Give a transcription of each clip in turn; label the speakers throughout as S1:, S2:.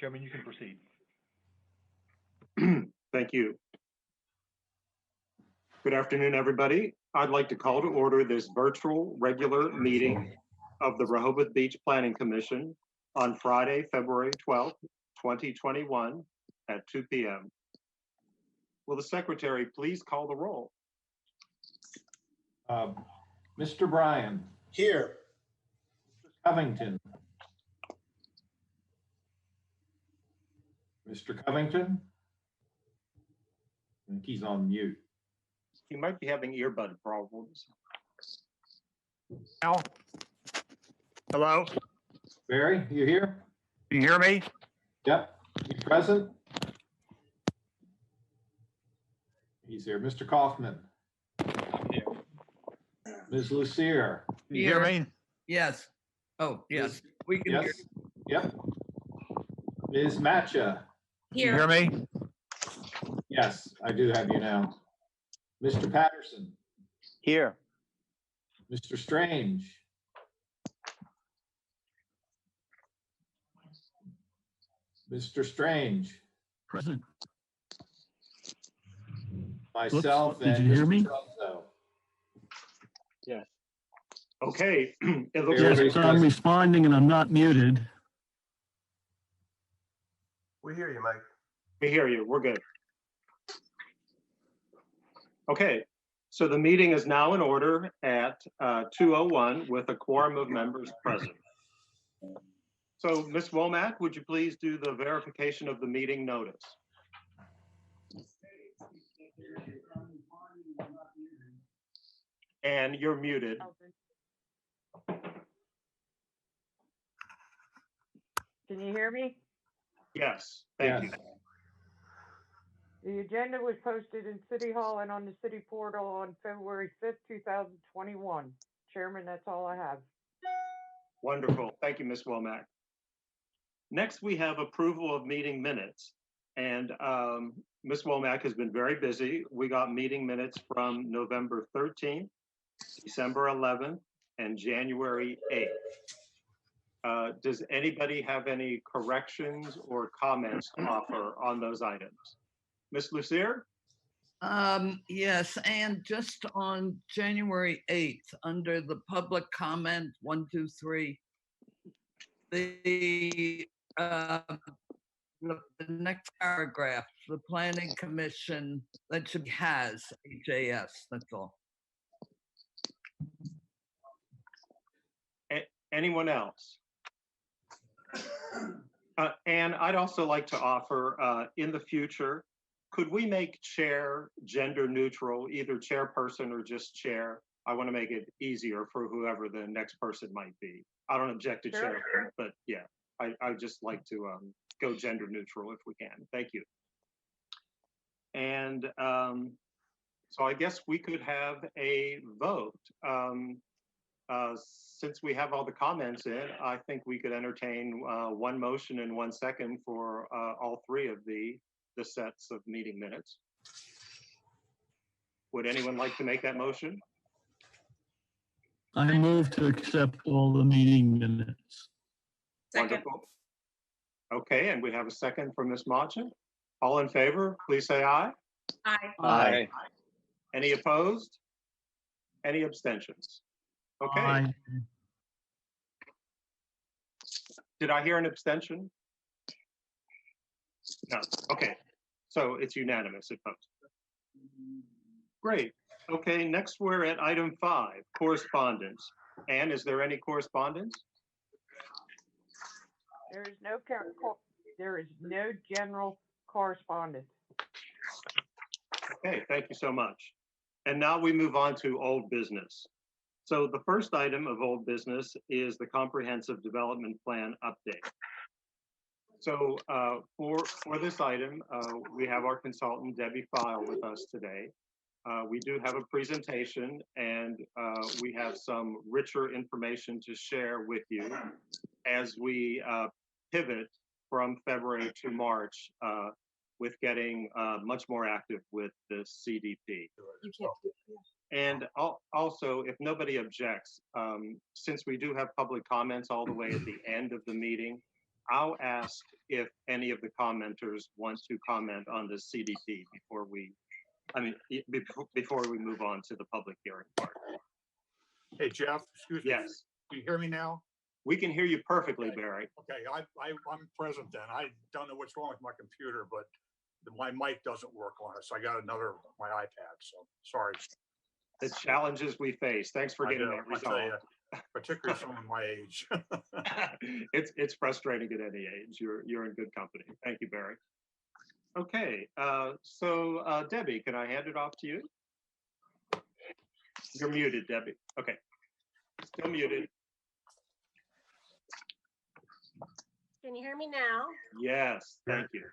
S1: Chairman, you can proceed.
S2: Thank you. Good afternoon, everybody. I'd like to call to order this virtual regular meeting of the Rehoboth Beach Planning Commission on Friday, February 12th, 2021 at 2 p.m. Will the secretary please call the roll?
S3: Mr. Bryan.
S4: Here.
S3: Covington. Mr. Covington? I think he's on mute.
S2: He might be having earbud problems.
S1: Al? Hello?
S3: Barry, you here?
S1: Can you hear me?
S3: Yep. You present? He's here. Mr. Kaufman? Ms. Lucier?
S1: Can you hear me?
S5: Yes. Oh, yes. We can hear.
S3: Yes. Yep. Ms. Matcha?
S1: Can you hear me?
S3: Yes, I do have you now. Mr. Patterson?
S6: Here.
S3: Mr. Strange? Mr. Strange?
S7: Present.
S3: Myself
S7: Did
S3: and
S7: you hear
S3: Mr.
S7: me?
S3: Trunzo.
S6: Yes.
S2: Okay, it looks
S7: Yes,
S2: like
S7: so I'm responding and I'm not muted.
S4: We hear you, Mike.
S2: we hear you. We're good. Okay, so the meeting is now in order at 2:01 with a quorum of members present. So, Ms. Womack, would you please do the verification of the meeting notice? And you're muted.
S8: Can you hear me?
S2: Yes, thank you.
S8: The agenda was posted in City Hall and on the city portal on February 5th, 2021. Chairman, that's all I have.
S2: Wonderful. Thank you, Ms. Womack. Next, we have approval of meeting minutes. And Ms. Womack has been very busy. We got meeting minutes from November 13th, December 11th, and January 8th. Does anybody have any corrections or comments to offer on those items? Ms. Lucier?
S5: Yes, and just on January 8th, under the public comment 1, 2, 3, the next paragraph, the planning commission, that should be has HAS, that's all.
S2: Anyone else? And I'd also like to offer, in the future, could we make chair gender neutral, either chairperson or just chair? I want to make it easier for whoever the next person might be. I don't object to
S8: Sure.
S2: chair, but yeah, I'd just like to go gender neutral if we can. Thank you. And so I guess we could have a vote. Since we have all the comments in, I think we could entertain one motion and 1 second for all three of the sets of meeting minutes. Would anyone like to make that motion?
S7: I move to accept all the meeting minutes.
S2: Wonderful. Okay, and we have a second from Ms. Machin. All in favor, please say aye.
S8: Aye.
S6: Aye.
S2: Any opposed? Any abstentions? Okay,
S7: Aye.
S2: did I hear an abstention? No, okay, so it's unanimous, it votes. Great, okay, next we're at item 5, correspondence. Anne, is there any correspondence?
S8: There is no general correspondence.
S2: Okay, thank you so much. And now we move on to old business. So the first item of old business is the comprehensive development plan update. So for this item, we have our consultant, Debbie File, with us today. We do have a presentation and we have some richer information to share with you as we pivot from February to March with getting much more active with the CDP.
S8: You can't do it.
S2: And also, if nobody objects, since we do have public comments all the way at the end of the meeting, I'll ask if any of the commenters want to comment on the CDP before we, before we move on to the public hearing part.
S1: Hey, Jeff, excuse me.
S2: Yes,
S1: Can you hear me now?
S2: we can hear you perfectly,
S1: Okay.
S2: Barry.
S1: Okay, I'm present then. I don't know what's wrong with my computer, but my mic doesn't work on it, so I got my iPad, so sorry.
S2: The challenges we face. Thanks for
S1: I
S2: getting
S1: know,
S2: that
S1: I tell
S2: resolved.
S1: you, particularly someone my age.
S2: It's frustrating at any age. You're in good company. Thank you, Barry. Okay, so Debbie, can I hand it off to you? You're muted, Debbie. Okay, still muted.
S4: Can you hear me now?
S2: Yes, thank you.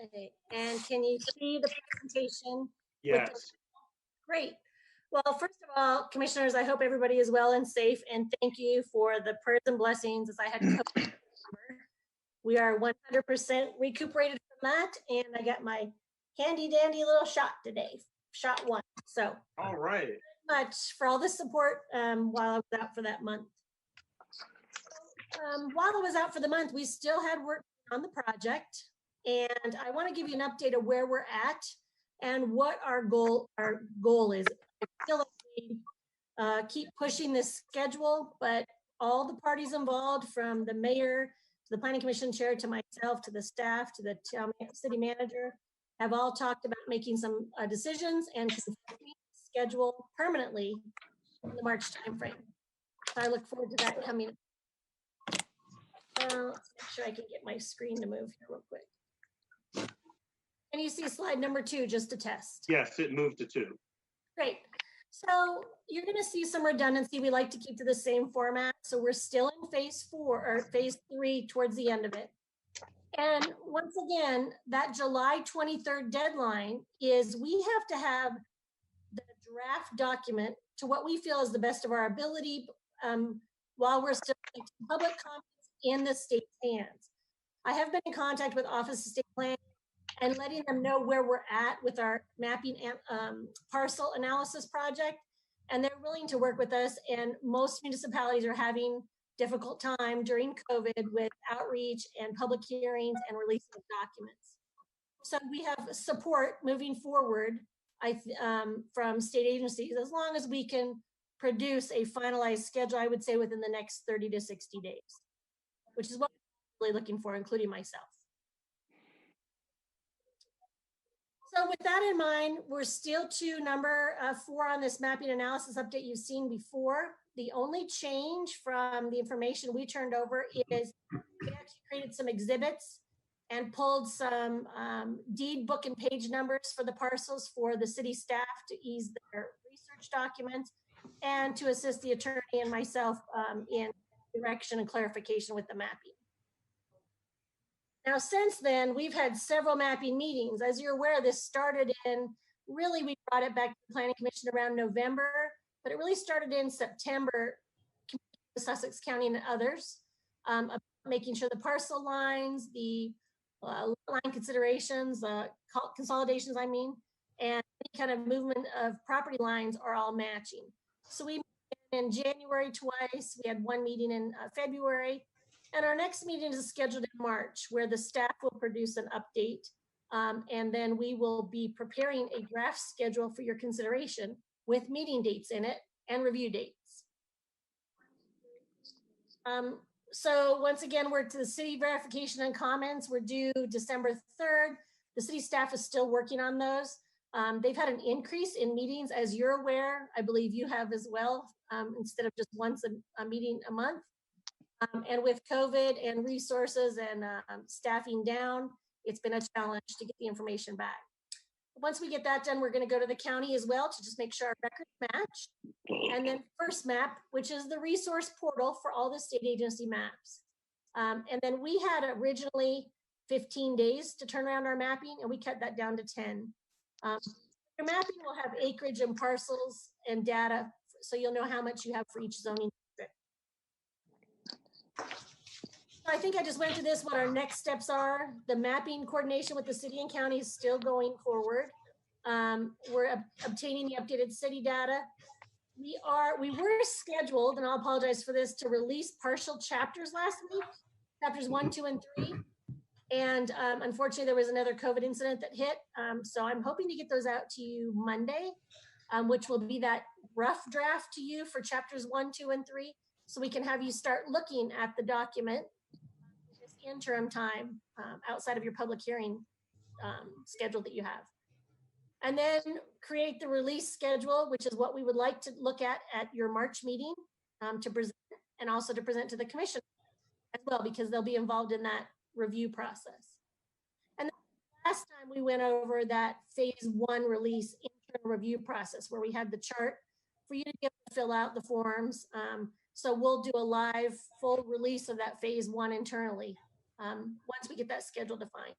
S4: Okay. And can you see the presentation?
S2: Yes,
S4: Great. Well, first of all, commissioners, I hope everybody is well and safe, and thank you for the prayers and blessings as I had COVID. We are 100% recuperated from that, and I got my handy dandy little shot today, shot 1. So
S2: all right.
S4: much for all the support while I was out for that month. While I was out for the month, we still had work on the project, and I want to give you an update of where we're at and what our goal is. I feel like we keep pushing this schedule, but all the parties involved, from the mayor to the planning commission chair to myself to the staff to the city manager, have all talked about making some decisions and schedule permanently in the March timeframe. So I look forward to that coming. Let's make sure I can get my screen to move here real quick. Can you see slide number 2 just to test?
S2: Yes, it moved to 2.
S4: Great. So you're going to see some redundancy. We like to keep to the same format. So we're still in phase 4 or phase 3 towards the end of it. And once again, that July 23rd deadline is we have to have the draft document to what we feel is the best of our ability while we're still in public comments in the state's hands. I have been in contact with Office of State Planning and letting them know where we're at with our mapping and parcel analysis project. And they're willing to work with us. And most municipalities are having difficult time during COVID with outreach and public hearings and releasing of documents. So we have support moving forward from state agencies, as long as we can produce a finalized schedule, I would say within the next 30 to 60 days, which is what I'm really looking for, including myself. So with that in mind, we're still to number 4 on this mapping analysis update you've seen before. The only change from the information we turned over is we actually created some exhibits and pulled some deed book and page numbers for the parcels for the city staff to ease their research documents and to assist the attorney and myself in direction and clarification with the mapping. Now, since then, we've had several mapping meetings. As you're aware, this started in, really, we brought it back to the Planning Commission around November, but it really started in September, Sussex County and others, making sure the parcel lines, the line considerations, consolidations, I mean, and any kind of movement of property lines are all matching. So we met in January twice, we had one meeting in February, and our next meeting is scheduled in March, where the staff will produce an update, and then we will be preparing a draft schedule for your consideration with meeting dates in it and review dates. So once again, we're to the city verification and comments. We're due December 3rd. The city staff is still working on those. They've had an increase in meetings, as you're aware. I believe you have as well, instead of just once a meeting a month. And with COVID and resources and staffing down, it's been a challenge to get the information back. Once we get that done, we're going to go to the county as well to just make sure our records match. And then First Map, which is the resource portal for all the state agency maps. And then we had originally 15 days to turn around our mapping, and we cut that down to 10. Your mapping will have acreage and parcels and data, so you'll know how much you have for each zoning district. I think I just went to this, what our next steps are. The mapping coordination with the city and county is still going forward. We're obtaining the updated city data. We were scheduled, and I'll apologize for this, to release partial chapters last week. chapters 1, 2, and 3. And unfortunately, there was another COVID incident that hit. So I'm hoping to get those out to you Monday, which will be that rough draft to you for chapters 1, 2, and 3. So we can have you start looking at the document in this interim time outside of your public hearing schedule that you have. And then create the release schedule, which is what we would like to look at your March meeting to present, and also to present to the commission as well, because they'll be involved in that review process. And last time we went over that phase 1 release internal review process where we had the chart for you to be able to fill out the forms. So we'll do a live full release of that phase 1 internally once we get that schedule defined.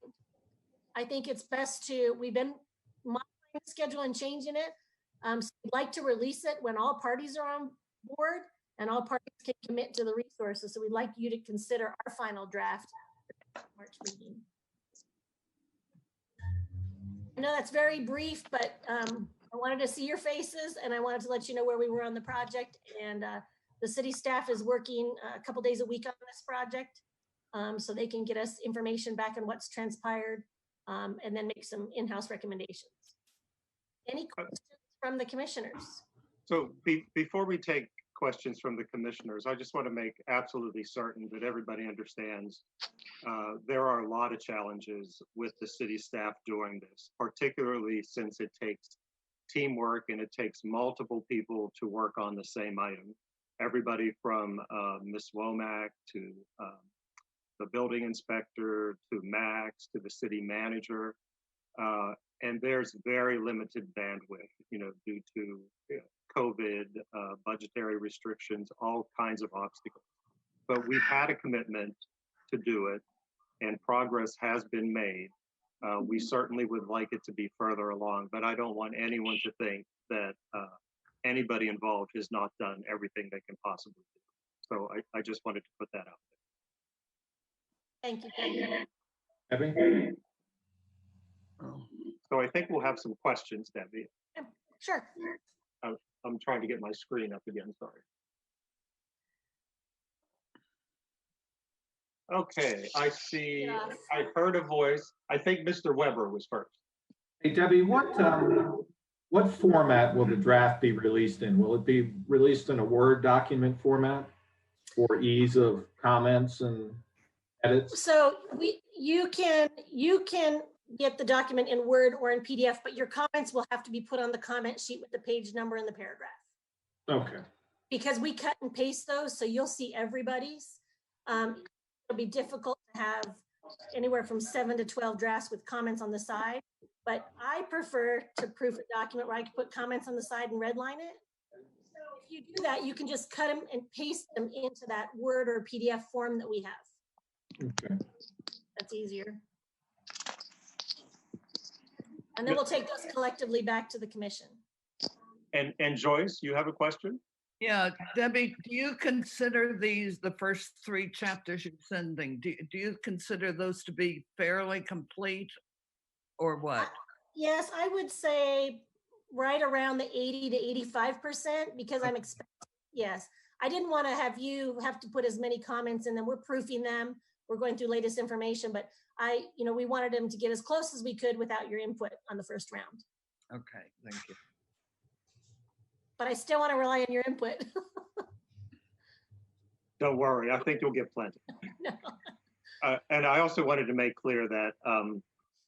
S4: I think it's best we've been monitoring the schedule and changing it. So we'd like to release it when all parties are on board and all parties can commit to the resources. So we'd like you to consider our final draft March meeting. I know that's very brief, but I wanted to see your faces and I wanted to let you know where we were on the project. And the city staff is working a couple days a week on this project, so they can get us information back on what's transpired and then make some in-house recommendations. Any questions from the commissioners?
S2: So before we take questions from the commissioners, I just want to make absolutely certain that everybody understands there are a lot of challenges with the city staff doing this, particularly since it takes teamwork and it takes multiple people to work on the same item. Everybody from Ms. Womack to the building inspector to Max to the city manager. And there's very limited bandwidth, due to COVID, budgetary restrictions, all kinds of obstacles. But we've had a commitment to do it and progress has been made. We certainly would like it to be further along, but I don't want anyone to think that anybody involved has not done everything they can possibly do. So I just wanted to put that out there.
S4: Thank you, Kevin.
S3: Debbie?
S2: So I think we'll have some questions, Debbie.
S4: Sure.
S2: I'm trying to get my screen up again, sorry. Okay, I see, I heard a voice. I think Mr. Weber was first.
S3: Hey, Debbie, what format will the draft be released in? Will it be released in a Word document format for ease of comments and edits?
S4: So you can get the document in Word or in PDF, but your comments will have to be put on the comment sheet with the page number and the paragraph.
S3: Okay.
S4: Because we cut and paste those, so you'll see everybody's. It'll be difficult to have anywhere from 7 to 12 drafts with comments on the side, but I prefer to proof a document where I can put comments on the side and redline it. If you do that, you can just cut them and paste them into that Word or PDF form that we have.
S3: Okay.
S4: That's easier. And then we'll take those collectively back to the commission.
S2: And Joyce, you have a question?
S5: Yeah, Debbie, do you consider these, the first 3 chapters you're sending, do you consider those to be fairly complete or what?
S4: Yes, I would say right around the 80 to 85% because I'm expecting, yes. I didn't want to have you have to put as many comments in them. We're proofing them. We're going through latest information, but we wanted them to get as close as we could without your input on the first round.
S5: Okay, thank you.
S4: But I still want to rely on your input.
S2: Don't worry, I think you'll get plenty.
S4: No.
S2: And I also wanted to make clear that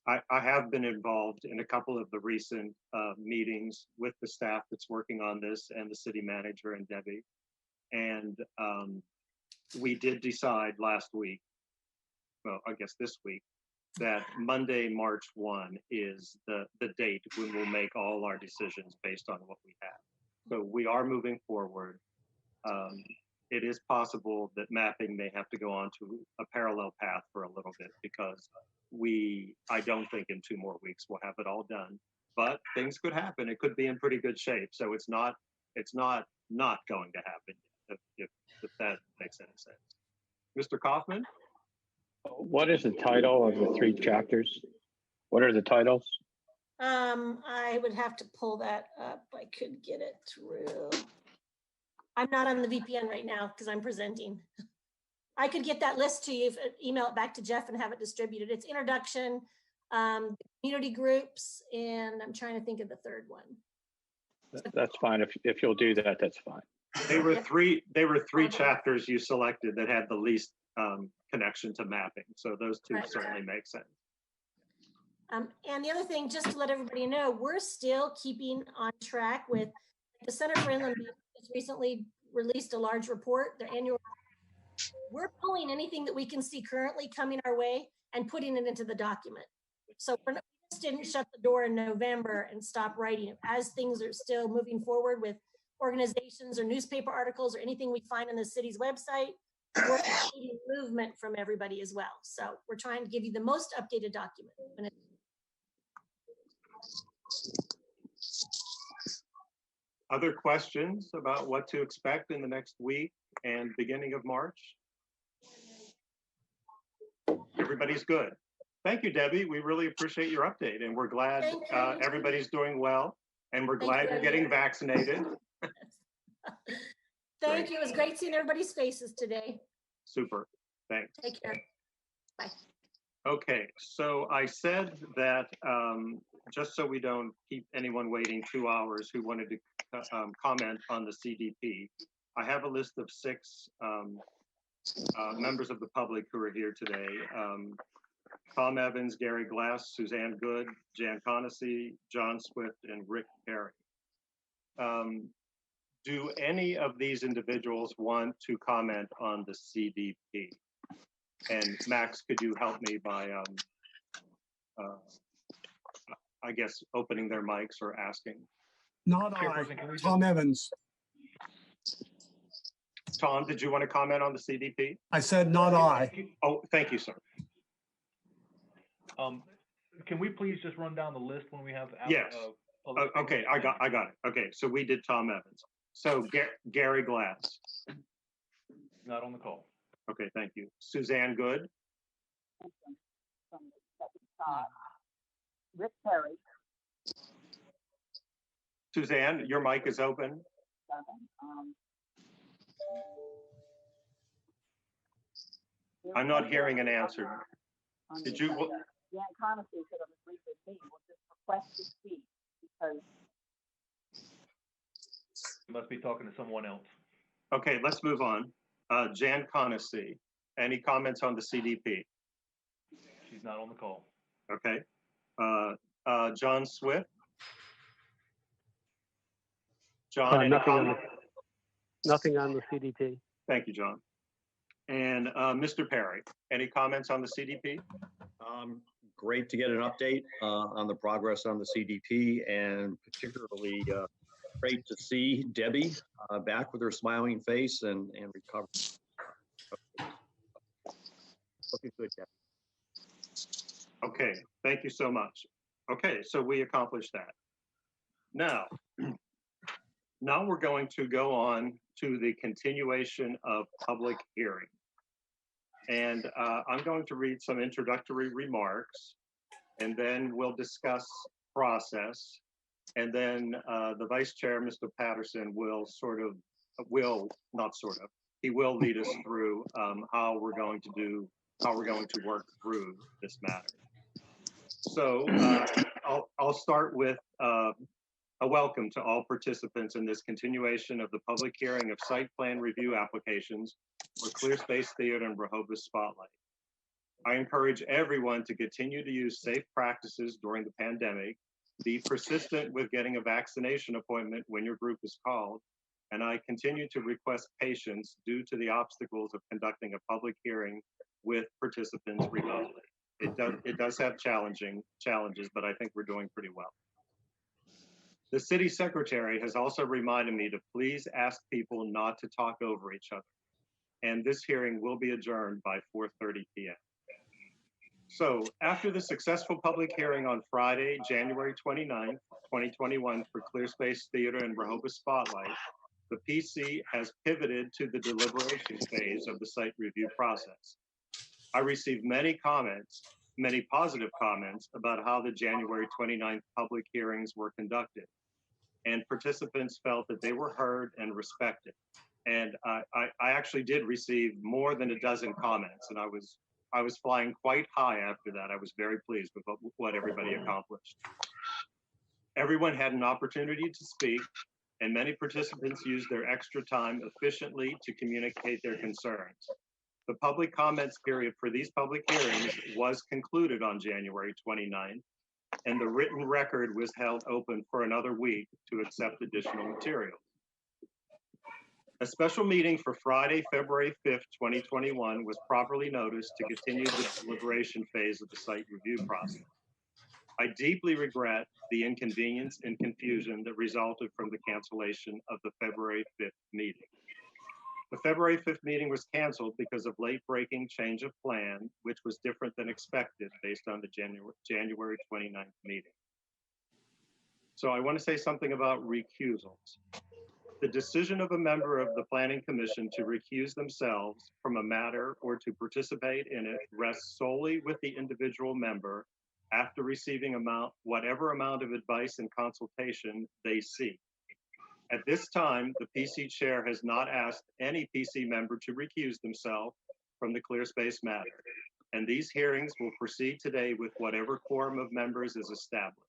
S2: I have been involved in a couple of the recent meetings with the staff that's working on this and the city manager and Debbie. And we did decide last week, well, I guess this week, that Monday, March 1 is the date when we'll make all our decisions based on what we have. So we are moving forward. It is possible that mapping may have to go on to a parallel path for a little bit because I don't think in 2 more weeks we'll have it all done, but things could happen. It could be in pretty good shape. So it's not going to happen if that makes any sense. Mr. Kaufman?
S6: What is the title of the 3 chapters? What are the titles?
S4: I would have to pull that up. I could get it through. I'm not on the VPN right now because I'm presenting. I could get that list to you, email it back to Jeff and have it distributed. It's introduction, community groups, and I'm trying to think of the third one.
S6: That's fine. If you'll do that, that's fine.
S2: They were three chapters you selected that had the least connection to mapping. So those two
S4: Right.
S2: certainly make sense.
S4: And the other thing, just to let everybody know, we're still keeping on track with the Center for Inland Beach has recently released a large report, their annual. We're pulling anything that we can see currently coming our way and putting it into the document. So we just didn't shut the door in November and stop writing it. As things are still moving forward with organizations or newspaper articles or anything we find on the city's website, we're getting movement from everybody as well. So we're trying to give you the most updated document.
S2: Other questions about what to expect in the next week and beginning of March? Everybody's good. Thank you, Debbie. We really appreciate your update, and we're glad everybody's doing well, and we're glad you're getting vaccinated.
S4: Thank you. It was great seeing everybody's faces today.
S2: Super. Thanks.
S4: Take care. Bye.
S2: Okay, so I said that just so we don't keep anyone waiting 2 hours who wanted to comment on the CDP, I have a list of 6 members of the public who are here today. Tom Evans, Gary Glass, Suzanne Good, Jan Conacy, John Swift, and Rick Perry. Do any of these individuals want to comment on the CDP? And Max, could you help me by, I guess, opening their mics or asking?
S9: Not I, Tom Evans.
S2: Tom, did you want to comment on the CDP?
S9: I said not I.
S2: Oh, thank you, sir.
S10: Can we please just run down the list when we have?
S2: Yes. Okay, I got it. Okay, so we did Tom Evans. So Gary Glass.
S10: Not on the call.
S2: Okay, thank you. Suzanne Good.
S11: Rick Perry.
S2: Suzanne, your mic is open. I'm not hearing an answer. Did you?
S11: Jan Conacy could have agreed with me. We'll just request to speak because.
S10: You must be talking to someone else.
S2: Okay, let's move on. Jan Conacy, any comments on the CDP?
S10: She's not on the call.
S2: Okay. John Swift? John,
S12: nothing on the CDP.
S2: Thank you, John. And Mr. Perry, any comments on the CDP?
S13: Great to get an update on the progress on the CDP, and particularly great to see Debbie back with her smiling face and recovered. Looking good, Debbie.
S2: Okay, thank you so much. Okay, so we accomplished that. Now we're going to go on to the continuation of public hearing. And I'm going to read some introductory remarks, and then we'll discuss process. And then the vice chair, Mr. Patterson, he will lead us through how we're going to work through this matter. So I'll start with a welcome to all participants in this continuation of the public hearing of site plan review applications for Clear Space Theater and Rehoboth Spotlight. I encourage everyone to continue to use safe practices during the pandemic, be persistent with getting a vaccination appointment when your group is called, and I continue to request patience due to the obstacles of conducting a public hearing with participants remotely. It does have challenges, but I think we're doing pretty well. The city secretary has also reminded me to please ask people not to talk over each other. And this hearing will be adjourned by 4:30 p.m. So after the successful public hearing on Friday, January 29th, 2021 for Clear Space Theater and Rehoboth Spotlight, the PC has pivoted to the deliberation phase of the site review process. I received many positive comments about how the January 29th public hearings were conducted, and participants felt that they were heard and respected. And I actually did receive more than a dozen comments, and I was flying quite high after that. I was very pleased with what everybody accomplished. Everyone had an opportunity to speak, and many participants used their extra time efficiently to communicate their concerns. The public comments period for these public hearings was concluded on January 29th, and the written record was held open for another week to accept additional materials. A special meeting for Friday, February 5th, 2021 was properly noticed to continue the deliberation phase of the site review process. I deeply regret the inconvenience and confusion that resulted from the cancellation of the February 5th meeting. The February 5th meeting was canceled because of late-breaking change of plan, which was different than expected based on the January 29th meeting. So I want to say something about recusals. The decision of a member of the Planning Commission to recuse themselves from a matter or to participate in it rests solely with the individual member after receiving whatever amount of advice and consultation they seek. At this time, the PC chair has not asked any PC member to recuse themselves from the clear space matter, and these hearings will proceed today with whatever quorum of members is established.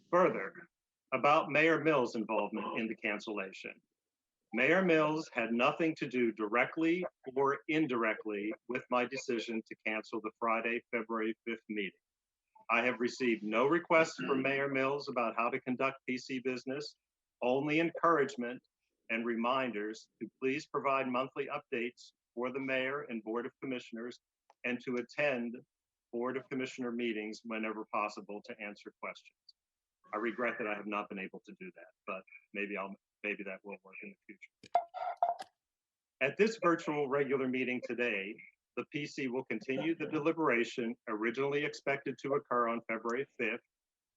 S2: Further, about Mayor Mills' involvement in the cancellation. Mayor Mills had nothing to do directly or indirectly with my decision to cancel the Friday, February 5th meeting. I have received no requests from Mayor Mills about how to conduct PC business, only encouragement and reminders to please provide monthly updates for the mayor and Board of Commissioners and to attend Board of Commissioner meetings whenever possible to answer questions. I regret that I have not been able to do that, but maybe that will work in the future. At this virtual regular meeting today, the PC will continue the deliberation originally expected to occur on February 5th,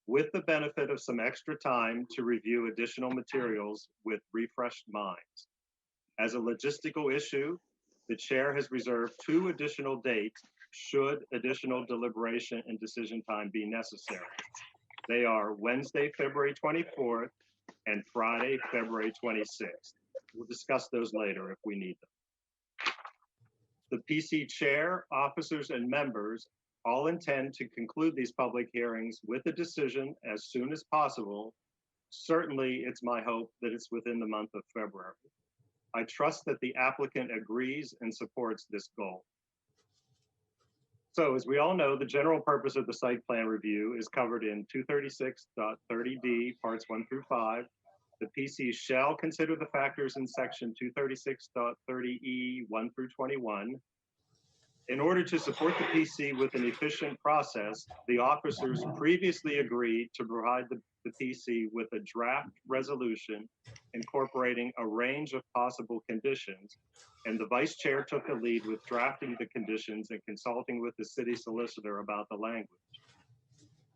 S2: with the benefit of some extra time to review additional materials with refreshed minds. As a logistical issue, the chair has reserved 2 additional dates should additional deliberation and decision time be necessary. They are Wednesday, February 24th and Friday, February 26th. We'll discuss those later if we need them. The PC chair, officers, and members all intend to conclude these public hearings with a decision as soon as possible. Certainly, it's my hope that it's within the month of February. I trust that the applicant agrees and supports this goal. So as we all know, the general purpose of the site plan review is covered in 236.30D, parts 1 through 5. The PC shall consider the factors in section 236.30E, 1 through 21. In order to support the PC with an efficient process, the officers previously agreed to provide the PC with a draft resolution incorporating a range of possible conditions, and the vice chair took the lead with drafting the conditions and consulting with the city solicitor about the language.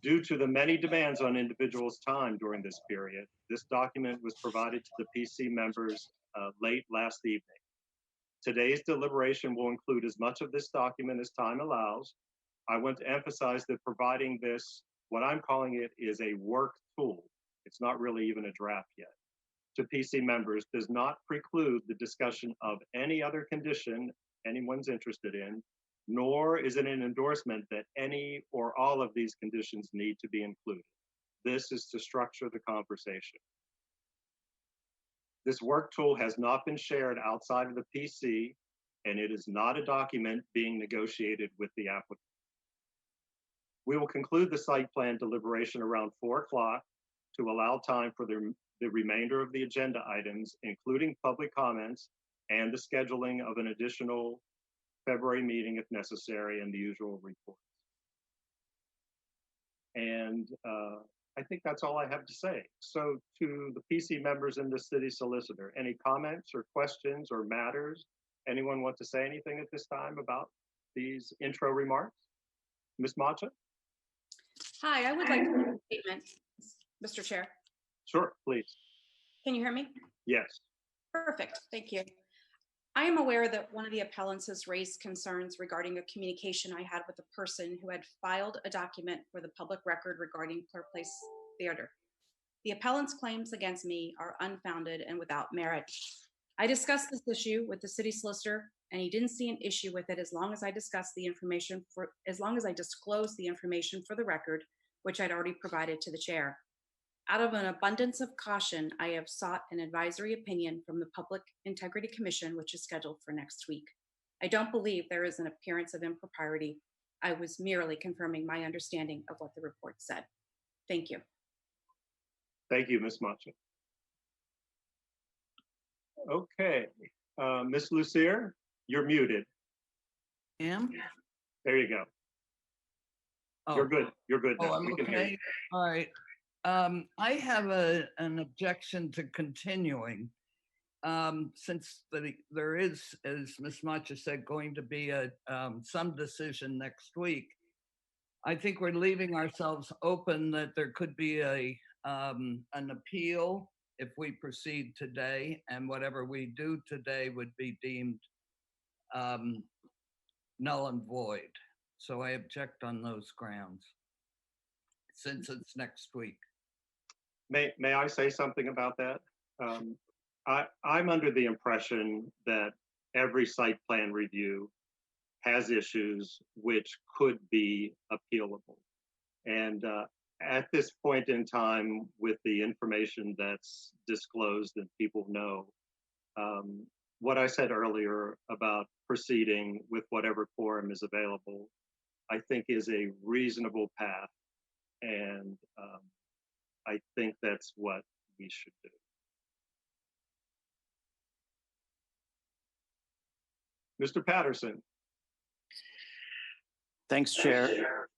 S2: Due to the many demands on individuals' time during this period, this document was provided to the PC members late last evening. Today's deliberation will include as much of this document as time allows. I want to emphasize that providing this, what I'm calling it, is a work tool. It's not really even a draft yet. To PC members does not preclude the discussion of any other condition anyone's interested in, nor is it an endorsement that any or all of these conditions need to be included. This is to structure the conversation. This work tool has not been shared outside of the PC, and it is not a document being negotiated with the applicant. We will conclude the site plan deliberation around 4 o'clock to allow time for the remainder of the agenda items, including public comments and the scheduling of an additional February meeting if necessary, and the usual reports. And I think that's all I have to say. So to the PC members and the city solicitor, any comments or questions or matters? Anyone want to say anything at this time about these intro remarks? Ms. Macha?
S14: Hi, I would like to make a statement, Mr. Chair.
S2: Sure, please.
S14: Can you hear me?
S2: Yes.
S14: Perfect, thank you. I am aware that one of the appellants has raised concerns regarding a communication I had with a person who had filed a document for the public record regarding Clear Place Theater. The appellant's claims against me are unfounded and without merit. I discussed this issue with the city solicitor, and he didn't see an issue with it as long as I disclosed the information for the record, which I'd already provided to the chair. Out of an abundance of caution, I have sought an advisory opinion from the Public Integrity Commission, which is scheduled for next week. I don't believe there is an appearance of impropriety. I was merely confirming my understanding of what the report said. Thank you.
S2: Thank you, Ms. Macha. Okay, Ms. Lucier, you're muted.
S5: Am?
S2: There you go. You're good. You're good now.
S5: I'm
S2: We can hear
S5: okay.
S2: you.
S5: All right. I have an objection to continuing since there is, as Ms. Macha said, going to be some decision next week. I think we're leaving ourselves open that there could be an appeal if we proceed today, and whatever we do today would be deemed null and void. So I object on those grounds, since it's next week.
S2: May I say something about that? I'm under the impression that every site plan review has issues which could be appealable. And at this point in time, with the information that's disclosed and people know, what I said earlier about proceeding with whatever quorum is available, I think is a reasonable path. And I think that's what we should do. Mr. Patterson.
S15: Thanks, Chair.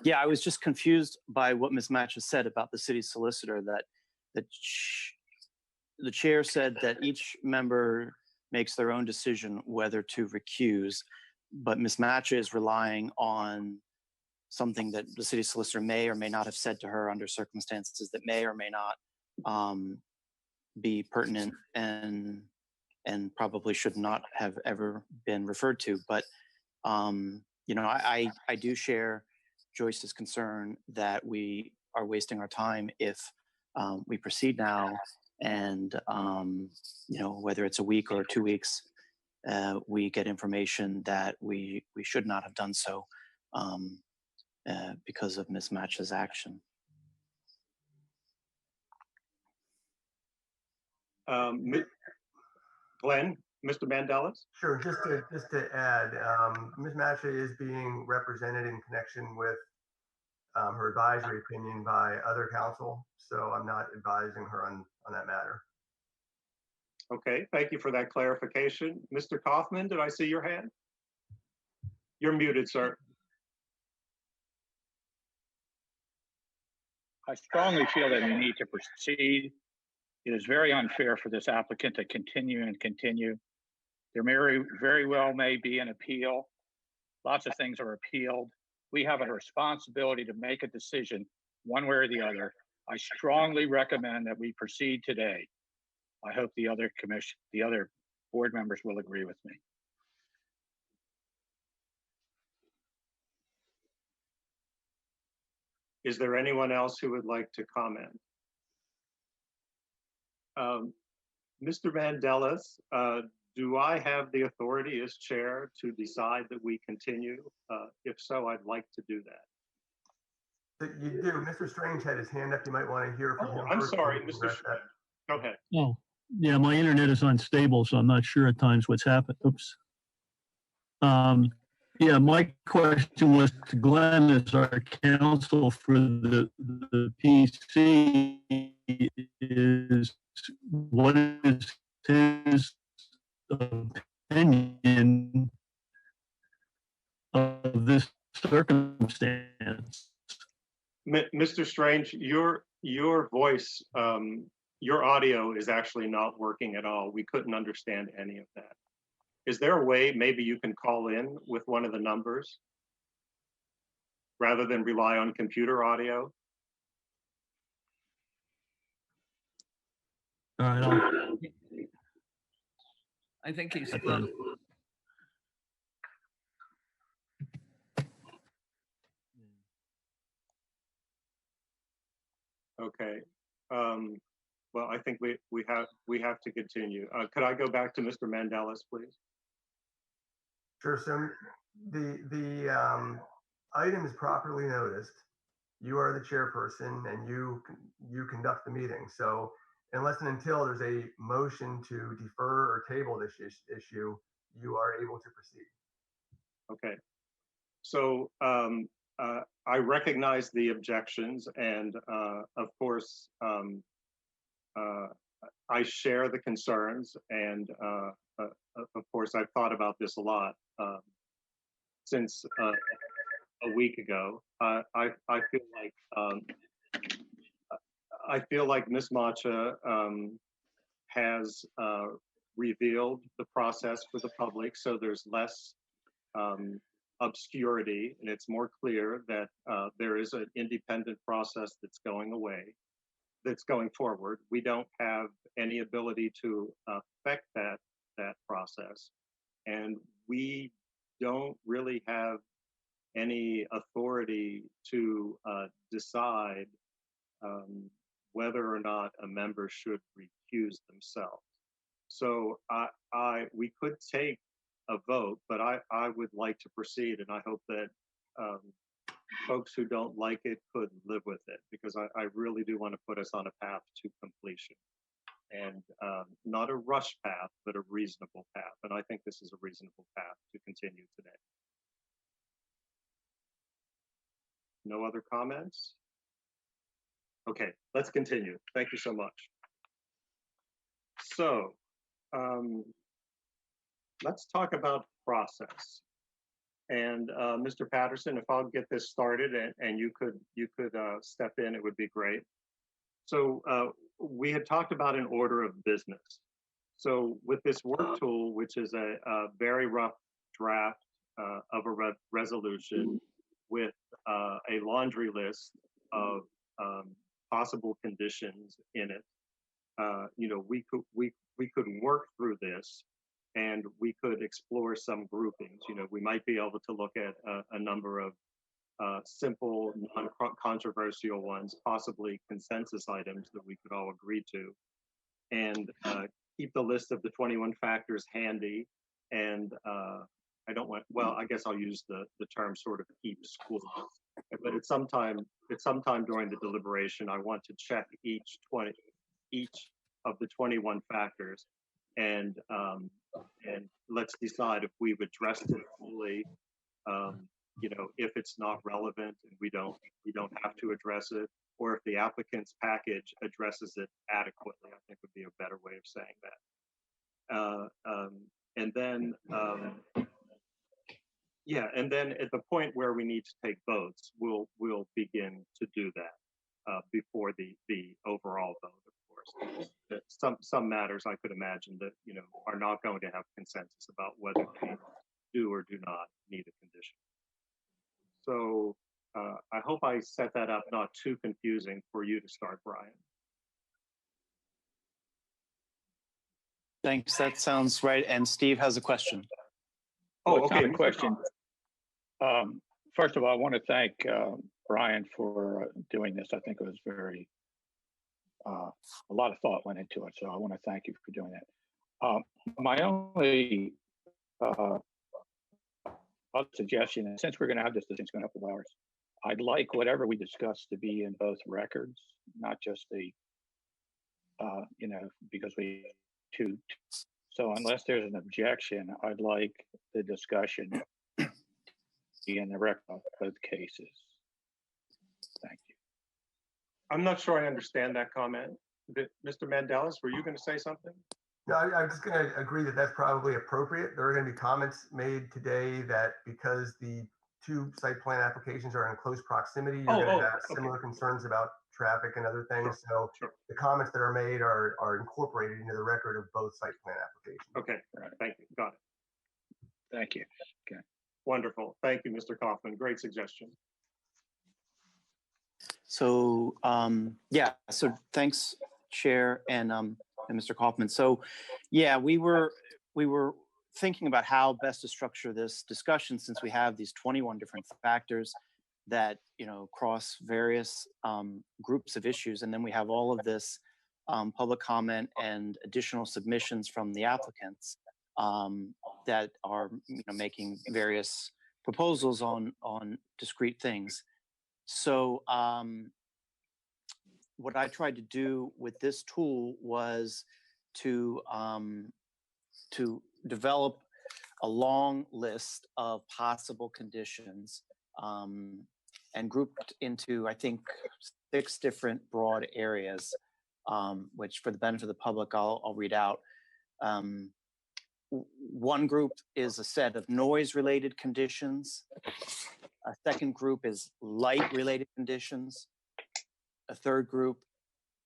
S15: Yeah, I was just confused by what Ms. Macha said about the city solicitor, that the chair said that each member makes their own decision whether to recuse, but Ms. Macha is relying on something that the city solicitor may or may not have said to her under circumstances that may or may not be pertinent and probably should not have ever been referred to. But you know, I do share Joyce's concern that we are wasting our time if we proceed now, and you know, whether it's a week or 2 weeks, we get information that we should not have done so because of Ms. Macha's action.
S2: Glenn, Mr. Mandelis?
S16: Sure, just to add, Ms. Macha is being represented in connection with her advisory opinion by other counsel, so I'm not advising her on that matter.
S2: Okay, thank you for that clarification. Mr. Kaufman, did I see your hand? You're muted, sir.
S6: I strongly feel that we need to proceed. It is very unfair for this applicant to continue and continue. There very well may be an appeal. Lots of things are appealed. We have a responsibility to make a decision one way or the other. I strongly recommend that we proceed today. I hope the other board members will agree with me.
S2: Is there anyone else who would like to comment? Mr. Mandelis, do I have the authority as chair to decide that we continue? If so, I'd like to do that.
S16: You do. Mr. Strange had his hand up. You might want to hear from him.
S2: I'm
S16: first
S2: sorry,
S16: before you
S2: Mr.
S16: address that.
S2: Go ahead.
S7: Oh, yeah, my internet is unstable, so I'm not sure at times what's happened. Oops. Yeah, my question was to Glenn as our counsel for the PC is what is his opinion of this circumstance?
S2: Mr. Strange, your voice, your audio is actually not working at all. We couldn't understand any of that. Is there a way maybe you can call in with one of the numbers rather than rely on computer audio?
S7: All right.
S5: I think he's.
S2: Okay. Well, I think we have to continue. Could I go back to Mr. Mandelis, please?
S16: Sure. So the item is properly noticed. You are the chairperson and you conduct the meeting. So unless and until there's a motion to defer or table this issue, you are able to proceed.
S2: Okay. So I recognize the objections, and of course, I share the concerns, and of course, I've thought about this a lot since a week ago. I feel like Ms. Macha has revealed the process for the public, so there's less obscurity, and it's more clear that there is an independent process that's going forward. We don't have any ability to affect that process, and we don't really have any authority to decide whether or not a member should recuse themselves. So we could take a vote, but I would like to proceed, and I hope that folks who don't like it could live with it, because I really do want to put us on a path to completion, and not a rush path, but a reasonable path. And I think this is a reasonable path to continue today. No other comments? Okay, let's continue. Thank you so much. So let's talk about process. And Mr. Patterson, if I'll get this started and you could step in, it would be great. So we had talked about an order of business. So with this work tool, which is a very rough draft of a resolution with a laundry list of possible conditions in it, we could work through this, and we could explore some groupings. We might be able to look at a number of simple, non-controversial ones, possibly consensus items that we could all agree to, and keep the list of the 21 factors handy. And I don't want, well, I guess I'll use the term sort of keep score. But at some time during the deliberation, I want to check each of the 21 factors, and let's decide if we've addressed it fully. If it's not relevant and we don't have to address it, or if the applicant's package addresses it adequately, I think would be a better way of saying that. And then at the point where we need to take votes, we'll begin to do that before the overall vote. Of course, some matters I could imagine that are not going to have consensus about whether we do or do not need a condition. So I hope I set that up not too confusing for you to start, Brian.
S15: Thanks. That sounds right. And Steve has a question.
S2: Oh,
S6: well, it's
S2: okay.
S6: not a question. First of all, I want to thank Brian for doing this. I think it was very, a lot of thought went into it. So I want to thank you for doing that. My only other suggestion, and since we're going to have this in a couple of hours, I'd like whatever we discuss to be in both records, not just the, because we two. So unless there's an objection, I'd like the discussion to be in the record of both cases. Thank you.
S2: I'm not sure I understand that comment. Mr. Mandelis, were you going to say something?
S16: No, I'm just going to agree that that's probably appropriate. There are going to be comments made today that because the two site plan applications are in close proximity, you're going to have similar concerns about traffic and other things. So the comments that are made are incorporated into the record of both site plan applications.
S2: Okay, right. Thank you. Got it.
S6: Thank you. Okay.
S2: Wonderful. Thank you, Mr. Kaufman. Great suggestion.
S15: So so thanks, Chair and Mr. Kaufman. So yeah, we were thinking about how best to structure this discussion, since we have these 21 different factors. that, you know, cross various groups of issues. And then we have all of this public comment and additional submissions from the applicants that are, you know, making various proposals on discrete things. So what I tried to do with this tool was to develop a long list of possible conditions and grouped into, I think, 6 different broad areas, which for the benefit of the public, I'll read out. One group is a set of noise-related conditions. A second group is light-related conditions. A third group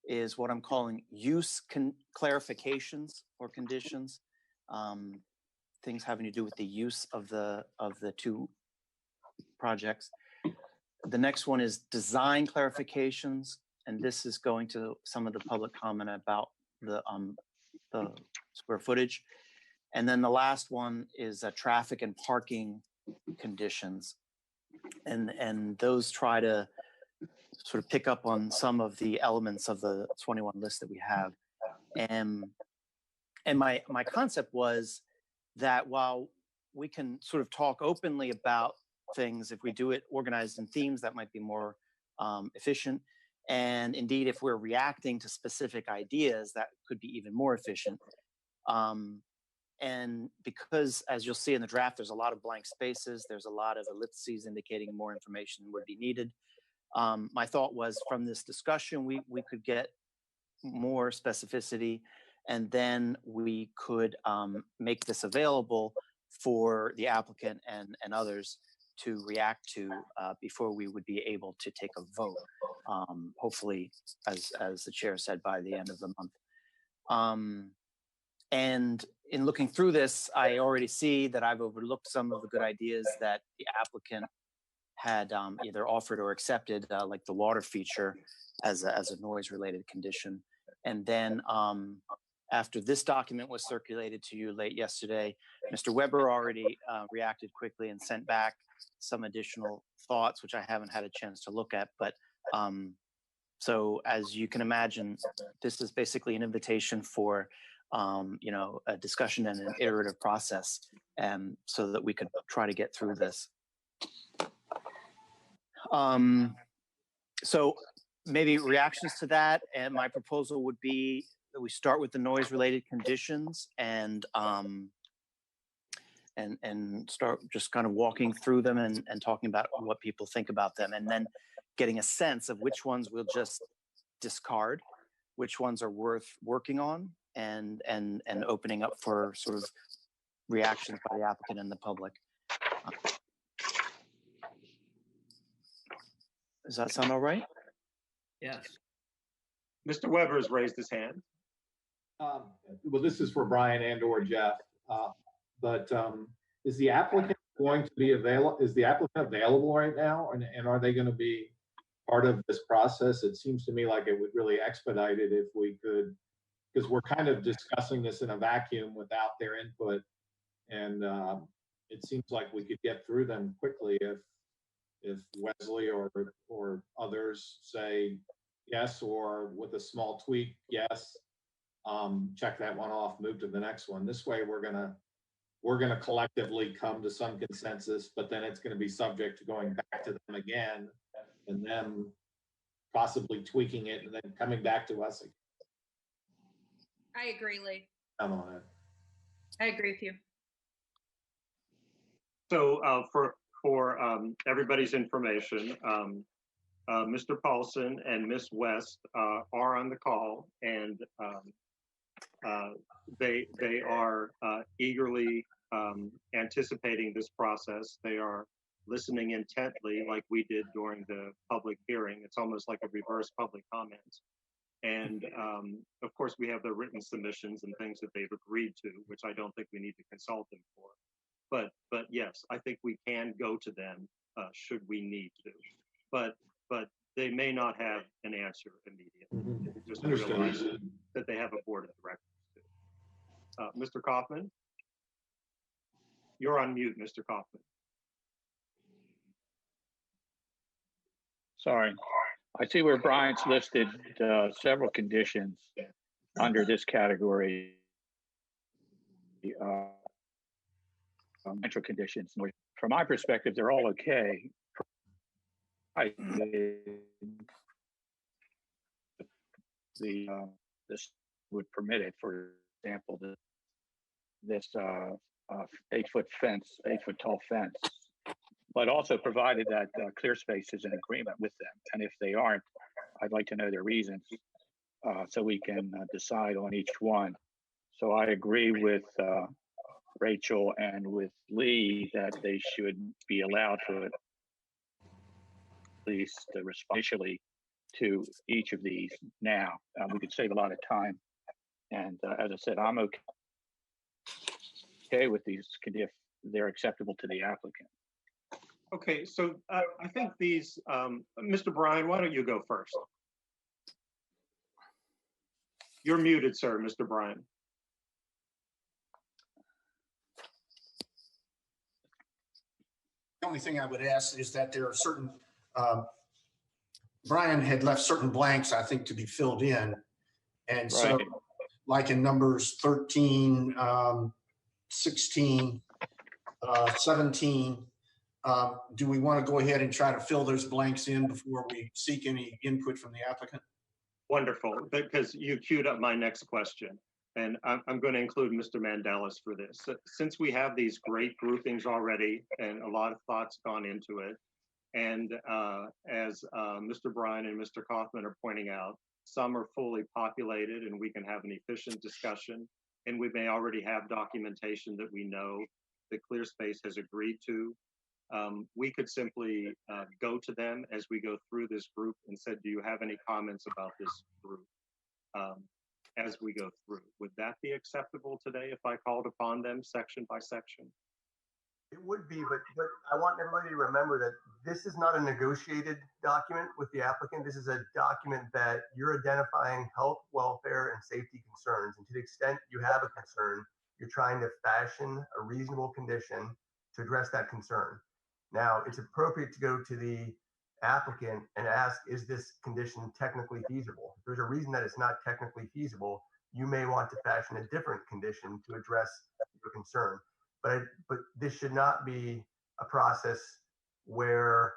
S15: is what I'm calling use clarifications or conditions, things having to do with the use of the 2 projects. The next one is design clarifications, and this is going to some of the public comment about the square footage. And then the last one is traffic and parking conditions, and those try to sort of pick up on some of the elements of the 21 list that we have. And my concept was that while we can sort of talk openly about things, if we do it organized in themes, that might be more efficient. And indeed, if we're reacting to specific ideas, that could be even more efficient. And because, as you'll see in the draft, there's a lot of blank spaces, there's a lot of ellipses indicating more information would be needed. My thought was from this discussion, we could get more specificity, and then we could make this available for the applicant and others to react to before we would be able to take a vote, hopefully, as the chair said, by the end of the month. And in looking through this, I already see that I've overlooked some of the good ideas that the applicant had either offered or accepted, like the water feature as a noise-related condition. And then after this document was circulated to you late yesterday, Mr. Weber already reacted quickly and sent back some additional thoughts, which I haven't had a chance to look at. But so as you can imagine, this is basically an invitation for you know, a discussion and an iterative process, so that we could try to get through this. So maybe reactions to that, and my proposal would be that we start with the noise-related conditions and start just kind of walking through them and talking about what people think about them, and then getting a sense of which ones we'll just discard, which ones are worth working on, and opening up for sort of reactions by the applicant and the public. Does that sound all right?
S5: Yes.
S2: Mr. Weber has raised his hand.
S3: Well, this is for Brian and or Jeff, but is the applicant going to be available? Is the applicant available right now, and are they going to be part of this process? It seems to me like it would really expedite it if we could, because we're kind of discussing this in a vacuum without their input, and it seems like we could get through them quickly if Wesley or others say yes, or with a small tweak, yes, check that one off, move to the next one. This way we're gonna collectively come to some consensus, but then it's gonna be subject to going back to them again and them possibly tweaking it and then coming back to us again.
S14: I agree, Lee.
S3: Come on it.
S14: I agree with you.
S2: So for everybody's information, Mr. Paulson and Ms. West are on the call, and they are eagerly anticipating this process. They are listening intently like we did during the public hearing. It's almost like a reverse public comment. And of course, we have the written submissions and things that they've agreed to, which I don't think we need to consult them for. But yes, I think we can go to them should we need to. But they may not have an answer immediately. Just realize that they have a board of directors. Mr. Kaufman, you're on mute, Mr. Kaufman.
S6: Sorry. I see where Brian's listed several conditions under this category. Metro conditions. From my perspective, they're all okay. This would permit it. For example, this 8-foot fence, 8-foot tall fence, but also provided that Clear Space is in agreement with them. And if they aren't, I'd like to know their reasons so we can decide on each one. So I agree with Rachel and with Lee that they should be allowed to at least respond initially to each of these now. We could save a lot of time. And as I said, I'm okay with these if they're acceptable to the applicant.
S2: Okay, so I think these, Mr. Bryan, why don't you go first? You're muted, sir, Mr. Bryan.
S1: The only thing I would ask is that there are certain, Brian had left certain blanks, I think, to be filled in. And so,
S6: Right.
S1: like in numbers 13, 16, 17, do we want to go ahead and try to fill those blanks in before we seek any input from the applicant?
S2: Wonderful, because you queued up my next question. And I'm going to include Mr. Mandelis for this. Since we have these great groupings already and a lot of thoughts gone into it, and as Mr. Bryan and Mr. Kaufman are pointing out, some are fully populated and we can have an efficient discussion, and we may already have documentation that we know that ClearSpace has agreed to. We could simply go to them as we go through this group and said, do you have any comments about this group? As we go through. Would that be acceptable today if I called upon them section by section?
S16: It would be, but I want everybody to remember that this is not a negotiated document with the applicant. This is a document that you're identifying health, welfare, and safety concerns. And to the extent you have a concern, you're trying to fashion a reasonable condition to address that concern. Now, it's appropriate to go to the applicant and ask, is this condition technically feasible? If there's a reason that it's not technically feasible, you may want to fashion a different condition to address your concern. But this should not be a process where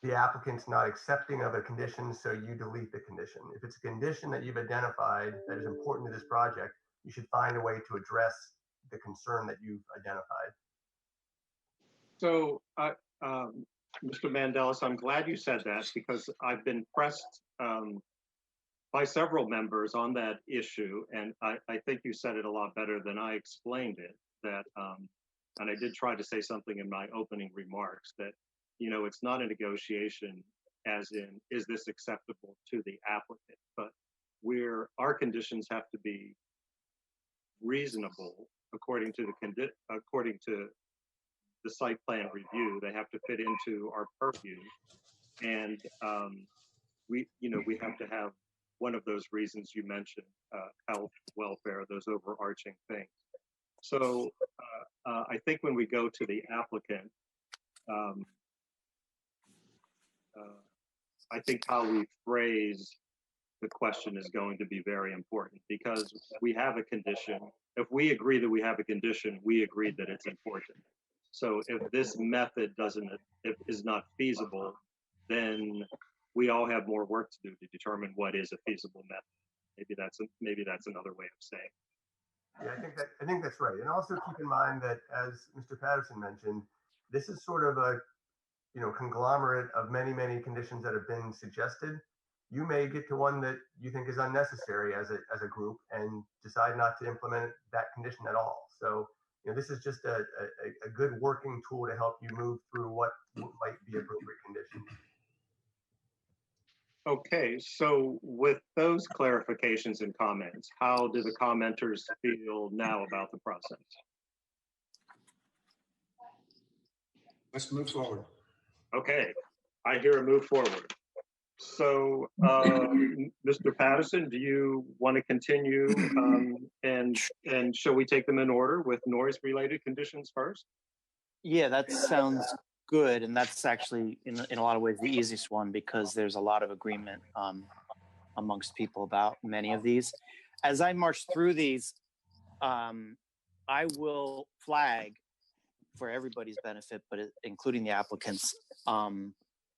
S16: the applicant's not accepting of a condition, so you delete the condition. If it's a condition that you've identified that is important to this project, you should find a way to address the concern that you've identified.
S2: So, Mr. Mandelis, I'm glad you said that because I've been pressed by several members on that issue, and I think you said it a lot better than I explained it. That, and I did try to say something in my opening remarks that, you know, it's not a negotiation as in, is this acceptable to the applicant? But our conditions have to be reasonable according to the site plan review. They have to fit into our purview, and we have to have one of those reasons you mentioned, health, welfare, those overarching things. So I think when we go to the applicant, I think how we phrase the question is going to be very important, because we have a condition. If we agree that we have a condition, we agree that it's important. So if this method is not feasible, then we all have more work to do to determine what is a feasible method. Maybe that's another way of saying.
S16: Yeah, I think that's right. And also keep in mind that, as Mr. Patterson mentioned, this is sort of a conglomerate of many conditions that have been suggested. You may get to one that you think is unnecessary as a group and decide not to implement that condition at all. So this is just a good working tool to help you move through what might be appropriate conditions.
S2: Okay, so with those clarifications and comments, how do the commenters feel now about the process?
S1: Let's move forward.
S2: Okay, I hear a move forward. So, Mr. Patterson, do you want to continue? And shall we take them in order with noise-related conditions first?
S15: Yeah, that sounds good, and that's actually in a lot of ways the easiest one because there's a lot of agreement amongst people about many of these. As I march through these, I will flag for everybody's benefit, but including the applicants,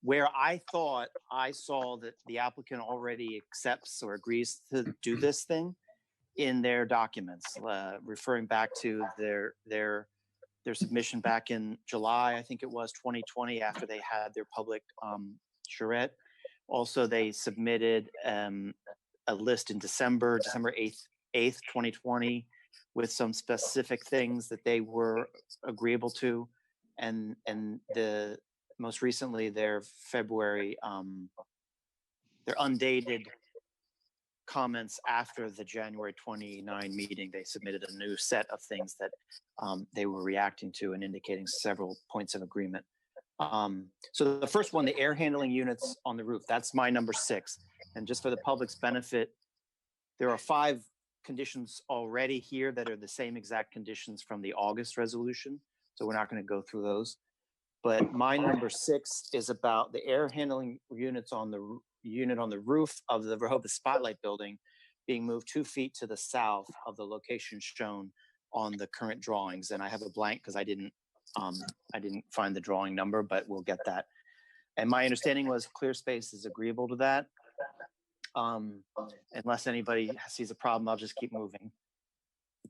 S15: where I thought I saw that the applicant already accepts or agrees to do this thing in their documents, referring back to their submission back in July, I think it was 2020, after they had their public charrette. Also, they submitted a list in December 8th, 2020, with some specific things that they were agreeable to. And the most recently, their February, their undated comments after the January 29 meeting, they submitted a new set of things that they were reacting to and indicating several points of agreement. So the first one, the air handling units on the roof, that's my number 6. And just for the public's benefit, there are 5 conditions already here that are the same exact conditions from the August resolution. So we're not going to go through those. But my number 6 is about the air handling units on the unit on the roof of the Rehoboth Spotlight building being moved 2 feet to the south of the location shown on the current drawings. And I have a blank because I didn't find the drawing number, but we'll get that. And my understanding was ClearSpace is agreeable to that. Unless anybody sees a problem, I'll just keep moving.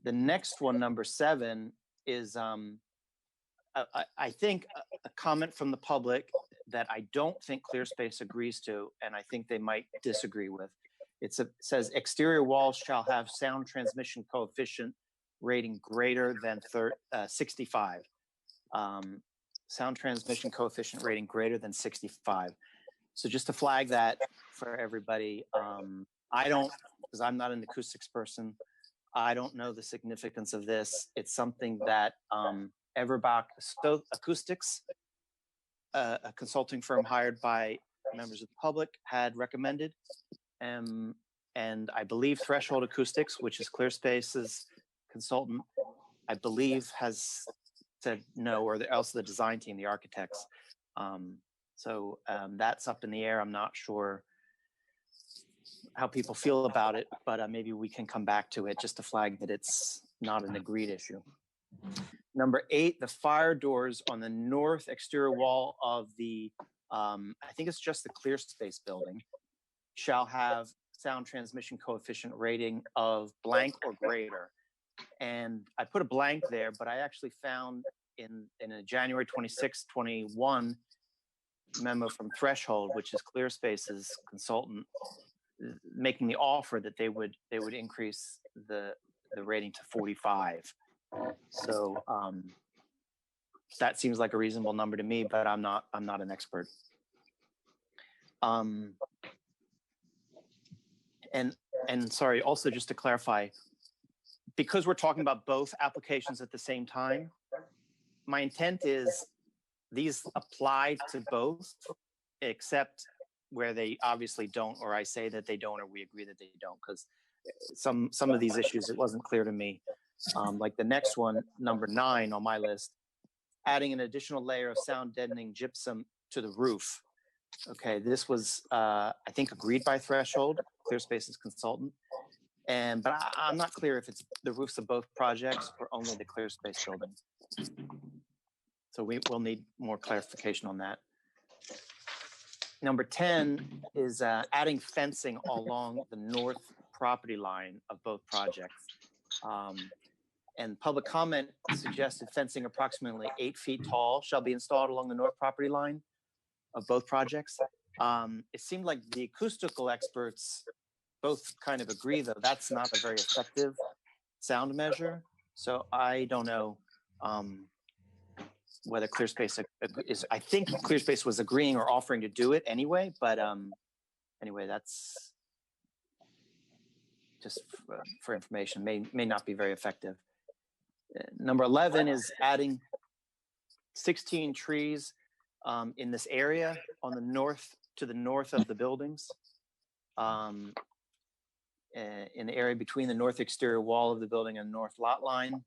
S15: The next one, number 7, is I think a comment from the public that I don't think ClearSpace agrees to, and I think they might disagree with. It says exterior walls shall have sound transmission coefficient rating greater than 65. Sound transmission coefficient rating greater than 65. So just to flag that for everybody, I don't, because I'm not an acoustics person, I don't know the significance of this. It's something that Everbach Acoustics, a consulting firm hired by members of the public, had recommended. And I believe Threshold Acoustics, which is ClearSpace's consultant, I believe has said no, or else the design team, the architects. So that's up in the air. I'm not sure how people feel about it, but maybe we can come back to it just to flag that it's not an agreed issue. Number 8, the fire doors on the north exterior wall of the, I think it's just the ClearSpace building, shall have sound transmission coefficient rating of blank or greater. And I put a blank there, but I actually found in a January 26, 21 memo from Threshold, which is ClearSpace's consultant, making the offer that they would increase the rating to 45. So that seems like a reasonable number to me, but I'm not an expert. And sorry, also just to clarify, because we're talking about both applications at the same time, my intent is these apply to both, except where they obviously don't, or I say that they don't, or we agree that they don't, because some of these issues, it wasn't clear to me. Like the next one, number 9 on my list, adding an additional layer of sound deadening gypsum to the roof. Okay, this was, I think, agreed by Threshold, ClearSpace's consultant. But I'm not clear if it's the roofs of both projects or only the ClearSpace building. So we'll need more clarification on that. Number 10 is adding fencing along the north property line of both projects. And public comment suggested fencing approximately 8 feet tall shall be installed along the north property line of both projects. It seemed like the acoustical experts both kind of agree, though, that's not a very effective sound measure. So I don't know whether ClearSpace is, I think ClearSpace was agreeing or offering to do it anyway, but anyway, that's just for information, may not be very effective. Number 11 is adding 16 trees in this area on the north, to the north of the buildings, in the area between the north exterior wall of the building and north lot line.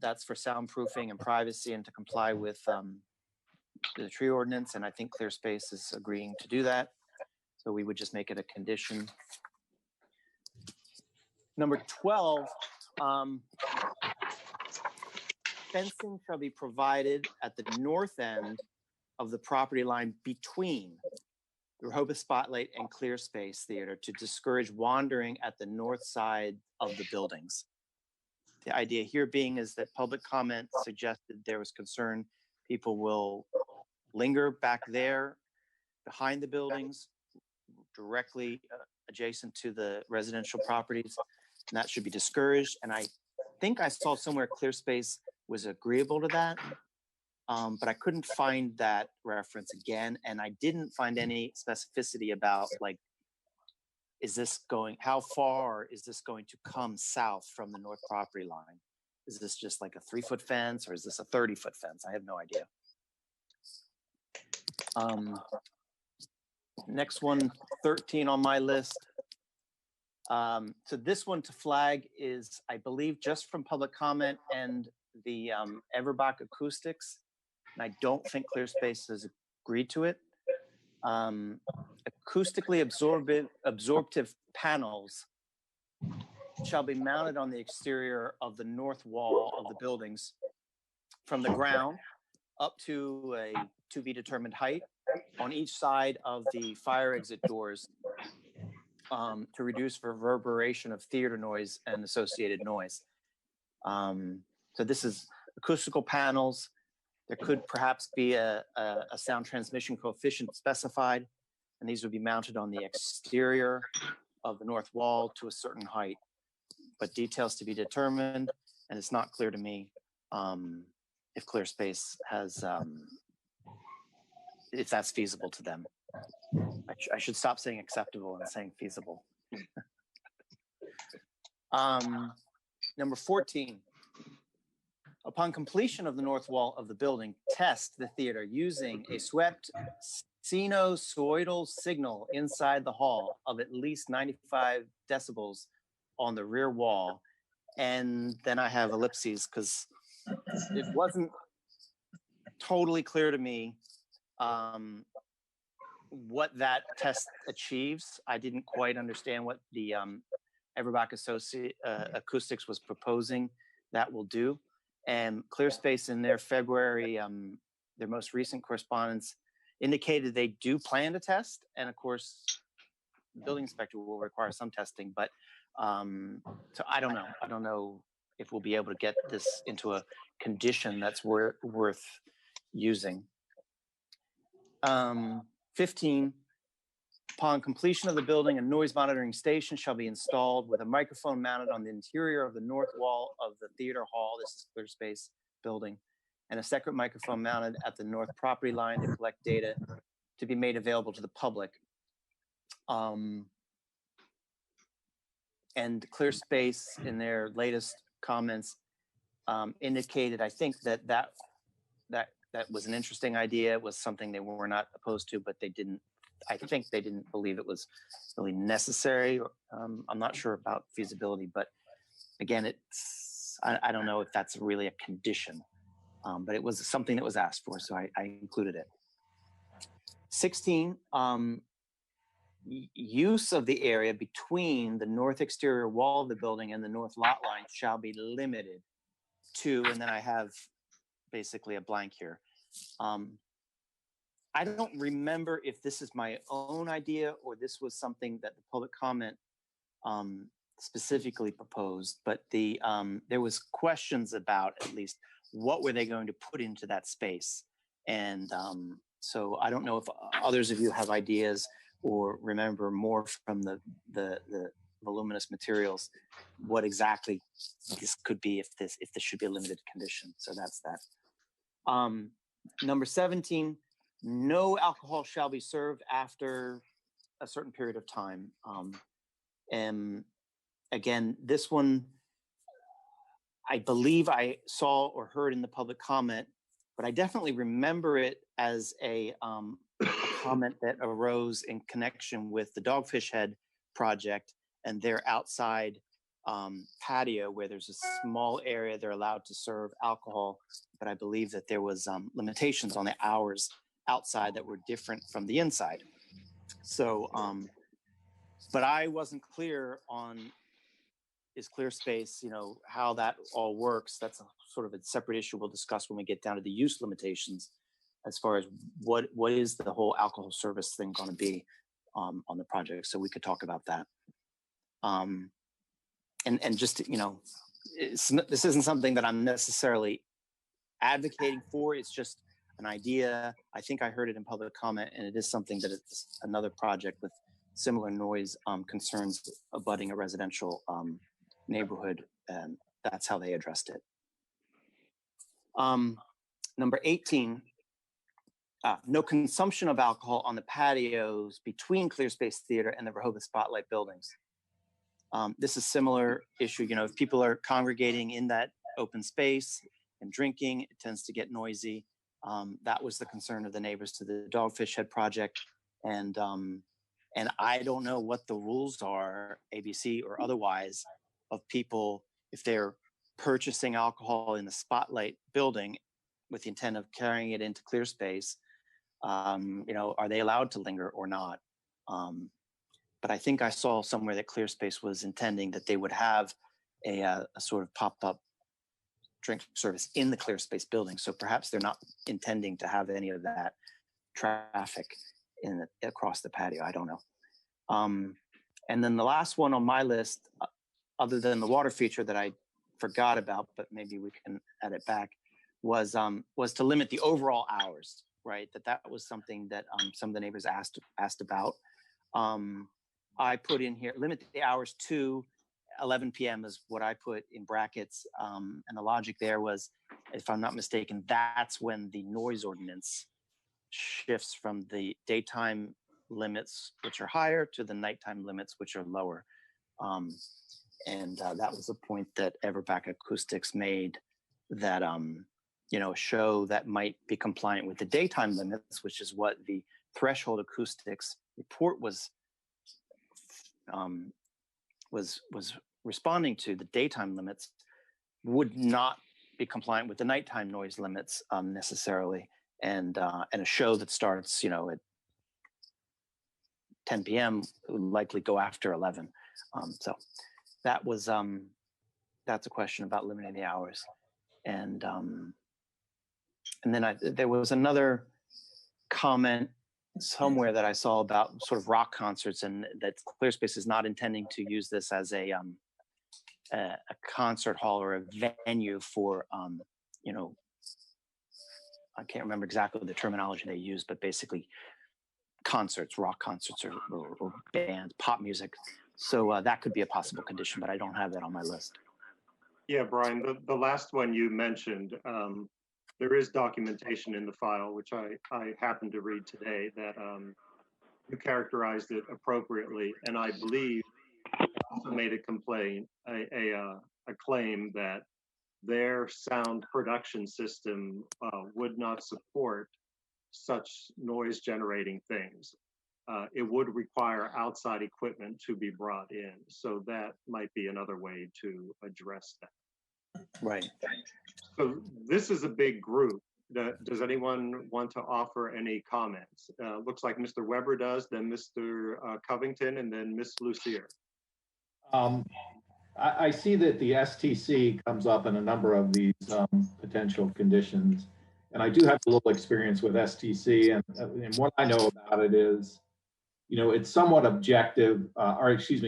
S15: That's for soundproofing and privacy and to comply with the tree ordinance, and I think Clear Space is agreeing to do that. So we would just make it a condition. Number 12, fencing shall be provided at the north end of the property line between the Rehoboth Spotlight and Clear Space Theater to discourage wandering at the north side of the buildings. The idea here being is that public comment suggested there was concern people will linger back there behind the buildings, directly adjacent to the residential properties, and that should be discouraged. And I think I saw somewhere Clear Space was agreeable to that, but I couldn't find that reference again, and I didn't find any specificity about, like, is this going, how far is this going to come south from the north property line? Is this just like a 3-foot fence, or is this a 30-foot fence? I have no idea. Next one, 13 on my list. So this one to flag is, I believe, just from public comment and the Everbach acoustics. And I don't think Clear Space has agreed to it. Acoustically absorptive panels shall be mounted on the exterior of the north wall of the buildings from the ground up to a to be determined height on each side of the fire exit doors to reduce reverberation of theater noise and associated noise. So this is acoustical panels. There could perhaps be a sound transmission coefficient specified, and these would be mounted on the exterior of the north wall to a certain height, but details to be determined. And it's not clear to me if Clear Space has, if that's feasible to them. I should stop saying acceptable and saying feasible. Number 14. Upon completion of the north wall of the building, test the theater using a swept sinusoidal signal inside the hall of at least 95 decibels on the rear wall. And then I have ellipses because it wasn't totally clear to me what that test achieves. I didn't quite understand what the Everbach Acoustics was proposing that will do. And Clear Space in their February, their most recent correspondence indicated they do plan to test. And of course, the building inspector will require some testing, but so I don't know. I don't know if we'll be able to get this into a condition that's worth using. 15, upon completion of the building, a noise monitoring station shall be installed with a microphone mounted on the interior of the north wall of the theater hall. This is Clear Space building, and a separate microphone mounted at the north property line to collect data to be made available to the public. And Clear Space in their latest comments indicated, I think that was an interesting idea. It was something they were not opposed to, but they didn't, I think they didn't believe it was really necessary. I'm not sure about feasibility, but again, I don't know if that's really a condition, but it was something that was asked for, so I included it. 16, use of the area between the north exterior wall of the building and the north lot line shall be limited to, and then I have basically a blank here. I don't remember if this is my own idea or this was something that the public comment specifically proposed, but there was questions about at least what were they going to put into that space. And so I don't know if others of you have ideas or remember more from the voluminous materials, what exactly this could be if this should be a limited condition. So that's that. Number 17, no alcohol shall be served after a certain period of time. And again, this one, I believe I saw or heard in the public comment, but I definitely remember it as a comment that arose in connection with the Dogfish Head project and their outside patio where there's a small area they're allowed to serve alcohol, but I believe that there was limitations on the hours outside that were different from the inside. So, but I wasn't clear on, is ClearSpace, how that all works. That's a sort of a separate issue we'll discuss when we get down to the use limitations, as far as what is the whole alcohol service thing going to be on the project. So we could talk about that. And just, this isn't something that I'm necessarily advocating for. It's just an idea. I think I heard it in public comment, and it is something that it's another project with similar noise concerns abutting a residential neighborhood, and that's how they addressed it. Number 18, no consumption of alcohol on the patios between ClearSpace Theater and the Rehoboth Spotlight buildings. This is a similar issue. If people are congregating in that open space and drinking, it tends to get noisy. That was the concern of the neighbors to the Dogfish Head project. And I don't know what the rules are, ABC or otherwise, of people, if they're purchasing alcohol in the Spotlight building with the intent of carrying it into ClearSpace, are they allowed to linger or not? But I think I saw somewhere that ClearSpace was intending that they would have a sort of pop-up drink service in the ClearSpace building. So perhaps they're not intending to have any of that traffic across the patio. I don't know. And then the last one on my list, other than the water feature that I forgot about, but maybe we can add it back, was to limit the overall hours, right? That was something that some of the neighbors asked about. I put in here, limit the hours to 11 p.m. is what I put in brackets. And the logic there was, if I'm not mistaken, that's when the noise ordinance shifts from the daytime limits, which are higher, to the nighttime limits, which are lower. And that was a point that Everback Acoustics made, that, a show that might be compliant with the daytime limits, which is what the Threshold Acoustics report was responding to, the daytime limits, would not be compliant with the nighttime noise limits necessarily. And a show that starts, at 10 p.m. would likely go after 11. So that was, that's a question about limiting the hours. And then there was another comment somewhere that I saw about sort of rock concerts, and that ClearSpace is not intending to use this as a concert hall or a venue for, I can't remember exactly the terminology they use, but basically concerts, rock concerts or bands, pop music. So that could be a possible condition, but I don't have that on my list.
S2: Yeah, Brian, the last one you mentioned, there is documentation in the file, which I happened to read today, that you characterized it appropriately. And I believe also made a complaint, a claim that their sound production system would not support such noise generating things. It would require outside equipment to be brought in. So that might be another way to address that.
S15: Right.
S2: So this is a big group. Does anyone want to offer any comments? Looks like Mr. Weber does, then Mr. Covington, and then Ms. Lucier.
S3: I see that the STC comes up in a number of these potential conditions. And I do have a little experience with STC, and what I know about it is, it's somewhat objective,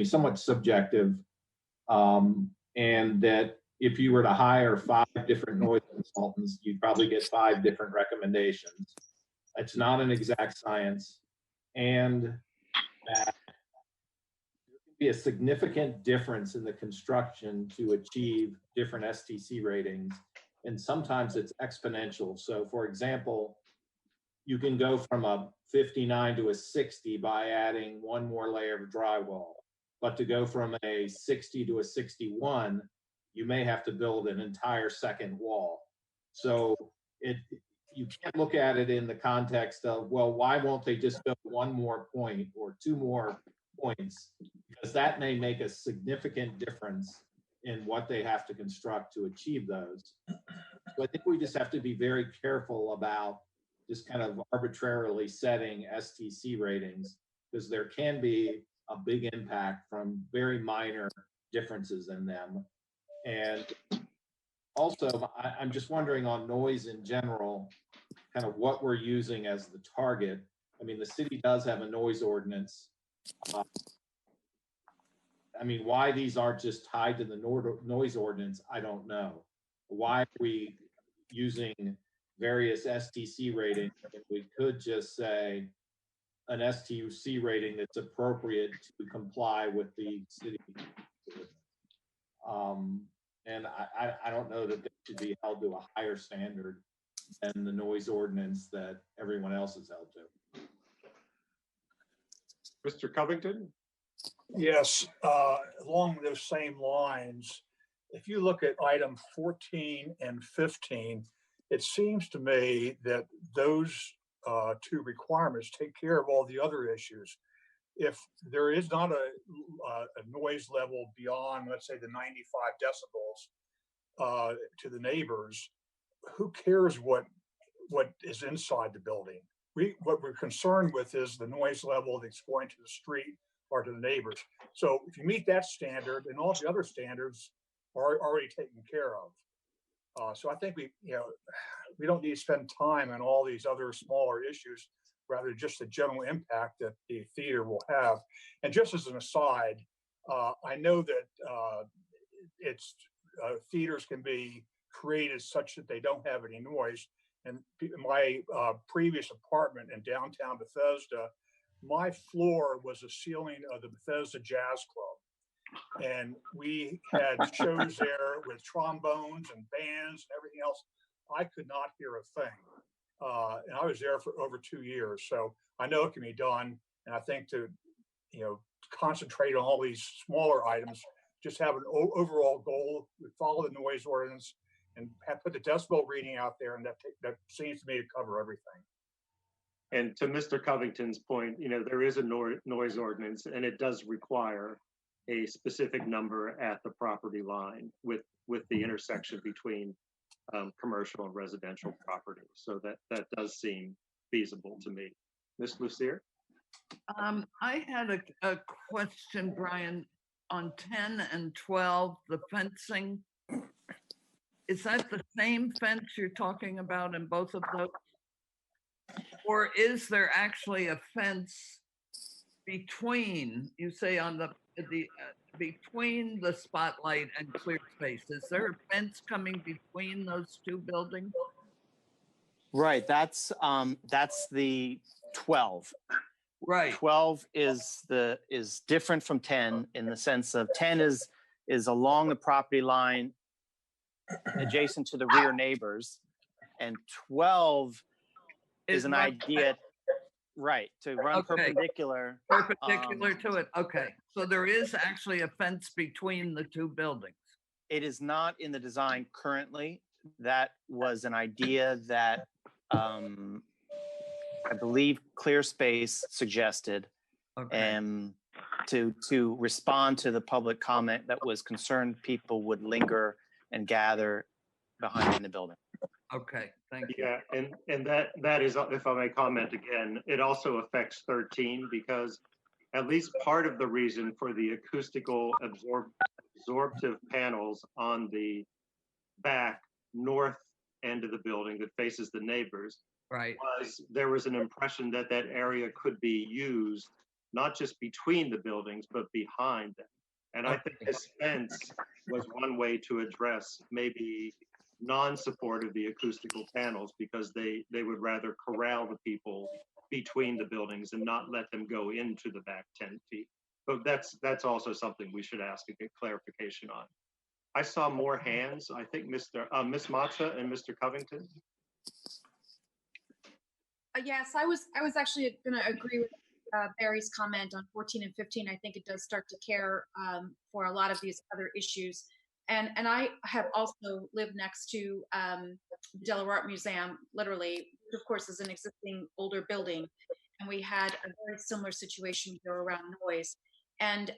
S3: somewhat subjective, and that if you were to hire 5 different noise consultants, you'd probably get 5 different recommendations. It's not an exact science, and that there can be a significant difference in the construction to achieve different STC ratings, and sometimes it's exponential. So, for example, you can go from a 59 to a 60 by adding 1 more layer of drywall, but to go from a 60 to a 61, you may have to build an entire second wall. So you can't look at it in the context of, well, why won't they just build 1 more point or 2 more points? Because that may make a significant difference in what they have to construct to achieve those. So I think we just have to be very careful about just kind of arbitrarily setting STC ratings, because there can be a big impact from very minor differences in them. And also, I'm just wondering on noise in general, kind of what we're using as the target. I mean, the city does have a noise ordinance. I mean, why these aren't just tied to the noise ordinance, I don't know. Why are we using various STC ratings if we could just say an STC rating that's appropriate to comply with the city? And I don't know that they should be held to a higher standard than the noise ordinance that everyone else is held to.
S2: Mr. Covington?
S1: Yes, along those same lines, if you look at item 14 and 15, it seems to me that those two requirements take care of all the other issues. If there is not a noise level beyond, let's say, the 95 decibels to the neighbors, who cares what is inside the building? What we're concerned with is the noise level that's going to the street or to the neighbors. So if you meet that standard, then all the other standards are already taken care of. So I think we don't need to spend time on all these other smaller issues, rather just the general impact that the theater will have. And just as an aside, I know that theaters can be created such that they don't have any noise. And my previous apartment in downtown Bethesda, my floor was the ceiling of the Bethesda Jazz Club. And we had shows there with trombones and bands and everything else. I could not hear a thing. And I was there for over 2 years. So I know it can be done. And I think to, concentrate on all these smaller items, just have an overall goal, follow the noise ordinance, and put the decibel reading out there. And that seems to me to cover everything.
S2: And to Mr. Covington's point, there is a noise ordinance, and it does require a specific number at the property line with the intersection between commercial and residential property. So that does seem feasible to me. Ms. Lucier?
S5: I had a question, Brian, on 10 and 12, the fencing. Is that the same fence you're talking about in both of those? Or is there actually a fence between, you say on the between the spotlight and clear space? Is there a fence coming between those two buildings?
S15: Right, that's the 12.
S5: Right.
S15: 12 is different from 10 in the sense of 10 is along the property line adjacent to the rear neighbors, and 12 is an idea, right, to run perpendicular
S5: to it. Okay, so there is actually a fence between the two buildings.
S15: It is not in the design currently. That was an idea that I believe Clear Space suggested, to respond to the public comment that was concerned people would linger and gather behind the building.
S5: Okay, thank you.
S2: Yeah, and that is, if I may comment again, it also affects 13, because at least part of the reason for the acoustical absorptive panels on the back north end of the building that faces the neighbors was there was an impression that that area could be used not just between the buildings but behind them. And I think this fence was one way to address maybe non-support of the acoustical panels, because they would rather corral the people between the buildings and not let them go into the back 10 feet. But that's also something we should ask and get clarification on. I saw more hands. I think Ms. Matza and Mr. Covington.
S14: Yes, I was actually going to agree with Barry's comment on 14 and 15. I think it does start to care for a lot of these other issues. And I have also lived next to the Delaware Art Museum, literally, which of course is an existing older building. And we had a very similar situation here around noise. And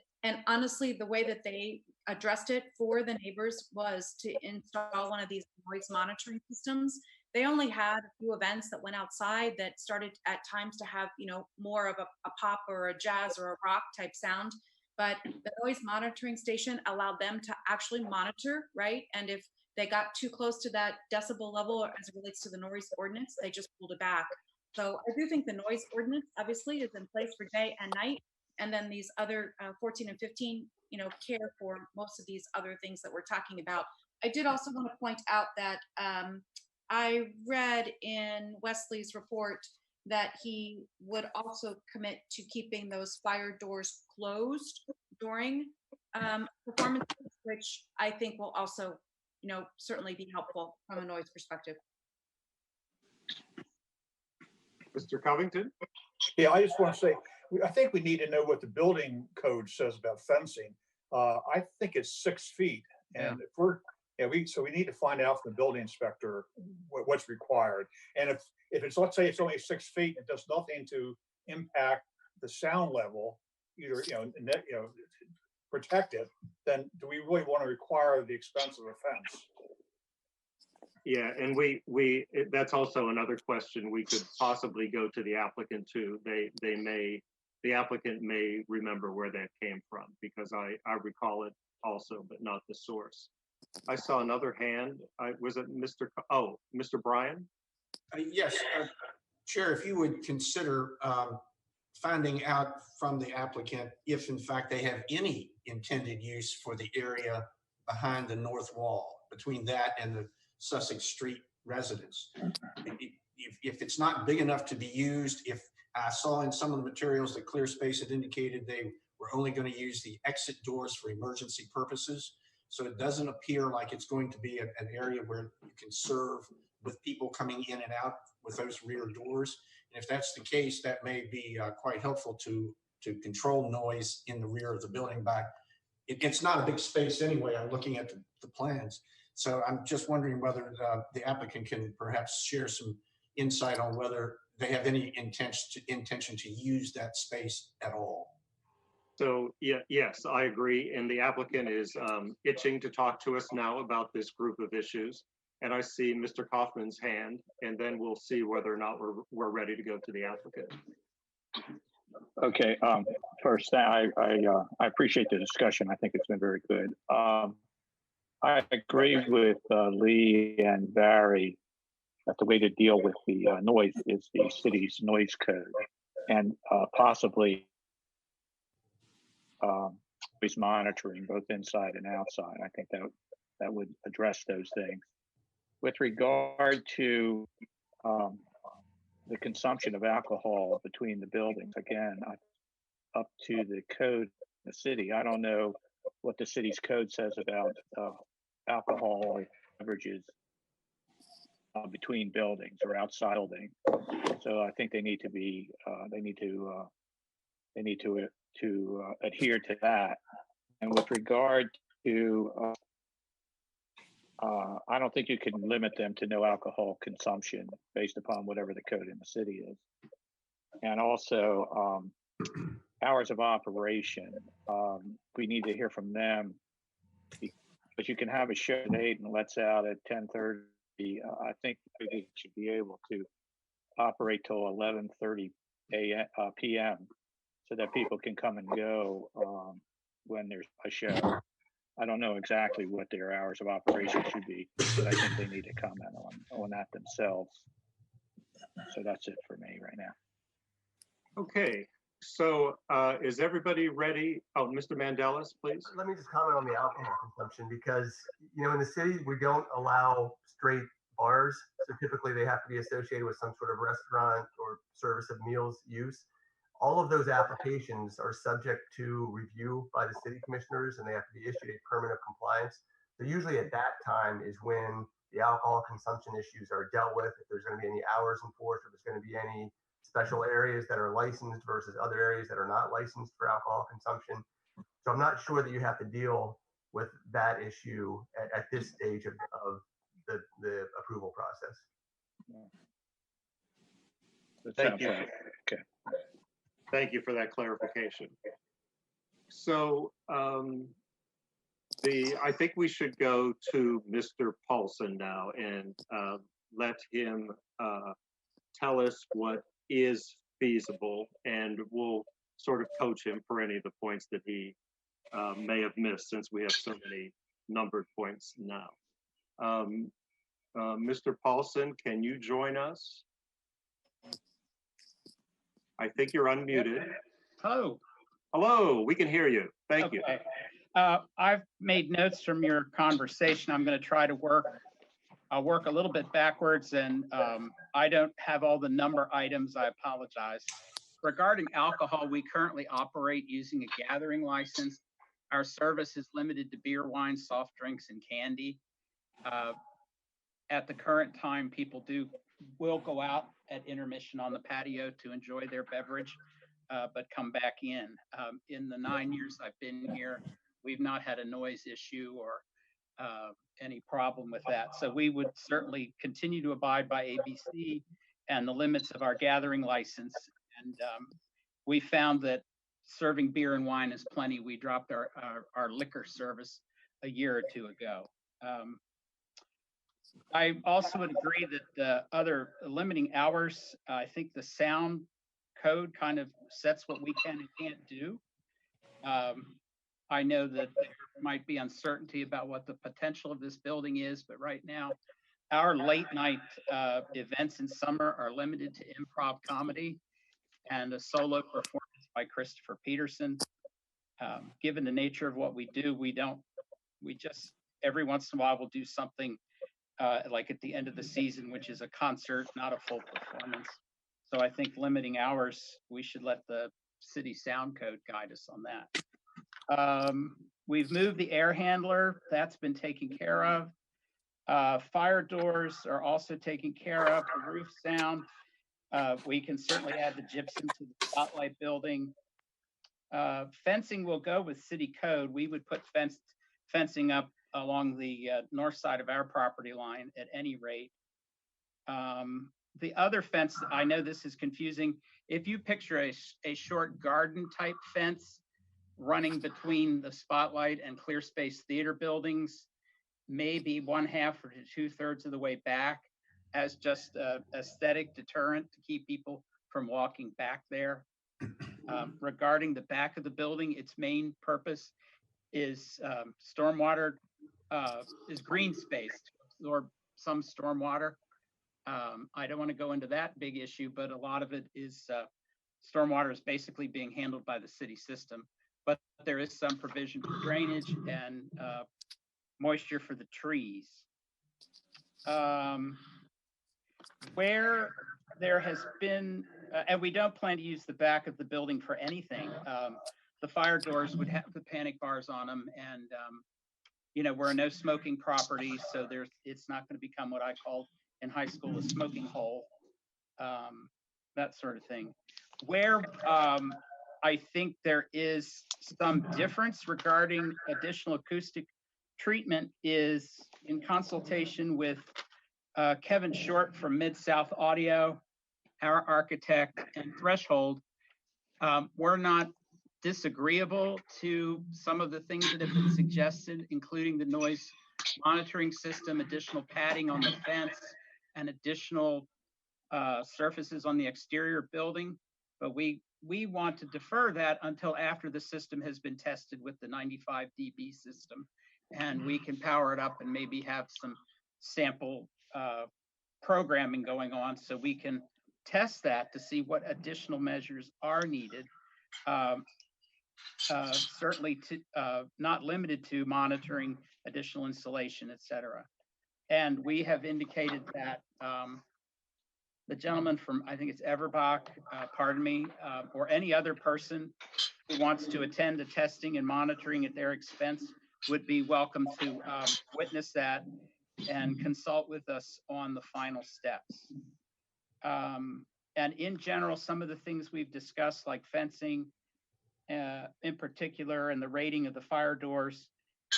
S14: honestly, the way that they addressed it for the neighbors was to install one of these noise monitoring systems. They only had a few events that went outside that started at times to have, more of a pop or a jazz or a rock type sound. But the noise monitoring station allowed them to actually monitor, right? And if they got too close to that decibel level as it relates to the noise ordinance, they just pulled it back. So I do think the noise ordinance obviously is in place for day and night. And then these other 14 and 15, care for most of these other things that we're talking about. I did also want to point out that I read in Wesley's report that he would also commit to keeping those fire doors closed during performances, which I think will also, certainly be helpful from a noise perspective.
S2: Mr. Covington?
S1: Yeah, I just want to say, I think we need to know what the building code says about fencing. I think it's 6 feet, and so we need to find out from the building inspector what's required. And if it's, let's say it's only 6 feet, it does nothing to impact the sound level, either protect it, then do we really want to require the expense of a fence?
S2: Yeah, and that's also another question we could possibly go to the applicant too. The applicant may remember where that came from, because I recall it also, but not the source. I saw another hand. Was it Mr. Bryan?
S17: Yes, Chair, if you would consider finding out from the applicant if in fact they have any intended use for the area behind the north wall, between that and the Sussex Street residence. If it's not big enough to be used, if I saw in some of the materials that Clear Space had indicated they were only going to use the exit doors for emergency purposes. So it doesn't appear like it's going to be an area where you can serve with people coming in and out with those rear doors. And if that's the case, that may be quite helpful to control noise in the rear of the building back. It's not a big space anyway. I'm looking at the plans. So I'm just wondering whether the applicant can perhaps share some insight on whether they have any intention to use that space at all.
S2: So yes, I agree. And the applicant is itching to talk to us now about this group of issues. And I see Mr. Kaufman's hand, and then we'll see whether or not we're ready to go to the applicant.
S6: Okay. First, I appreciate the discussion. I think it's been very good. I agree with Lee and Barry that the way to deal with the noise is the city's noise code, and possibly noise monitoring both inside and outside. I think that would address those things. With regard to the consumption of alcohol between the buildings, again, up to the code in the city. I don't know what the city's code says about alcohol or beverages between buildings or outside buildings. So I think they need to be they need to adhere to that. And with regard to I don't think you can limit them to no alcohol consumption based upon whatever the code in the city is. And also hours of operation. We need to hear from them, because you can have a show at 8 and lets out at 10:30. I think they should be able to operate till 11:30 p.m. so that people can come and go when there's a show. I don't know exactly what their hours of operation should be, but I think they need to comment on that themselves. So that's it for me right now.
S2: Okay, so is everybody ready? Oh, Mr. Mandelis, please.
S16: Let me just comment on the alcohol consumption, because, in the city, we don't allow straight bars. So typically they have to be associated with some sort of restaurant or service of meals use. All of those applications are subject to review by the city commissioners, and they have to be issued a permit of compliance. So usually at that time is when the alcohol consumption issues are dealt with. If there's going to be any hours enforced, if there's going to be any special areas that are licensed versus other areas that are not licensed for alcohol consumption. So I'm not sure that you have to deal with that issue at this stage of the approval process.
S2: Thank you. Okay. Thank you for that clarification. So I think we should go to Mr. Paulson now and let him tell us what is feasible, and we'll sort of coach him for any of the points that he may have missed, since we have so many numbered points now. Mr. Paulson, can you join us? I think you're unmuted.
S18: Hello.
S2: Hello, we can hear you. Thank you.
S18: I've made notes from your conversation. I'm going to try to I'll work a little bit backwards, and I don't have all the number items. I apologize. Regarding alcohol, we currently operate using a gathering license. Our service is limited to beer, wine, soft drinks, and candy. At the current time, people will go out at intermission on the patio to enjoy their beverage, but come back in. In the 9 years I've been here, we've not had a noise issue or any problem with that. So we would certainly continue to abide by ABC and the limits of our gathering license. And we found that serving beer and wine is plenty. We dropped our liquor service a year or two ago. I also would agree that the other limiting hours, I think the sound code kind of sets what we can and can't do. I know that there might be uncertainty about what the potential of this building is, but right now, our late night events in summer are limited to improv comedy and a solo performance by Christopher Peterson. Given the nature of what we do, we just, every once in a while, we'll do something like at the end of the season, which is a concert, not a full performance. So I think limiting hours, we should let the city sound code guide us on that. We've moved the air handler. That's been taken care of. Fire doors are also taken care of. The roof sound, we can certainly add the gypsum to the spotlight building. Fencing will go with city code. We would put fencing up along the north side of our property line at any rate. The other fence, I know this is confusing. If you picture a short garden type fence running between the Spotlight and Clear Space Theater buildings, maybe 1/2 or to 2/3 of the way back, as just a aesthetic deterrent to keep people from walking back there. Regarding the back of the building, its main purpose is stormwater, is green space to absorb some stormwater. I don't want to go into that big issue, but a lot of it is stormwater is basically being handled by the city system, but there is some provision for drainage and moisture for the trees. Where there has been, and we don't plan to use the back of the building for anything, the fire doors would have the panic bars on them, and you know, we're a no smoking property, so it's not going to become what I called in high school a smoking hole, that sort of thing. Where I think there is some difference regarding additional acoustic treatment is in consultation with Kevin Short from Mid-South Audio, our architect, and Threshold. We're not disagreeable to some of the things that have been suggested, including the noise monitoring system, additional padding on the fence, and additional surfaces on the exterior building. But we want to defer that until after the system has been tested with the 95 dB system, and we can power it up and maybe have some sample programming going on so we can test that to see what additional measures are needed. Certainly not limited to monitoring additional installation, et cetera. And we have indicated that the gentleman from, I think it's Everbach, pardon me, or any other person who wants to attend the testing and monitoring at their expense would be welcome to witness that and consult with us on the final steps. And in general, some of the things we've discussed, like fencing in particular, and the rating of the fire doors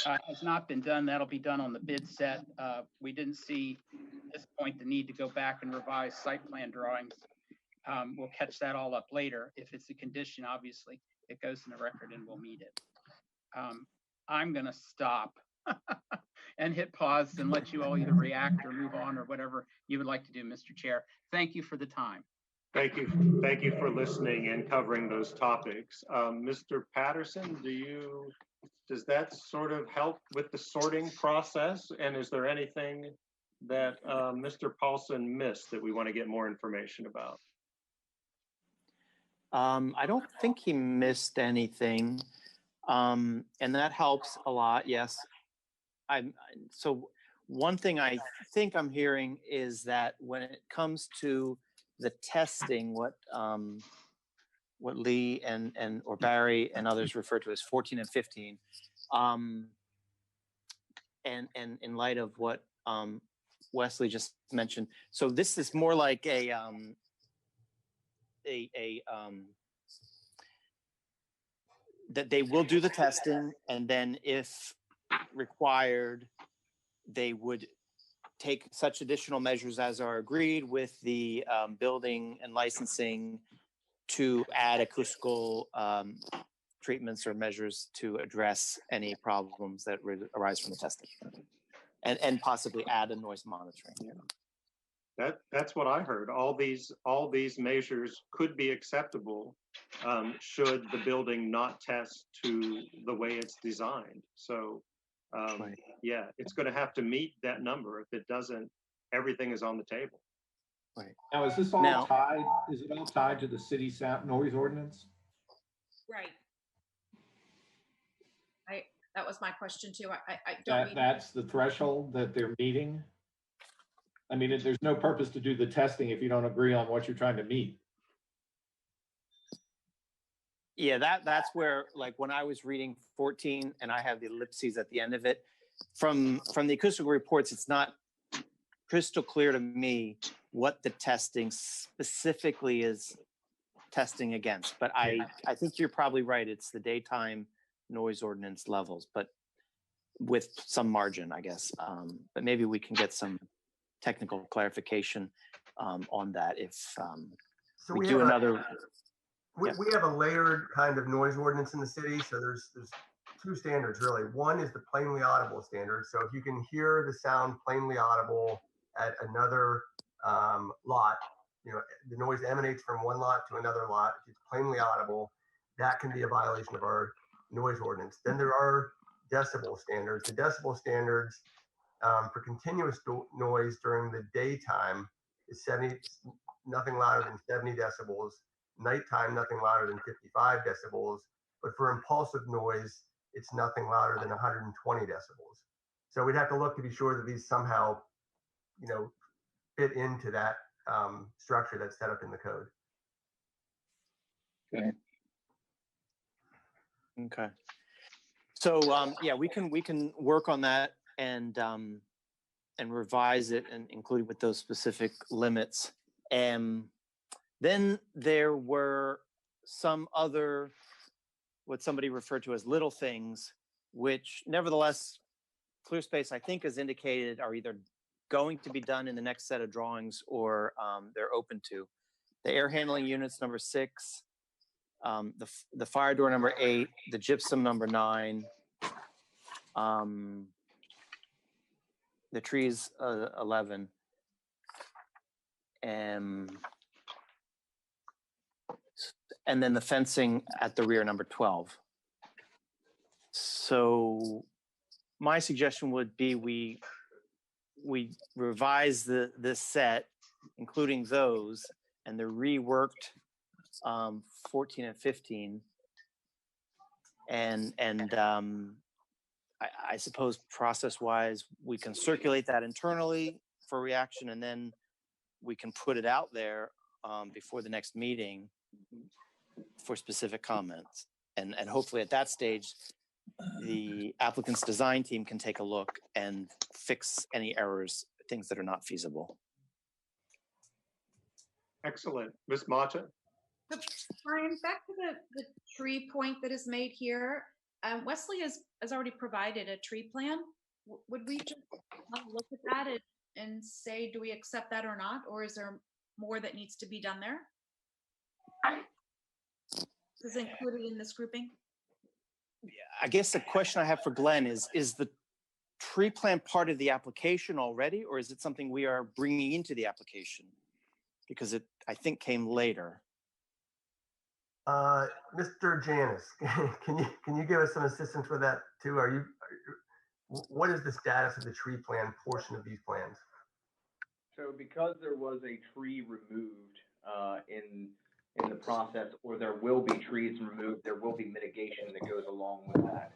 S18: has not been done. That'll be done on the bid set. We didn't see at this point the need to go back and revise site plan drawings. We'll catch that all up later. If it's a condition, obviously, it goes in the record and we'll meet it. I'm going to stop and hit pause and let you all either react or move on or whatever you would like to do, Mr. Chair. Thank you for the time.
S2: Thank you. Thank you for listening and covering those topics. Mr. Patterson, does that sort of help with the sorting process? And is there anything that Mr. Paulson missed that we want to get more information about?
S15: I don't think he missed anything. And that helps a lot. Yes. So one thing I think I'm hearing is that when it comes to the testing, what Lee and or Barry and others refer to as 14 and 15, and in light of what Wesley just mentioned, so this is more like that they will do the testing, and then if required, they would take such additional measures as are agreed with the building and licensing to add acoustical treatments or measures to address any problems that arise from the testing, and possibly add a noise monitoring.
S2: That's what I heard. All these measures could be acceptable should the building not test to the way it's designed. So yeah, it's going to have to meet that number. If it doesn't, everything is on the table.
S3: Right. Now, is this all tied? Is it all tied to the city sound noise ordinance?
S14: Right. That was my question too. I don't.
S3: That's the threshold that they're meeting. I mean, there's no purpose to do the testing if you don't agree on what you're trying to meet.
S15: Yeah, that's where, like, when I was reading 14 and I have the ellipses at the end of it, from the acoustical reports, it's not crystal clear to me what the testing specifically is testing against. But I think you're probably right. It's the daytime noise ordinance levels, but with some margin, I guess. But maybe we can get some technical clarification on that if
S16: So
S15: we do another.
S16: We have a layered kind of noise ordinance in the city. So there's two standards really. One is the plainly audible standard. So if you can hear the sound plainly audible at another lot, you know, the noise emanates from one lot to another lot. If it's plainly audible, that can be a violation of our noise ordinance. Then there are decibel standards. The decibel standards for continuous noise during the daytime is nothing louder than 70 decibels. Nighttime, nothing louder than 55 decibels. But for impulsive noise, it's nothing louder than 120 decibels. So we'd have to look to be sure that these somehow, you know, fit into that structure that's set up in the code.
S15: Okay. So yeah, we can work on that and revise it and include with those specific limits. Then there were some other, what somebody referred to as little things, which nevertheless, ClearSpace, I think, has indicated are either going to be done in the next set of drawings or they're open to. The air handling units, number 6, the fire door, number 8, the gypsum, number 9, the trees, 11, and then the fencing at the rear, number 12. So my suggestion would be we revise this set, including those, and the reworked 14 and 15. And I suppose process-wise, we can circulate that internally for reaction, and then we can put it out there before the next meeting for specific comments. And hopefully at that stage, the applicant's design team can take a look and fix any errors, things that are not feasible.
S2: Excellent. Ms. Mata?
S14: Brian, back to the tree point that is made here. Wesley has already provided a tree plan. Would we just look at that and say, do we accept that or not? Or is there more that needs to be done there? Is it included in this grouping?
S15: I guess the question I have for Glenn is the tree plan part of the application already, or is it something we are bringing into the application? Because it, I think, came later.
S16: Mr. Janis, can you give us some assistance with that too? What is the status of the tree plan portion of these plans?
S19: So because there was a tree removed in the process, or there will be trees removed, there will be mitigation that goes along with that.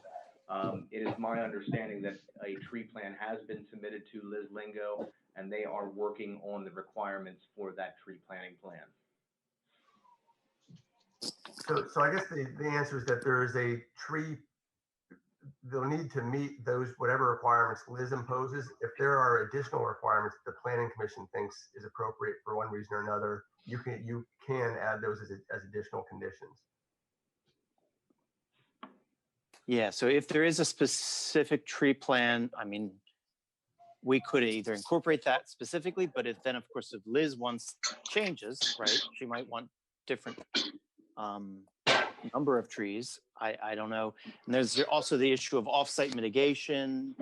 S19: It is my understanding that a tree plan has been submitted to Liz Lingo, and they are working on the requirements for that tree planting plan.
S16: So I guess the answer is that there is a tree, they'll need to meet those, whatever requirements Liz imposes. If there are additional requirements the planning commission thinks is appropriate for one reason or another, you can add those as additional conditions.
S15: Yeah, so if there is a specific tree plan, I mean, we could either incorporate that specifically, but if then, of course, if Liz wants changes, right, she might want different number of trees. I don't know. And there's also the issue of offsite mitigation,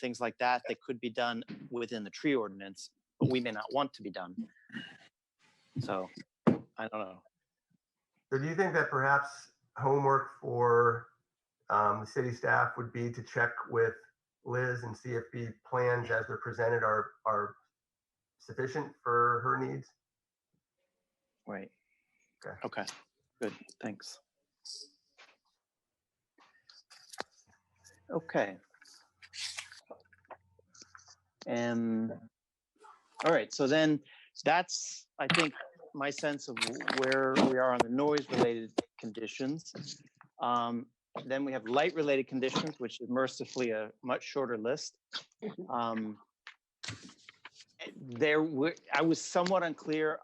S15: things like that could be done within the tree ordinance, but we may not want to be done. So I don't know.
S16: So do you think that perhaps homework for the city staff would be to check with Liz and see if the plans as they're presented are sufficient for her needs?
S15: Right.
S16: Okay.
S15: Okay. Good. Thanks. Okay. All right. So then that's, I think, my sense of where we are on the noise-related conditions. Then we have light-related conditions, which is mercifully a much shorter list. I was somewhat unclear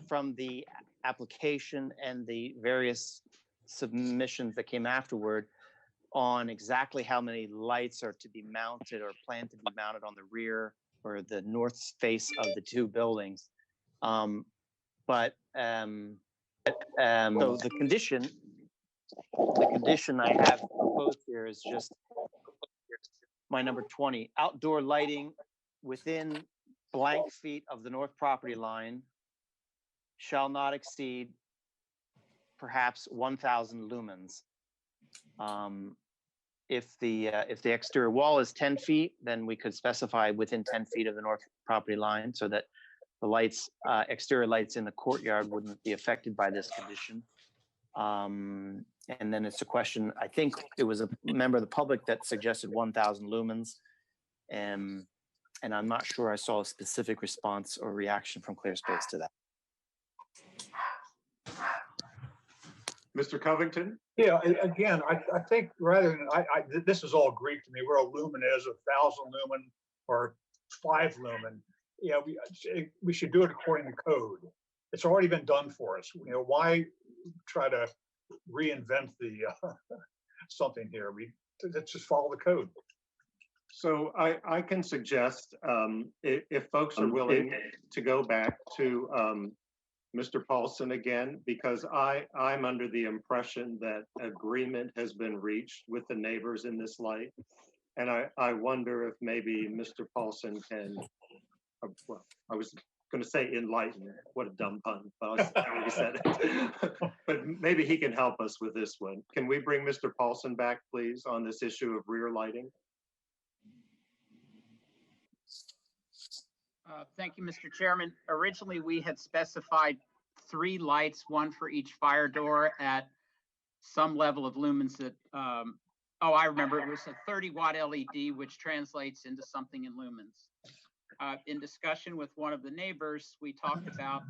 S15: from the application and the various submissions that came afterward on exactly how many lights are to be mounted or planned to be mounted on the rear or the north face of the two buildings. So the condition I have proposed here is just my number 20, outdoor lighting within blank feet of the north property line shall not exceed perhaps 1,000 lumens. If the exterior wall is 10 feet, then we could specify within 10 feet of the north property line so that the lights, exterior lights in the courtyard wouldn't be affected by this condition. And then it's a question, I think it was a member of the public that suggested 1,000 lumens. And I'm not sure I saw a specific response or reaction from ClearSpace to that.
S2: Mr. Covington?
S1: Yeah, again, I think rather than, this is all Greek to me, where a lumen is 1,000 lumen or 5 lumen. Yeah, we should do it according to code. It's already been done for us. You know, why try to reinvent the something here? Let's just follow the code.
S2: So I can suggest if folks are willing to go back to Mr. Paulson again, because I'm under the impression that agreement has been reached with the neighbors in this light. And I wonder if maybe Mr. Paulson can, well, I was going to say enlighten, what a dumb pun, but I already said it. But maybe he can help us with this one. Can we bring Mr. Paulson back, please, on this issue of rear lighting?
S18: Thank you, Mr. Chairman. Originally, we had specified 3 lights, 1 for each fire door at some level of lumens that, I remember it was a 30-watt LED, which translates into something in lumens. In discussion with one of the neighbors, we talked about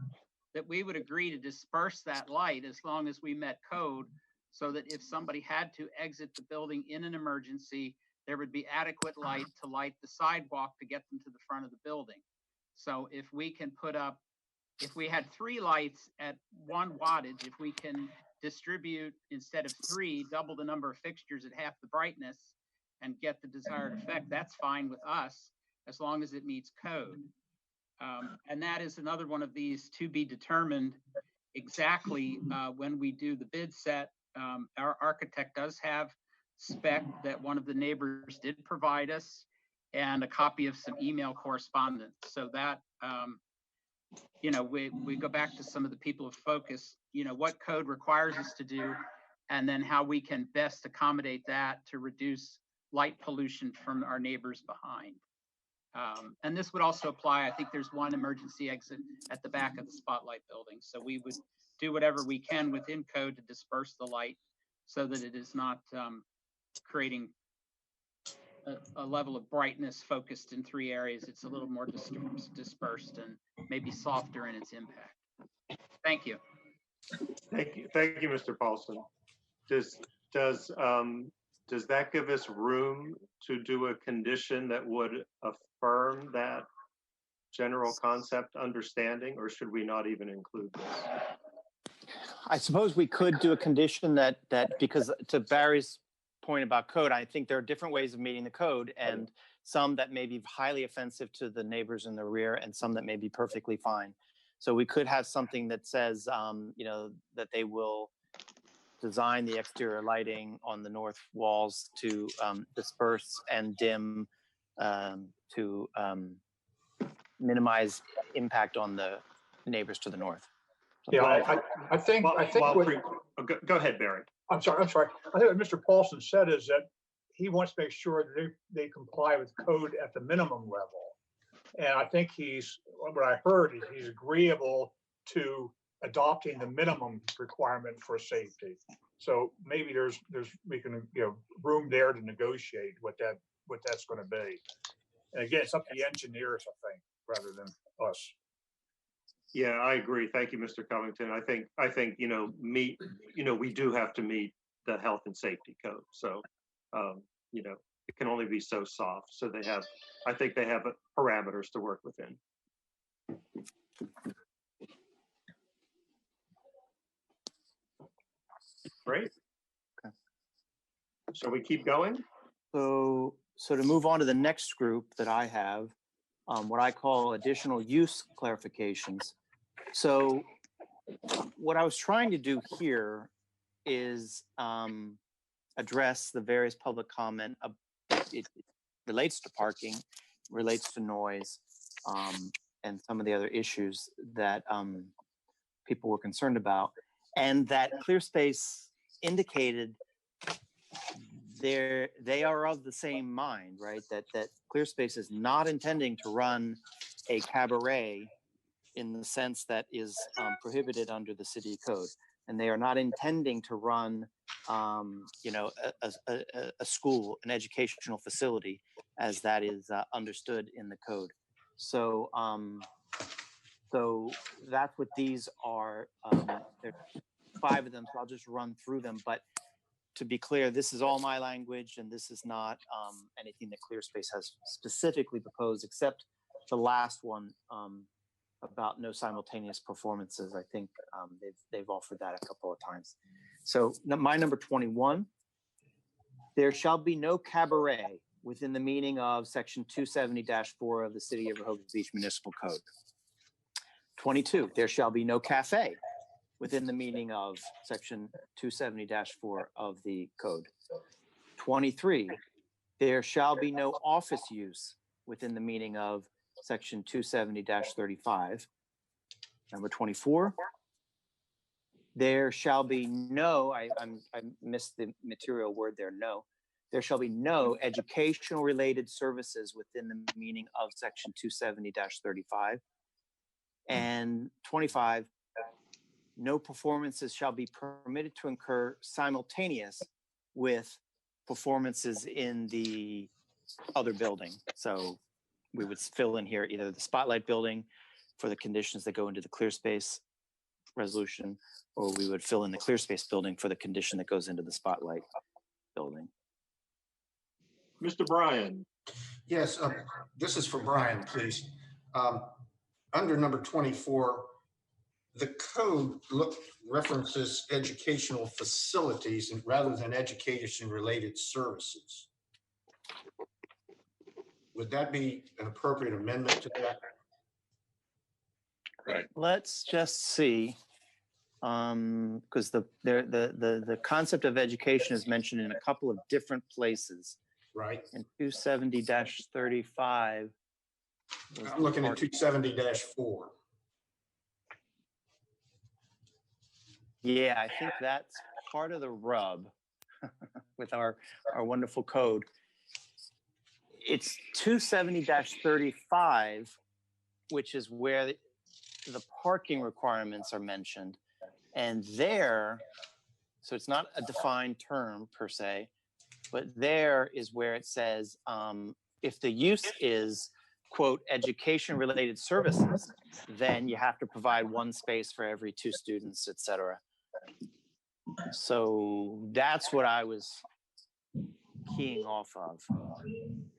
S18: that we would agree to disperse that light as long as we met code, so that if somebody had to exit the building in an emergency, there would be adequate light to light the sidewalk to get them to the front of the building. So if we can put up, if we had 3 lights at 1 wattage, if we can distribute instead of 3, double the number of fixtures at half the brightness and get the desired effect, that's fine with us as long as it meets code. And that is another one of these to be determined exactly when we do the bid set our architect does have spec that one of the neighbors did provide us and a copy of some email correspondence. So that, you know, we go back to some of the people of focus, you know, what code requires us to do, and then how we can best accommodate that to reduce light pollution from our neighbors behind. And this would also apply, I think there's one emergency exit at the back of the Spotlight building. So we would do whatever we can within code to disperse the light so that it is not creating a level of brightness focused in 3 areas. It's a little more dispersed and maybe softer in its impact. Thank you.
S2: Thank you, Mr. Paulson. Does that give us room to do a condition that would affirm that general concept understanding, or should we not even include this?
S15: I suppose we could do a condition that because to Barry's point about code, I think there are different ways of meeting the code, and some that may be highly offensive to the neighbors in the rear, and some that may be perfectly fine. So we could have something that says, you know, that they will design the exterior lighting on the north walls to disperse and dim to minimize impact on the neighbors to the north.
S1: Yeah, I think
S2: go ahead, Barry.
S1: I'm sorry. I think what Mr. Paulson said is that he wants to make sure that they comply with code at the minimum level. And I think what I heard is he's agreeable to adopting the minimum requirement for safety. So maybe we can, you know, room there to negotiate what that's going to be. And again, it's up to the engineers, I think, rather than us.
S2: Yeah, I agree. Thank you, Mr. Covington. I think you know, we do have to meet the health and safety code. So you know, it can only be so soft. So I think they have parameters to work within. Great.
S15: Okay.
S2: Shall we keep going?
S15: So to move on to the next group that I have, what I call additional use clarifications. So what I was trying to do here is address the various public comment. It relates to parking, relates to noise, and some of the other issues that people were concerned about. And that ClearSpace indicated they are of the same mind, right? That ClearSpace is not intending to run a cabaret in the sense that is prohibited under the city code, and they are not intending to run, you know, a school, an educational facility, as that is understood in the code. So, so that's what these are. There's 5 of them, so I'll just run through them. But to be clear, this is all my language, and this is not anything that ClearSpace has specifically proposed, except the last one about no simultaneous performances. I think they've offered that a couple of times. So my number 21, there shall be no cabaret within the meaning of section 270-4 of the City of Rehoboth Beach Municipal Code. 22, there shall be no cafe within the meaning of section 270-4 of the code. 23, there shall be no office use within the meaning of section 270-35. Number 24, there shall be no, I missed the material word there, no. There shall be no educational related services within the meaning of section 270-35. And 25, no performances shall be permitted to occur simultaneous with performances in the other building. So we would fill in here either the Spotlight building for the conditions that go into the ClearSpace resolution, or we would fill in the ClearSpace building for the condition that goes into the Spotlight building.
S2: Mr. Bryan.
S17: Yes, this is for Brian, please. Under number 24, the code references educational facilities and rather than education-related services. Would that be an appropriate amendment to that?
S15: Right. Let's just see. because the concept of education is mentioned in a couple of different places.
S17: Right.
S15: In 270-35.
S17: I'm looking at 270-4.
S15: Yeah, I think that's part of the rub with our wonderful code. It's 270-35, which is where the parking requirements are mentioned. And there, so it's not a defined term per se, but there is where it says, if the use is, quote, education-related services, then you have to provide one space for every 2 students, et cetera. So that's what I was keying off of.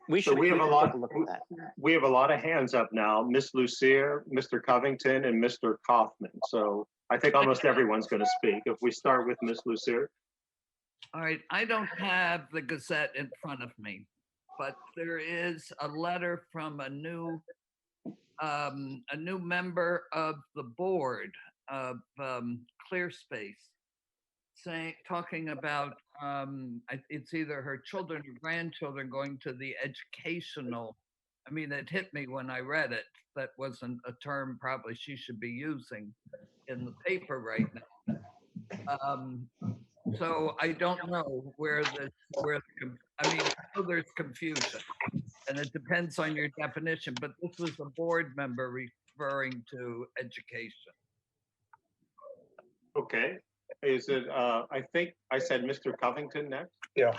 S15: We should
S2: we have a
S15: take
S2: lot.
S15: look at that.
S2: We have a lot of hands up now. Miss Lucier, Mr. Covington, and Mr. Kaufman. So I think almost everyone's going to speak. If we start with Miss Lucier.
S5: All right, I don't have the Gazette in front of me, but there is a letter from a new member of the board of ClearSpace, talking about it's either her children or grandchildren going to the educational. I mean, it hit me when I read it. That wasn't a term probably she should be using in the paper right now. So I don't know I know there's confusion, and it depends on your definition, but this was a board member referring to education.
S2: Okay. Is it, I think I said Mr. Covington next?
S1: Yeah.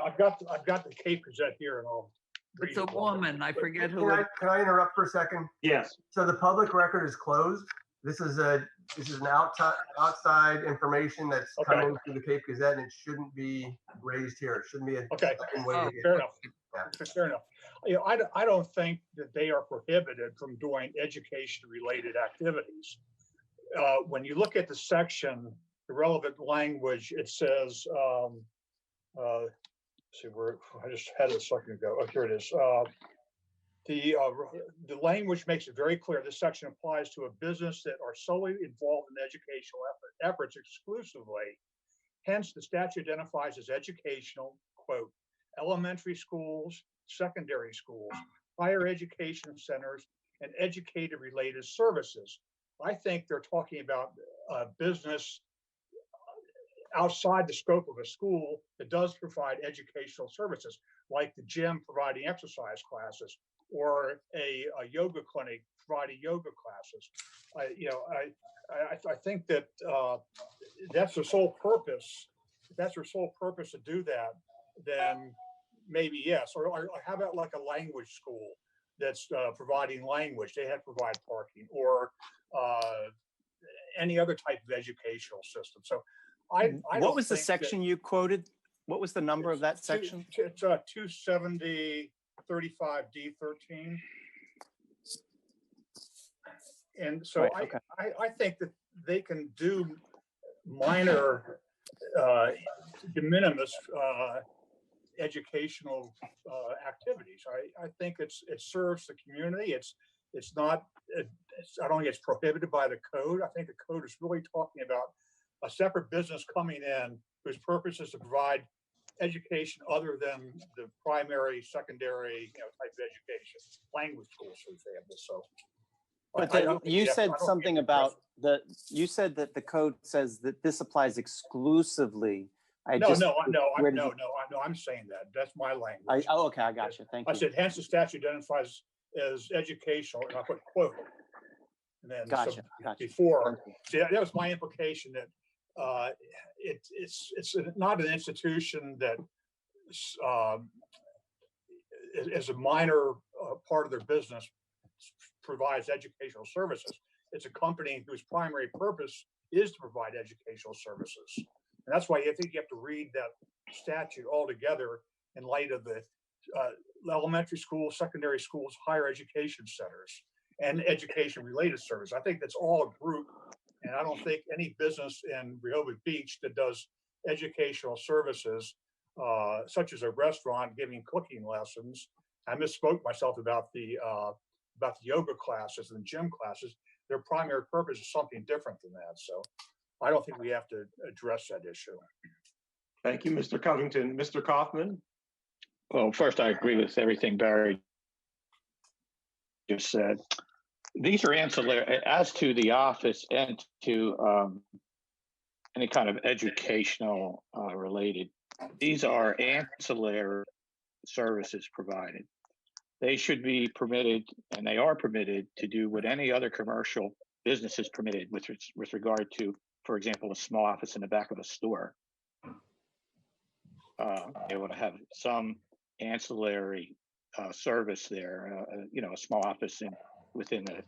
S1: I've got the Cape Gazette here and all.
S5: It's a woman, I forget who.
S16: Can I interrupt for a second?
S2: Yes.
S16: So the public record is closed. This is an outside information that's coming through the Cape Gazette, and it shouldn't be raised here. It shouldn't be a second way.
S1: Fair enough. Yeah. Fair enough. I don't think that they are prohibited from doing education-related activities. When you look at the section, the relevant language, it says, see where I just had it a second ago. Oh, here it is. The language makes it very clear this section applies to a business that are solely involved in educational efforts exclusively. Hence, the statute identifies as educational, quote, elementary schools, secondary schools, higher education centers, and educator-related services. I think they're talking about business outside the scope of a school that does provide educational services, like the gym providing exercise classes, or a yoga clinic providing yoga classes. I think that that's their sole purpose. If that's their sole purpose to do that, then maybe yes. Or how about like a language school that's providing language? They have to provide parking, or any other type of educational system. So
S15: what was the section you quoted? What was the number of that section?
S1: It's 270-35D13. And so
S15: right,
S1: I think that they can do minor de minimis educational activities. I think it serves the community. It's not. I don't think it's prohibited by the code. I think the code is really talking about a separate business coming in whose purpose is to provide education other than the primary, secondary, type of education, language schools, for example. So,
S15: but you said something about you said that the code says that this applies exclusively.
S1: I'm saying that. That's my language.
S15: Okay, I got you. Thank you.
S1: I said, hence the statute identifies as educational, and I put quote. And then
S15: gotcha.
S1: Before, see, that was my implication that it's not an institution that is a minor part of their business provides educational services. It's a company whose primary purpose is to provide educational services. And that's why I think you have to read that statute altogether in light of the elementary schools, secondary schools, higher education centers, and education-related service. I think that's all a group, and I don't think any business in Rehoboth Beach that does educational services, such as a restaurant giving cooking lessons. I misspoke myself about the yoga classes and gym classes. their primary purpose is something different than that. So I don't think we have to address that issue.
S2: Thank you, Mr. Covington. Mr. Kaufman?
S6: Well, first, I agree with everything Barry just said. These are ancillary as to the office and to any kind of educational related. These are ancillary services provided. They should be permitted, and they are permitted, to do what any other commercial business is permitted with regard to, for example, a small office in the back of a store. Able to have some ancillary service there, a small office within the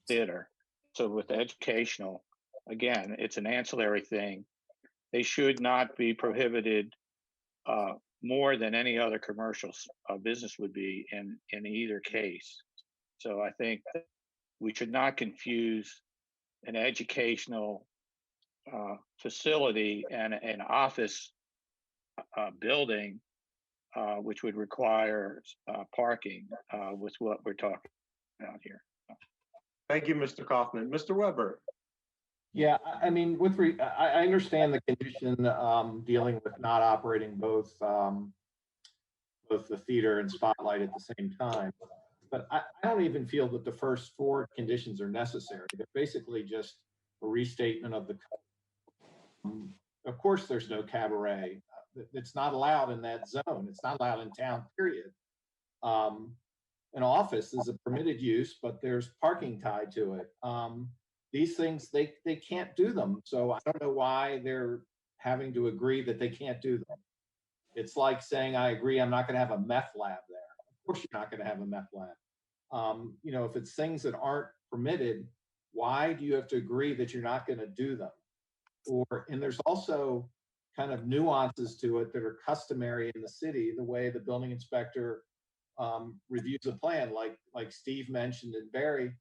S6: theater. So with the educational, again, it's an ancillary thing. They should not be prohibited more than any other commercial business would be in either case. So I think that we should not confuse an educational facility and an office building, which would require parking with what we're talking about here.
S2: Thank you, Mr. Kaufman. Mr. Weber?
S3: Yeah, I mean, I understand the condition dealing with not operating both the theater and Spotlight at the same time. But I don't even feel that the first four conditions are necessary. They're basically just a restatement of the code. Of course, there's no cabaret. It's not allowed in that zone. It's not allowed in town, period. An office is a permitted use, but there's parking tied to it. These things, they can't do them. So I don't know why they're having to agree that they can't do them. It's like saying, I agree, I'm not going to have a meth lab there. Of course, you're not going to have a meth lab. If it's things that aren't permitted, why do you have to agree that you're not going to do them? And there's also kind of nuances to it that are customary in the city, the way the building inspector reviews a plan, like Steve mentioned and Barry.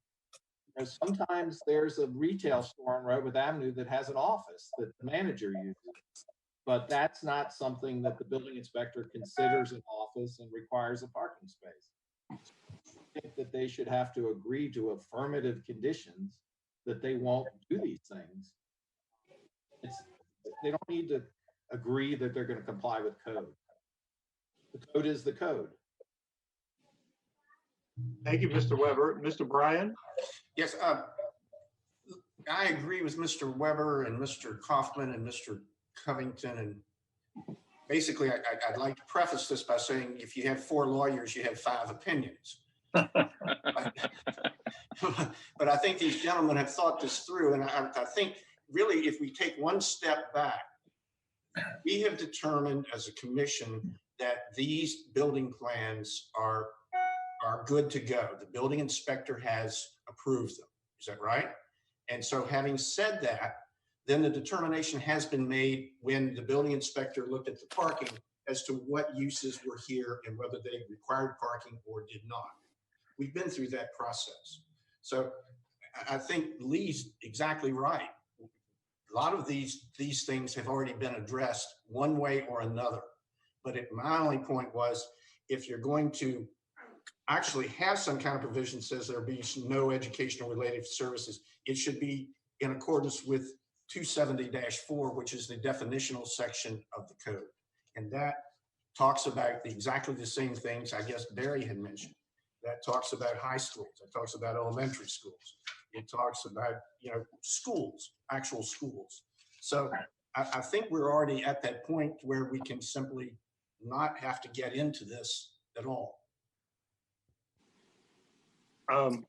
S3: Sometimes there's a retail store on Rehoboth Avenue that has an office that the manager uses, but that's not something that the building inspector considers an office and requires a parking space. I think that they should have to agree to affirmative conditions that they won't do these things. They don't need to agree that they're going to comply with code. The code is the code.
S2: Thank you, Mr. Weber. Mr. Bryan?
S17: Yes, I agree with Mr. Weber and Mr. Kaufman and Mr. Covington. And basically, I'd like to preface this by saying, if you have 4 lawyers, you have 5 opinions. But I think these gentlemen have thought this through. And I think really, if we take one step back, we have determined as a commission that these building plans are good to go. The building inspector has approved them. Is that right? And so having said that, then the determination has been made when the building inspector looked at the parking as to what uses were here and whether they required parking or did not. We've been through that process. So I think Lee's exactly right. A lot of these things have already been addressed one way or another. But my only point was, if you're going to actually have some kind of provision says there'll be no educational related services, it should be in accordance with 270-4, which is the definitional section of the code. And that talks about exactly the same things I guess Barry had mentioned. That talks about high schools. It talks about elementary schools. It talks about, schools, actual schools. So I think we're already at that point where we can simply not have to get into this at all.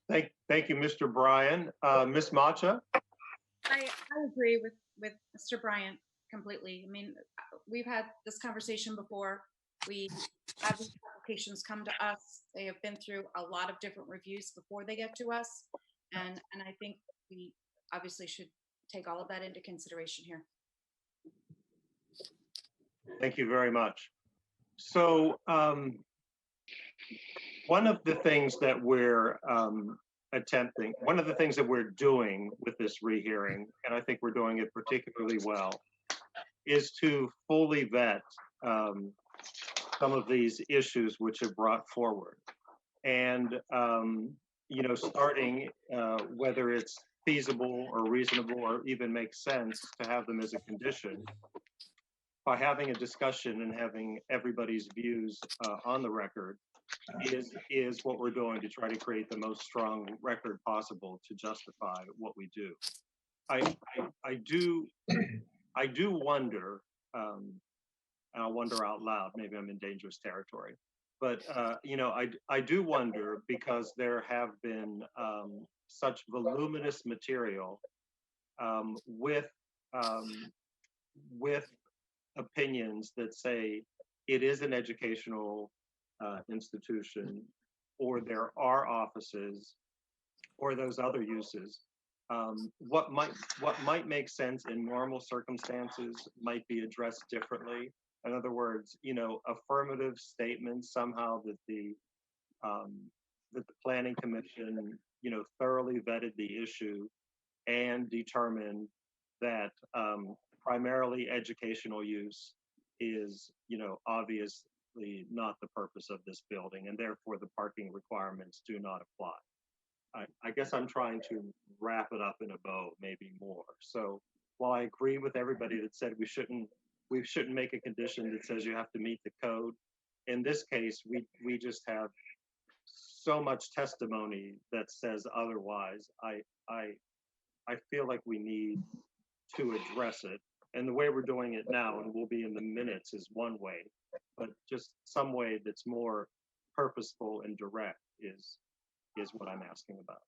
S2: Thank you, Mr. Bryan. Ms. Macha?
S14: I agree with Mr. Bryant completely. I mean, we've had this conversation before. We have these applications come to us. They have been through a lot of different reviews before they get to us. And I think we obviously should take all of that into consideration here.
S2: Thank you very much. So one of the things that we're attempting, one of the things that we're doing with this rehearing, and I think we're doing it particularly well, is to fully vet some of these issues which are brought forward. And starting whether it's feasible or reasonable or even makes sense to have them as a condition by having a discussion and having everybody's views on the record is what we're doing to try to create the most strong record possible to justify what we do. I do wonder, and I'll wonder out loud, maybe I'm in dangerous territory, but I do wonder because there have been such voluminous material with opinions that say it is an educational institution, or there are offices, or those other uses. What might make sense in normal circumstances might be addressed differently. In other words, affirmative statements somehow that the planning commission, thoroughly vetted the issue and determined that primarily educational use is, obviously not the purpose of this building, and therefore the parking requirements do not apply. I guess I'm trying to wrap it up in a bow, maybe more. So while I agree with everybody that said we shouldn't make a condition that says you have to meet the code, in this case, we just have so much testimony that says otherwise. I feel like we need to address it. And the way we're doing it now, and we'll be in the minutes, is one way, but just some way that's more purposeful and direct is what I'm asking about.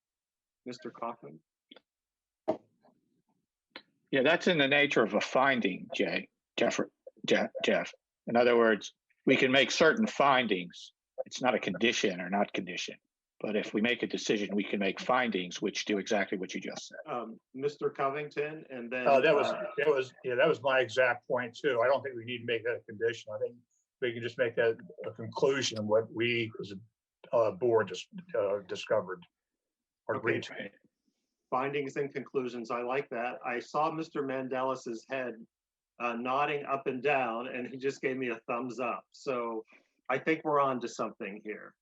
S2: Mr. Kaufman?
S6: Yeah, that's in the nature of a finding, Jeff. In other words, we can make certain findings. It's not a condition or not condition, but if we make a decision, we can make findings which do exactly what you just said.
S2: Mr. Covington, and then
S1: that was my exact point too. I don't think we need to make that a condition. I think we can just make that a conclusion of what we as a board just discovered or agreed to.
S2: Findings and conclusions. I like that. I saw Mr. Mandelis's head nodding up and down, and he just gave me a thumbs up. So I think we're on to something here.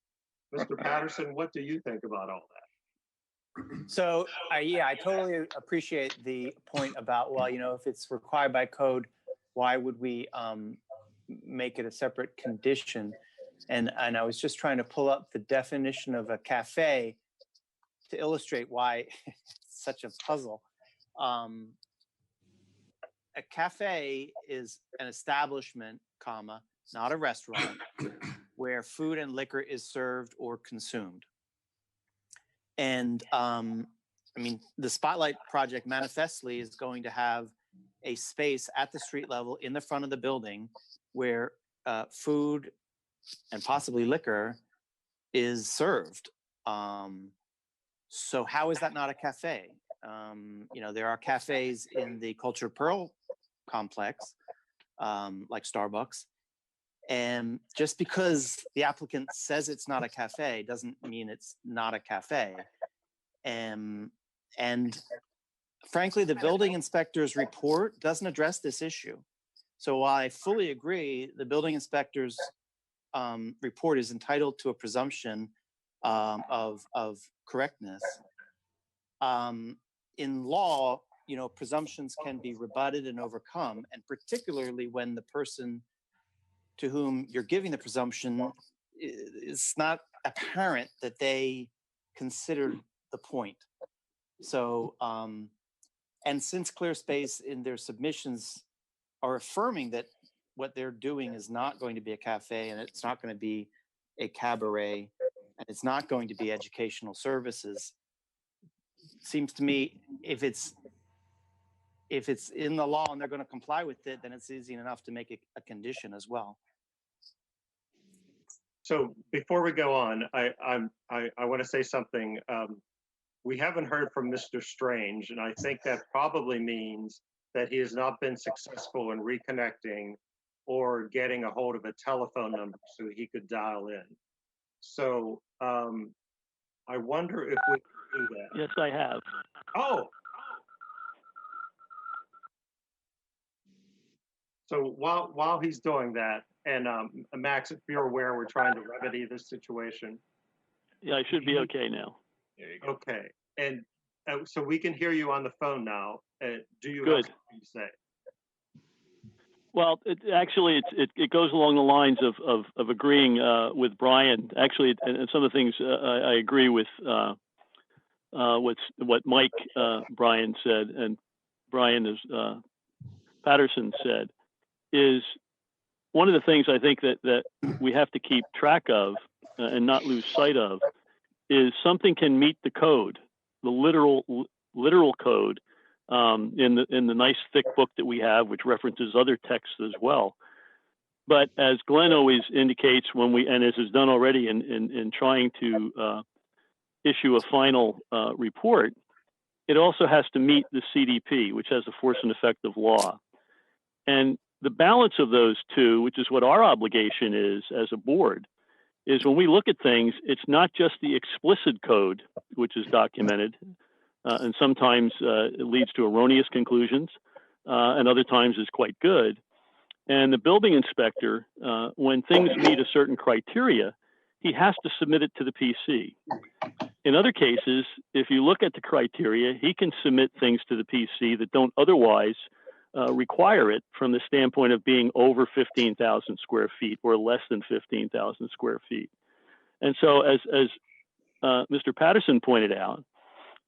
S2: Mr. Patterson, what do you think about all that?
S15: So, I totally appreciate the point about, well, if it's required by code, why would we make it a separate condition? And I was just trying to pull up the definition of a cafe to illustrate why it's such a puzzle. A cafe is an establishment, comma, not a restaurant, where food and liquor is served or consumed. And the Spotlight project manifestly is going to have a space at the street level in the front of the building where food and possibly liquor is served. So how is that not a cafe? There are cafes in the Culture Pearl complex, like Starbucks. And just because the applicant says it's not a cafe doesn't mean it's not a cafe. And frankly, the building inspector's report doesn't address this issue. So while I fully agree, the building inspector's report is entitled to a presumption of correctness. In law, presumptions can be rebutted and overcome, and particularly when the person to whom you're giving the presumption, it's not apparent that they considered the point. So, and since ClearSpace in their submissions are affirming that what they're doing is not going to be a cafe, and it's not going to be a cabaret, and it's not going to be educational services, seems to me if it's in the law and they're going to comply with it, then it's easy enough to make it a condition as well.
S2: So before we go on, I want to say something. We haven't heard from Mr. Strange, and I think that probably means that he has not been successful in reconnecting or getting a hold of a telephone number so he could dial in. So I wonder if we can do that.
S12: Yes, I have.
S2: Oh. So while he's doing that, and Max, if you're aware, we're trying to remedy this situation.
S12: Yeah, I should be okay now.
S10: There you go.
S2: Okay, and so we can hear you on the phone now. Do you have
S7: Good.
S2: something to say?
S7: Well, it goes along the lines of agreeing with Brian. Actually, and some of the things I agree with what Mike Brian said, and Brian is Patterson said, is one of the things I think that we have to keep track of and not lose sight of is something can meet the code, the literal code, in the nice thick book that we have, which references other texts as well. But as Glenn always indicates and as is done already in trying to issue a final report, it also has to meet the CDP, which has the force and effect of law. And the balance of those two, which is what our obligation is as a board, is when we look at things, it's not just the explicit code, which is documented, and sometimes it leads to erroneous conclusions, and other times is quite good. And the building inspector, when things meet a certain criteria, he has to submit it to the PC. In other cases, if you look at the criteria, he can submit things to the PC that don't otherwise require it from the standpoint of being over 15,000 square feet or less than 15,000 square feet. And so as Mr. Patterson pointed out,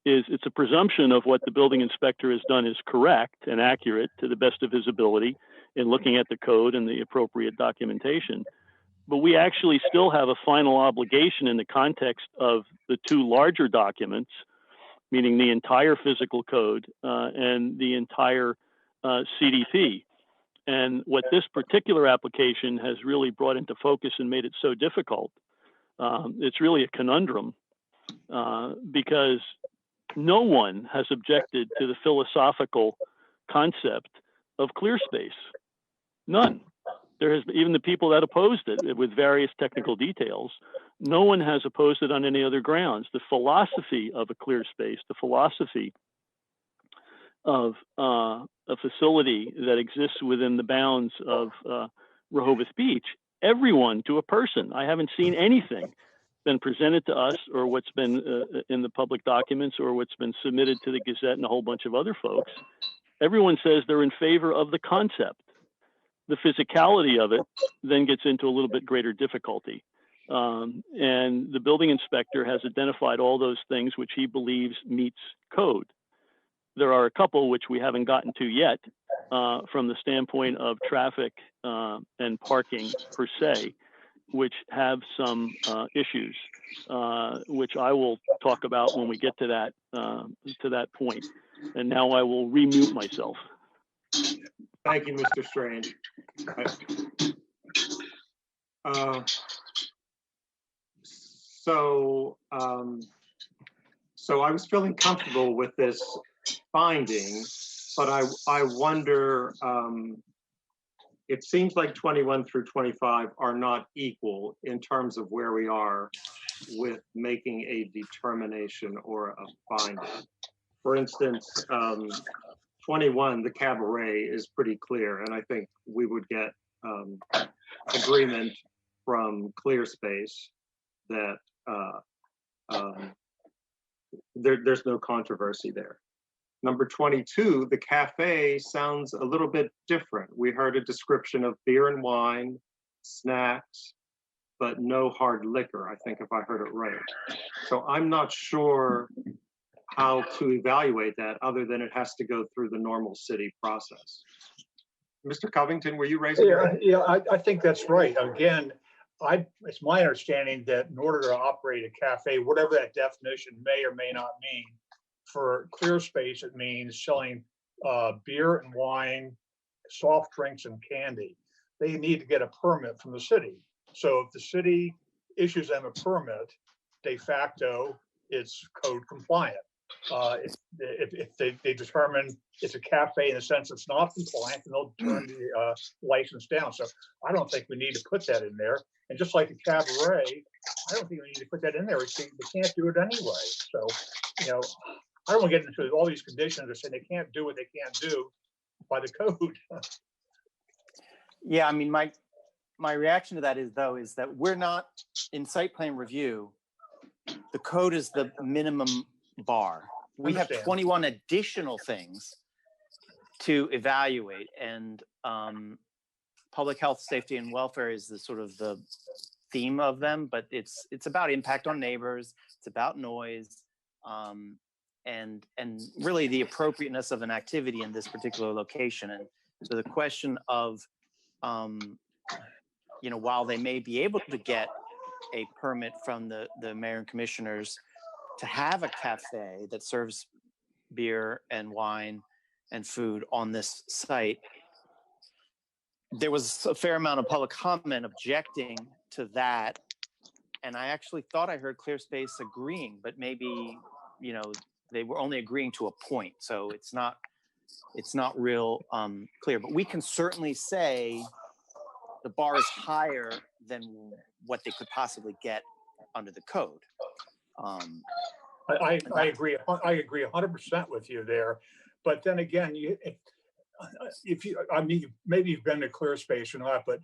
S7: it's a presumption of what the building inspector has done is correct and accurate to the best of his ability in looking at the code and the appropriate documentation. But we actually still have a final obligation in the context of the two larger documents, meaning the entire physical code and the entire CDP. And what this particular application has really brought into focus and made it so difficult, it's really a conundrum because no one has objected to the philosophical concept of clear space. None. There has been, even the people that opposed it with various technical details, no one has opposed it on any other grounds. The philosophy of a clear space, the philosophy of a facility that exists within the bounds of Rehoboth Beach, everyone to a person. I haven't seen anything been presented to us or what's been in the public documents or what's been submitted to the Gazette and a whole bunch of other folks. Everyone says they're in favor of the concept. The physicality of it then gets into a little bit greater difficulty. And the building inspector has identified all those things which he believes meets code. There are a couple which we haven't gotten to yet from the standpoint of traffic and parking per se, which have some issues, which I will talk about when we get to that point. And now I will remute myself.
S2: Thank you, Mr. Strange. So I was feeling comfortable with this finding, but I wonder, it seems like 21 through 25 are not equal in terms of where we are with making a determination or a finding. For instance, 21, the cabaret is pretty clear, and I think we would get agreement from ClearSpace that there's no controversy there. Number 22, the cafe sounds a little bit different. We heard a description of beer and wine, snacks, but no hard liquor, I think, if I heard it right. So I'm not sure how to evaluate that other than it has to go through the normal city process. Mr. Covington, were you raising your hand?
S1: Yeah, I think that's right. Again, it's my understanding that in order to operate a cafe, whatever that definition may or may not mean, for ClearSpace, it means selling beer and wine, soft drinks and candy. They need to get a permit from the city. So if the city issues them a permit, de facto, it's code compliant. If they determine it's a cafe in the sense it's not compliant, then they'll turn the license down. So I don't think we need to put that in there. And just like the cabaret, I don't think we need to put that in there. We can't do it anyway. So, you know, I don't want to get into all these conditions of saying they can't do what they can't do by the code.
S15: Yeah, I mean, my reaction to that is that we're not in site plan review. the code is the minimum bar. We have
S1: Understand.
S15: 21 additional things to evaluate, and public health, safety, and welfare is the sort of the theme of them, but it's about impact on neighbors, it's about noise, and really the appropriateness of an activity in this particular location. And so the question of, while they may be able to get a permit from the mayor and commissioners to have a cafe that serves beer and wine and food on this site, there was a fair amount of public comment objecting to that. And I actually thought I heard ClearSpace agreeing, but maybe, they were only agreeing to a point. So it's not real clear, but we can certainly say the bar is higher than what they could possibly get under the code.
S1: I agree. I agree 100% with you there. But then again, maybe you've been to ClearSpace or not, but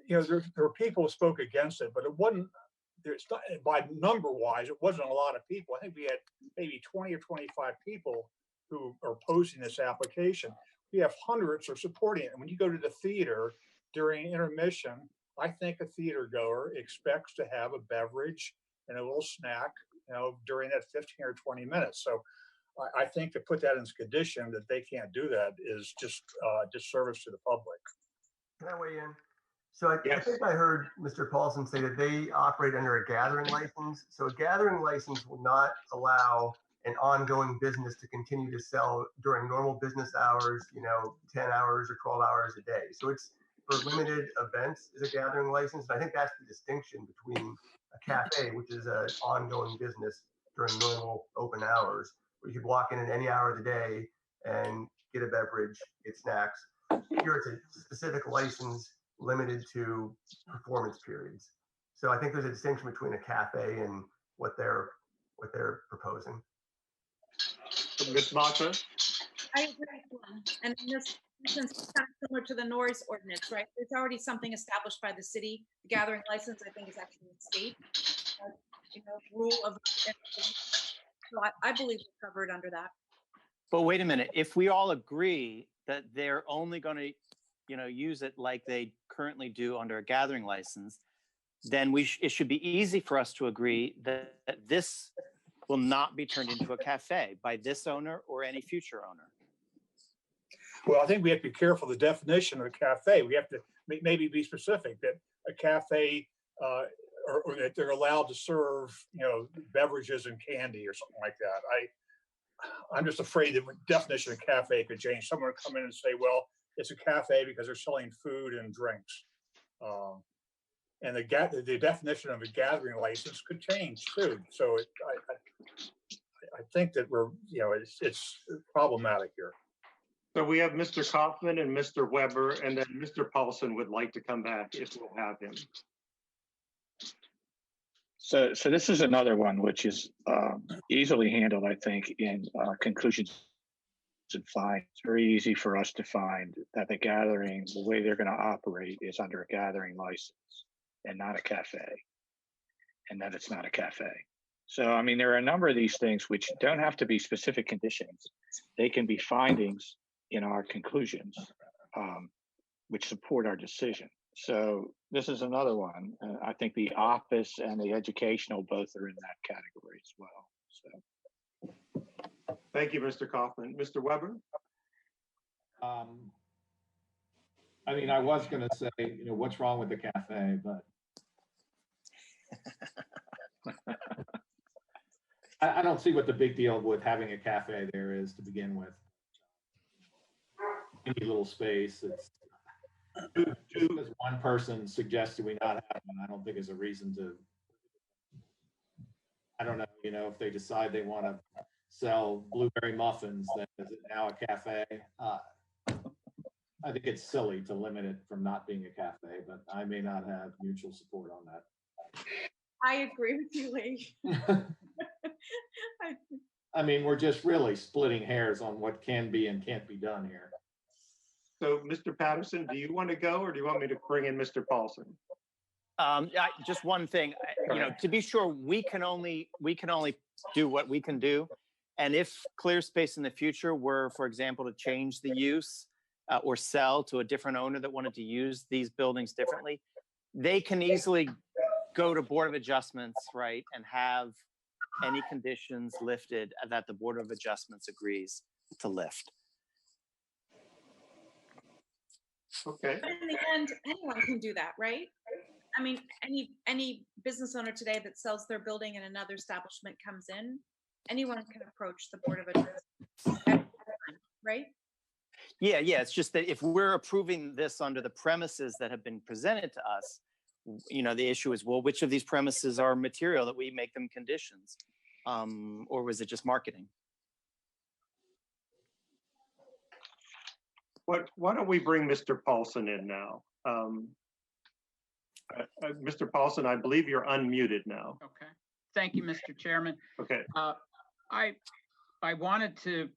S1: there were people who spoke against it, but it wasn't. There's not, by number wise, it wasn't a lot of people. I think we had maybe 20 or 25 people who are opposing this application. We have hundreds who are supporting it. And when you go to the theater during intermission, I think a theater goer expects to have a beverage and a little snack, during that 15 or 20 minutes. So I think to put that in condition that they can't do that is just disservice to the public.
S16: Can I weigh in? So I think I heard Mr. Paulson say that they operate under a gathering license. So a gathering license will not allow an ongoing business to continue to sell during normal business hours, 10 hours or 12 hours a day. So it's for limited events is a gathering license. And I think that's the distinction between a cafe, which is an ongoing business during normal open hours, where you could walk in at any hour of the day and get a beverage, get snacks. Here it's a specific license limited to performance periods. So I think there's a distinction between a cafe and what they're proposing.
S2: Ms. Mata?
S14: I agree with you. And in this instance, it's kind of similar to the noise ordinance, right? There's already something established by the city. The gathering license, I think, is actually a state rule of. So I believe we're covered under that.
S15: But wait a minute, if we all agree that they're only going to, use it like they currently do under a gathering license, then it should be easy for us to agree that this will not be turned into a cafe by this owner or any future owner.
S1: Well, I think we have to be careful of the definition of a cafe. We have to maybe be specific that a cafe or that they're allowed to serve, beverages and candy or something like that. I'm just afraid that the definition of cafe could change. Someone would come in and say, well, it's a cafe because they're selling food and drinks. And the definition of a gathering license could change too. So I think that it's problematic here.
S2: So we have Mr. Kaufman and Mr. Weber, and then Mr. Paulson would like to come back if we'll have him.
S6: So this is another one which is easily handled, I think, in conclusions and findings. It's very easy for us to find that the gathering, the way they're going to operate is under a gathering license and not a cafe, and that it's not a cafe. So, I mean, there are a number of these things which don't have to be specific conditions. They can be findings in our conclusions, which support our decision. So this is another one. I think the office and the educational both are in that category as well. So,
S2: thank you, Mr. Kaufman. Mr. Weber?
S3: I was going to say, what's wrong with the cafe, but I don't see what the big deal with having a cafe there is to begin with. Any little space. It's just because one person suggested we not have one, I don't think is a reason to. I don't know, if they decide they want to sell blueberry muffins, then is it now a cafe? I think it's silly to limit it from not being a cafe, but I may not have mutual support on that.
S14: I agree with you, Lee.
S3: We're just really splitting hairs on what can be and can't be done here.
S2: So, Mr. Patterson, do you want to go or do you want me to bring in Mr. Paulson?
S15: Just one thing, to be sure, we can only do what we can do. And if ClearSpace in the future were, for example, to change the use or sell to a different owner that wanted to use these buildings differently, they can easily go to Board of Adjustments, right, and have any conditions lifted that the Board of Adjustments agrees to lift.
S2: Okay.
S14: But in the end, anyone can do that, right? I mean, any business owner today that sells their building and another establishment comes in, anyone can approach the Board of Adjustments, right?
S15: Yeah. It's just that if we're approving this under the premises that have been presented to us, the issue is, well, which of these premises are material that we make them conditions? Or was it just marketing?
S2: Why don't we bring Mr. Paulson in now? Mr. Paulson, I believe you're unmuted now.
S18: Okay. Thank you, Mr. Chairman.
S2: Okay.
S18: I wanted to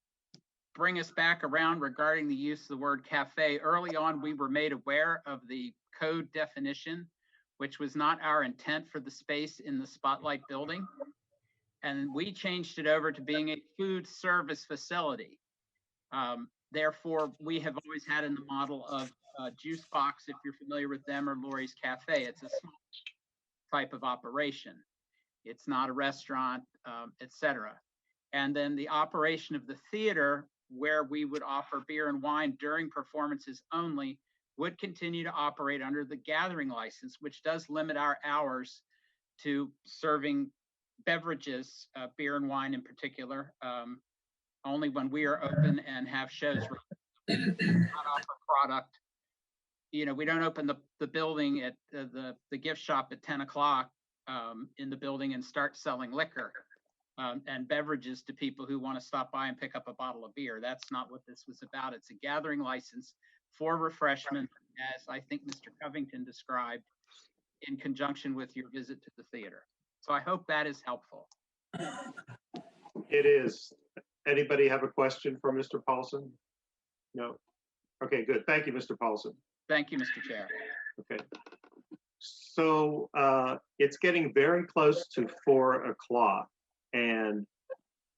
S18: bring us back around regarding the use of the word cafe. Early on, we were made aware of the code definition, which was not our intent for the space in the Spotlight building. And we changed it over to being a food service facility. Therefore, we have always had in the model of Juice Box, if you're familiar with them, or Lori's Cafe. It's a small type of operation. It's not a restaurant, etc. And then the operation of the theater, where we would offer beer and wine during performances only, would continue to operate under the gathering license, which does limit our hours to serving beverages, beer and wine in particular, only when we are open and have shows. Not offer product. We don't open the building at the gift shop at 10 o'clock in the building and start selling liquor and beverages to people who want to stop by and pick up a bottle of beer. That's not what this was about. It's a gathering license for refreshment, as I think Mr. Covington described, in conjunction with your visit to the theater. So I hope that is helpful.
S2: It is. Anybody have a question for Mr. Paulson? No? Okay, good. Thank you, Mr. Paulson.
S18: Thank you, Mr. Chair.
S2: Okay. So it's getting very close to 4 o'clock, and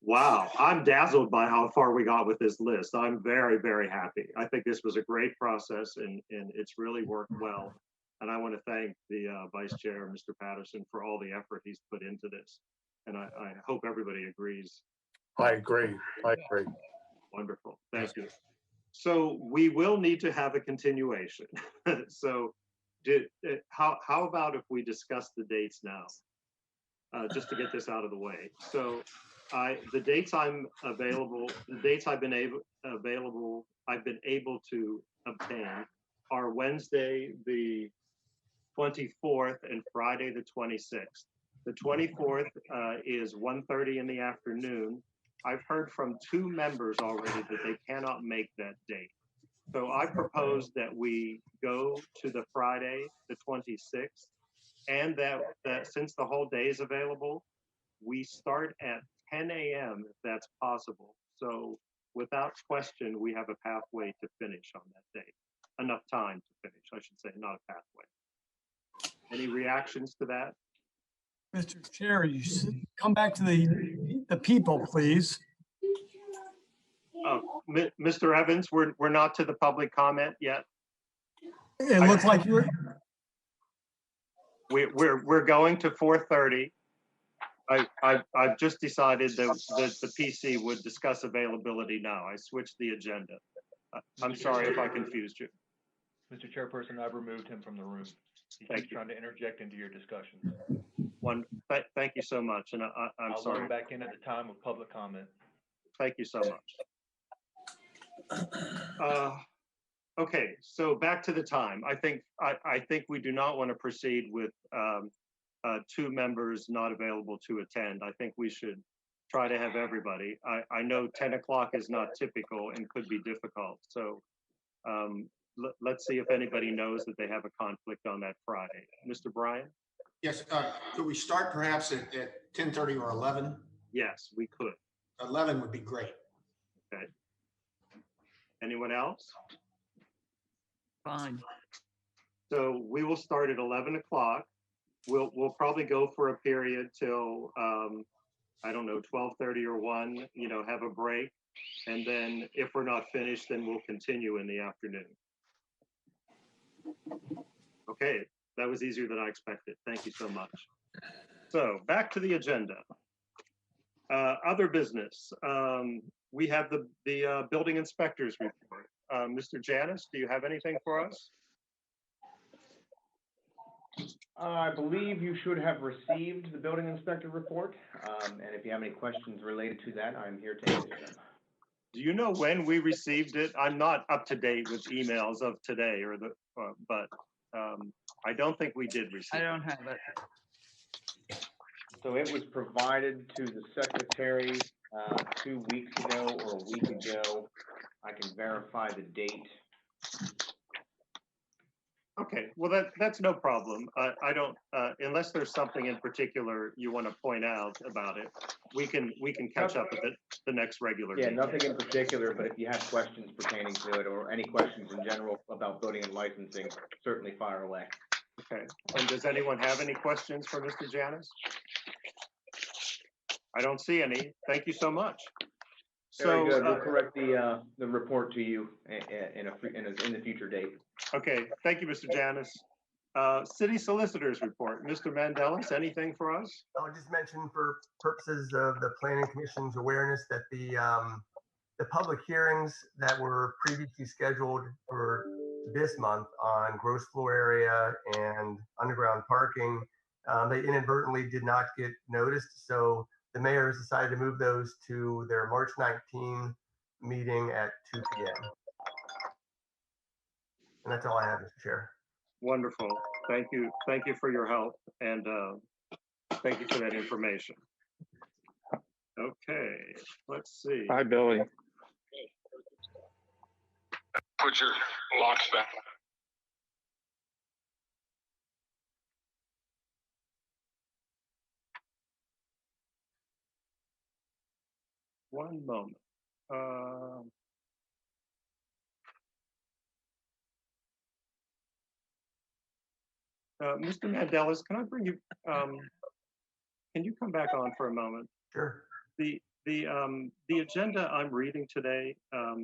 S2: wow, I'm dazzled by how far we got with this list. I'm very, very happy. I think this was a great process, and it's really worked well. And I want to thank the Vice Chair, Mr. Patterson, for all the effort he's put into this. And I hope everybody agrees.
S1: I agree.
S2: Wonderful. Thank you. So we will need to have a continuation. So how about if we discuss the dates now, just to get this out of the way. So the dates I'm available, the dates I've been able to obtain are Wednesday, the 24th, and Friday, the 26th. The 24th is 1:30 in the afternoon. I've heard from 2 members already that they cannot make that date. So I propose that we go to the Friday, the 26th, and that since the whole day is available, we start at 10 a.m. if that's possible. So without question, we have a pathway to finish on that day. Enough time to finish, I should say, not a pathway. Any reactions to that?
S9: Mr. Chair, you should come back to the people, please.
S2: Mr. Evans, we're not to the public comment yet.
S9: It looks like you're.
S2: We're going to 4:30. I've just decided that the PC would discuss availability now. I switched the agenda. I'm sorry if I confused you.
S10: Mr. Chairperson, I've removed him from the room. He's trying to interject into your discussion.
S2: Thank you so much, and I'm
S10: I'll
S2: sorry.
S10: go back in at the time of public comment.
S2: Thank you so much. Okay, so back to the time. I think we do not want to proceed with 2 members not available to attend. I think we should try to have everybody. I know 10 o'clock is not typical and could be difficult. So let's see if anybody knows that they have a conflict on that Friday. Mr. Bryan?
S17: Yes, could we start perhaps at 10:30 or 11?
S2: Yes, we could.
S17: 11 would be great.
S2: Okay. Anyone else?
S5: Fine.
S2: So we will start at 11 o'clock. We'll probably go for a period till, I don't know, 12:30 or 1, have a break. And then if we're not finished, then we'll continue in the afternoon. Okay, that was easier than I expected. Thank you so much. So back to the agenda. Other business. We have the building inspector's report. Mr. Janis, do you have anything for us?
S19: I believe you should have received the building inspector report. And if you have any questions related to that, I'm here to answer them.
S2: Do you know when we received it? I'm not up to date with emails of today but I don't think we did receive it.
S5: I don't have it.
S19: So it was provided to the secretary 2 weeks ago or a week ago. I can verify the date.
S2: Okay, well, that's no problem. I don't, unless there's something in particular you want to point out about it, we can catch up with it the next regular
S19: Yeah,
S2: meeting.
S19: nothing in particular, but if you have questions pertaining to it or any questions in general about voting and licensing, certainly fire away.
S2: Okay, and does anyone have any questions for Mr. Janis? I don't see any. Thank you so much.
S19: Very good. We'll correct the report to you in the future date.
S2: Okay, thank you, Mr. Janis. City Solicitor's report. Mr. Mandelis, anything for us?
S16: I'll just mention for purposes of the Planning Commission's awareness that the public hearings that were previously scheduled for this month on gross floor area and underground parking, they inadvertently did not get noticed. So the mayor has decided to move those to their March 19 meeting at 2 p.m. And that's all I have, Mr. Chair.
S2: Wonderful. Thank you. Thank you for your help, and thank you for that information. Okay, let's see.
S6: Hi, Billy.
S20: Put your locks back.
S2: One moment. Mr. Mandelis, can I bring you, can you come back on for a moment?
S16: Sure.
S2: The agenda I'm reading today, I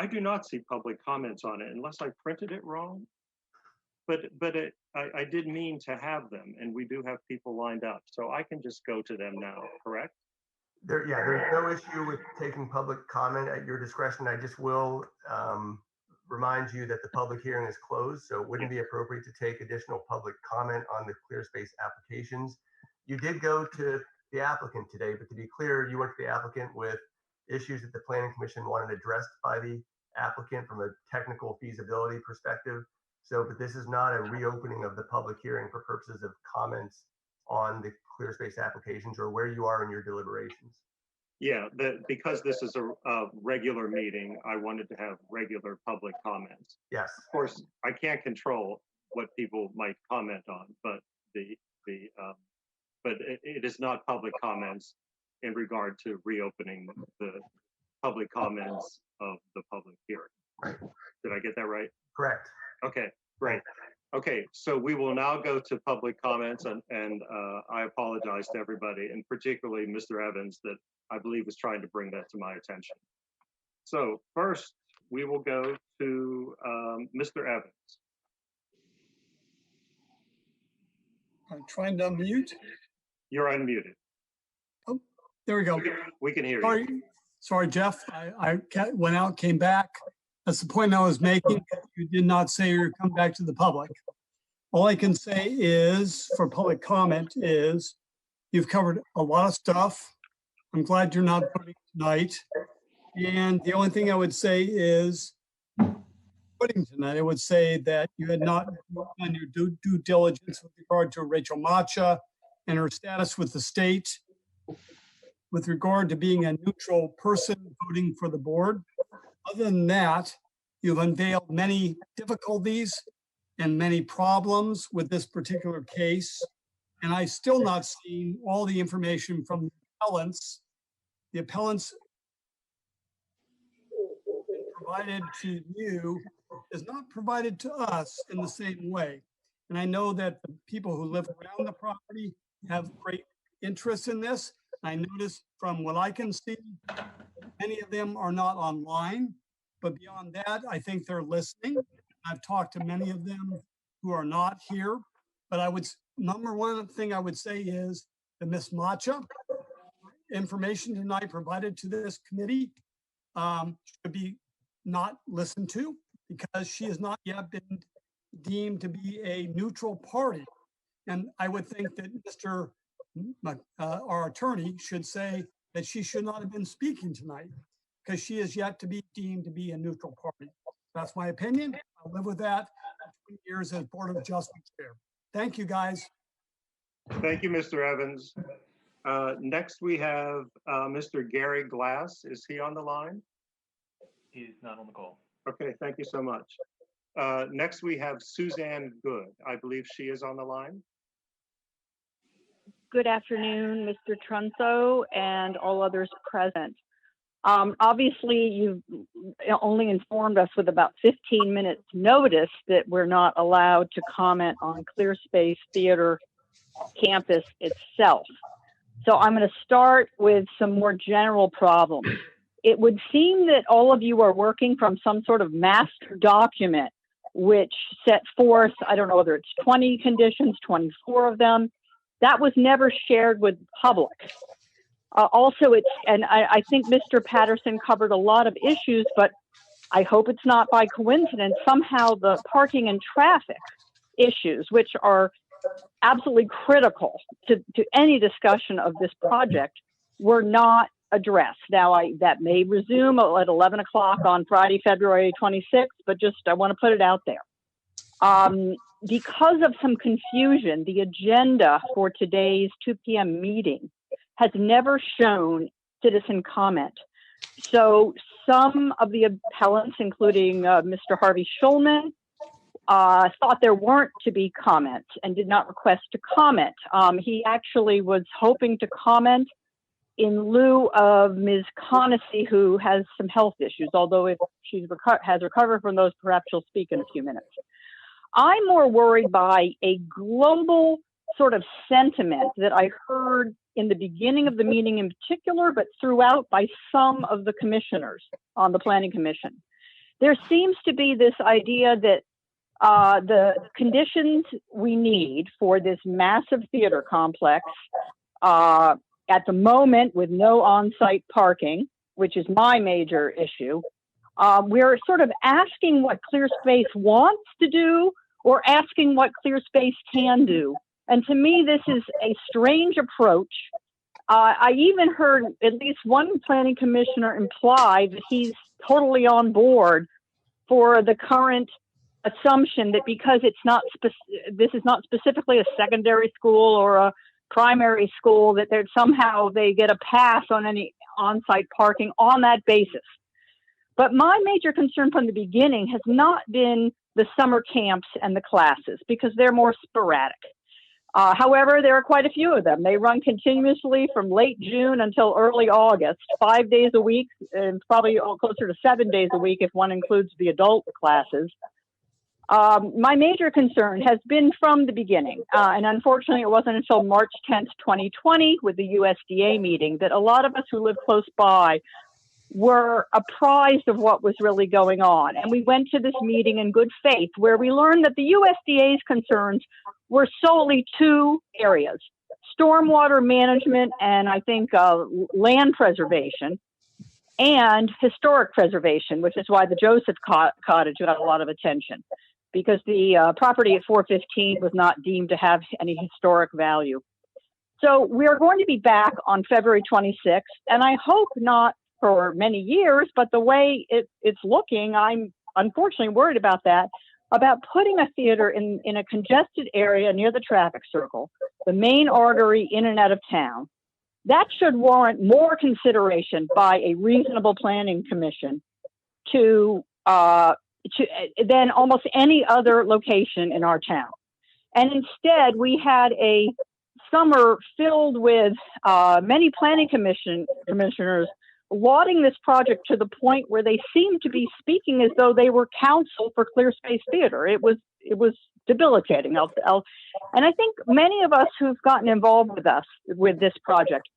S2: do not see public comments on it unless I printed it wrong. But I did mean to have them, and we do have people lined up, so I can just go to them now, correct?
S16: There's no issue with taking public comment at your discretion. I just will remind you that the public hearing is closed, so it wouldn't be appropriate to take additional public comment on the clear space applications. You did go to the applicant today, but to be clear, you went to the applicant with issues that the Planning Commission wanted addressed by the applicant from a technical feasibility perspective. So, but this is not a reopening of the public hearing for purposes of comments on the clear space applications or where you are in your deliberations.
S2: Yeah, because this is a regular meeting, I wanted to have regular public comments.
S16: Yes.
S2: Of course, I can't control what people might comment on, but it is not public comments in regard to reopening the public comments of the public hearing.
S16: Right.
S2: Did I get that right?
S16: Correct.
S2: Okay, great. Okay, so we will now go to public comments, and I apologize to everybody, and particularly Mr. Evans, that I believe was trying to bring that to my attention. So first, we will go to Mr. Evans.
S9: I'm trying to unmute.
S2: You're unmuted.
S9: Oh, there we go.
S2: We can hear
S9: Sorry,
S2: you.
S9: sorry, Jeff. I went out, came back. That's the point I was making. You did not say you're coming back to the public. All I can say is, for public comment, is you've covered a lot of stuff. I'm glad you're not voting tonight. And the only thing I would say is, voting tonight, I would say that you had not done your due diligence with regard to Rachel Macha and her status with the state, with regard to being a neutral person voting for the board. Other than that, you've unveiled many difficulties and many problems with this particular case. And I still not seen all the information from the appellants. The appellants provided to you is not provided to us in the same way. And I know that the people who live around the property have great interest in this. I noticed from what I can see, many of them are not online, but beyond that, I think they're listening. I've talked to many of them who are not here, but number one thing I would say is that Ms. Macha, information tonight provided to this committee should be not listened to because she has not yet been deemed to be a neutral party. And I would think that our attorney should say that she should not have been speaking tonight because she is yet to be deemed to be a neutral party. That's my opinion. I'll live with that for 20 years as Board of Adjustment Chair. Thank you, guys.
S2: Thank you, Mr. Evans. Next, we have Mr. Gary Glass. Is he on the line?
S10: He's not on the call.
S2: Okay, thank you so much. Next, we have Suzanne Good. I believe she is on the line.
S11: Good afternoon, Mr. Trunso and all others present. Obviously, you've only informed us with about 15 minutes notice that we're not allowed to comment on Clear Space Theater campus itself. So I'm going to start with some more general problems. It would seem that all of you are working from some sort of master document which set forth, I don't know whether it's 20 conditions, 24 of them. That was never shared with the public. Also, I think Mr. Patterson covered a lot of issues, but I hope it's not by coincidence. Somehow the parking and traffic issues, which are absolutely critical to any discussion of this project, were not addressed. Now, that may resume at 11 o'clock on Friday, February 26th, but I want to put it out there. Because of some confusion, the agenda for today's 2 p.m. meeting has never shown citizen comment. So some of the appellants, including Mr. Harvey Schulman, thought there weren't to be comments and did not request to comment. He actually was hoping to comment in lieu of Ms. Conacy, who has some health issues, although if she has recovered from those, perhaps she'll speak in a few minutes. I'm more worried by a global sort of sentiment that I heard in the beginning of the meeting in particular, but throughout by some of the commissioners on the Planning Commission. There seems to be this idea that the conditions we need for this massive theater complex at the moment with no on-site parking, which is my major issue, we're sort of asking what Clear Space wants to do or asking what Clear Space can do. And to me, this is a strange approach. I even heard at least one planning commissioner imply that he's totally on board for the current assumption that because it's not this is not specifically a secondary school or a primary school, that somehow they get a pass on any on-site parking on that basis. But my major concern from the beginning has not been the summer camps and the classes because they're more sporadic. However, there are quite a few of them. They run continuously from late June until early August, 5 days a week, and probably closer to 7 days a week if one includes the adult classes. My major concern has been from the beginning, and unfortunately it wasn't until March 10th, 2020 with the USDA meeting that a lot of us who live close by were apprised of what was really going on. And we went to this meeting in good faith where we learned that the USDA's concerns were solely two areas: stormwater management and I think land preservation and historic preservation, which is why the Joseph Cottage got a lot of attention because the property at 415 was not deemed to have any historic value. So we are going to be back on February 26th, and I hope not for many years, but the way it's looking, I'm unfortunately worried about that, about putting a theater in a congested area near the traffic circle, the main artery in and out of town. That should warrant more consideration by a reasonable planning commission to than almost any other location in our town. And instead, we had a summer filled with many planning commissioners lauding this project to the point where they seemed to be speaking as though they were counsel for Clear Space Theater. It was debilitating. And I think many of us who've gotten involved with this project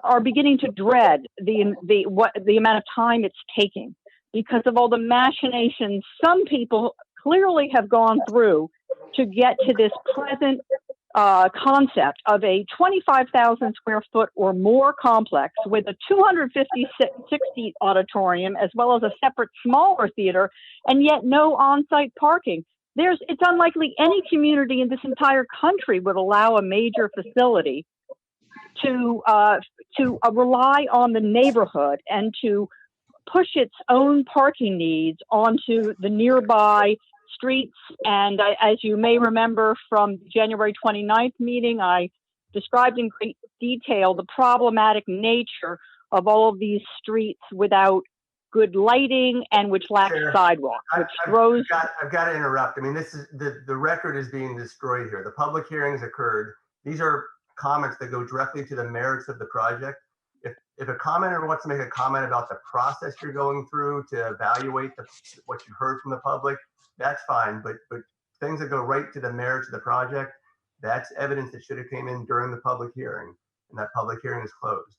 S11: are beginning to dread the amount of time it's taking because of all the machinations some people clearly have gone through to get to this present concept of a 25,000 square foot or more complex with a 256 auditorium as well as a separate smaller theater, and yet no on-site parking. It's unlikely any community in this entire country would allow a major facility to rely on the neighborhood and to push its own parking needs onto the nearby streets. And as you may remember from the January 29th meeting, I described in great detail the problematic nature of all of these streets without good lighting and which lack sidewalks, which throws.
S16: I've got to interrupt. I mean, this is the record is being destroyed here. The public hearings occurred. These are comments that go directly to the merits of the project. If a commenter wants to make a comment about the process you're going through to evaluate what you heard from the public, that's fine. But things that go right to the merits of the project, that's evidence that should have came in during the public hearing, and that public hearing is closed.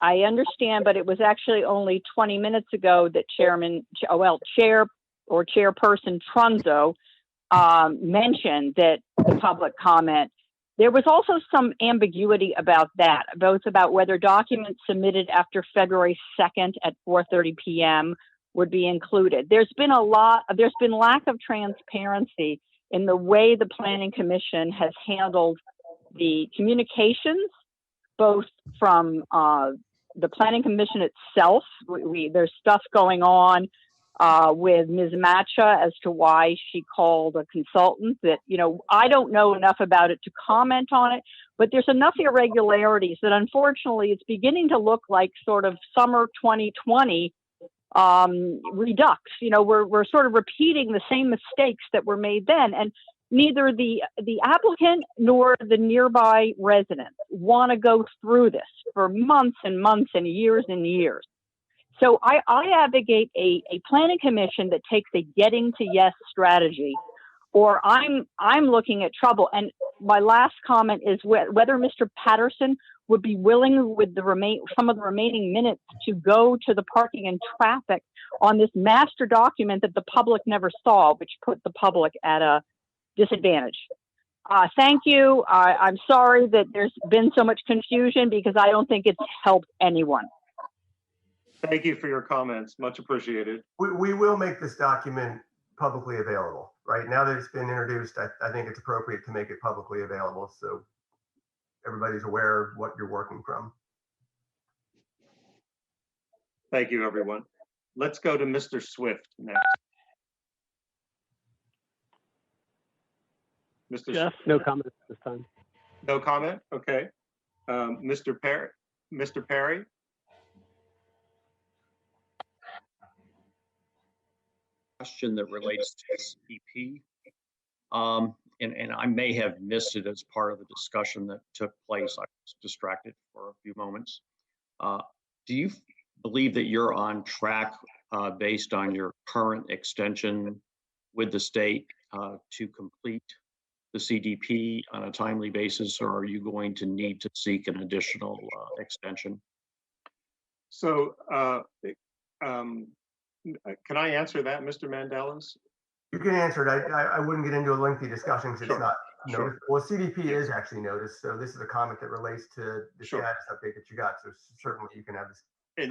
S11: I understand, but it was actually only 20 minutes ago that Chairperson Trunzo mentioned that the public comment. There was also some ambiguity about that, both about whether documents submitted after February 2nd at 4:30 p.m. would be included. There's been lack of transparency in the way the Planning Commission has handled the communications, both from the Planning Commission itself. There's stuff going on with Ms. Matcha as to why she called a consultant that, I don't know enough about it to comment on it, but there's enough irregularities that unfortunately it's beginning to look like sort of summer 2020 redux. We're sort of repeating the same mistakes that were made then. And neither the applicant nor the nearby residents want to go through this for months and months and years. So I advocate a planning commission that takes a getting to yes strategy, or I'm looking at trouble. And my last comment is whether Mr. Patterson would be willing with some of the remaining minutes to go to the parking and traffic on this master document that the public never saw, which put the public at a disadvantage. Thank you. I'm sorry that there's been so much confusion because I don't think it's helped anyone.
S2: Thank you for your comments. Much appreciated.
S16: We will make this document publicly available. Right now that it's been introduced, I think it's appropriate to make it publicly available so everybody's aware of what you're working from.
S2: Thank you, everyone. Let's go to Mr. Swift next. Mr.
S12: Jeff? No comment this time.
S2: No comment? Okay. Mr. Perry?
S13: Question that relates to CDP. And I may have missed it as part of the discussion that took place. I was distracted for a few moments. Do you believe that you're on track based on your current extension with the state to complete the CDP on a timely basis, or are you going to need to seek an additional extension?
S2: So can I answer that, Mr. Mandelis?
S16: You can answer it. I wouldn't get into a lengthy discussion because it's not noticed. Well, CDP is actually noticed. So this is a comment that relates to the status update that you got. So certainly you can have this.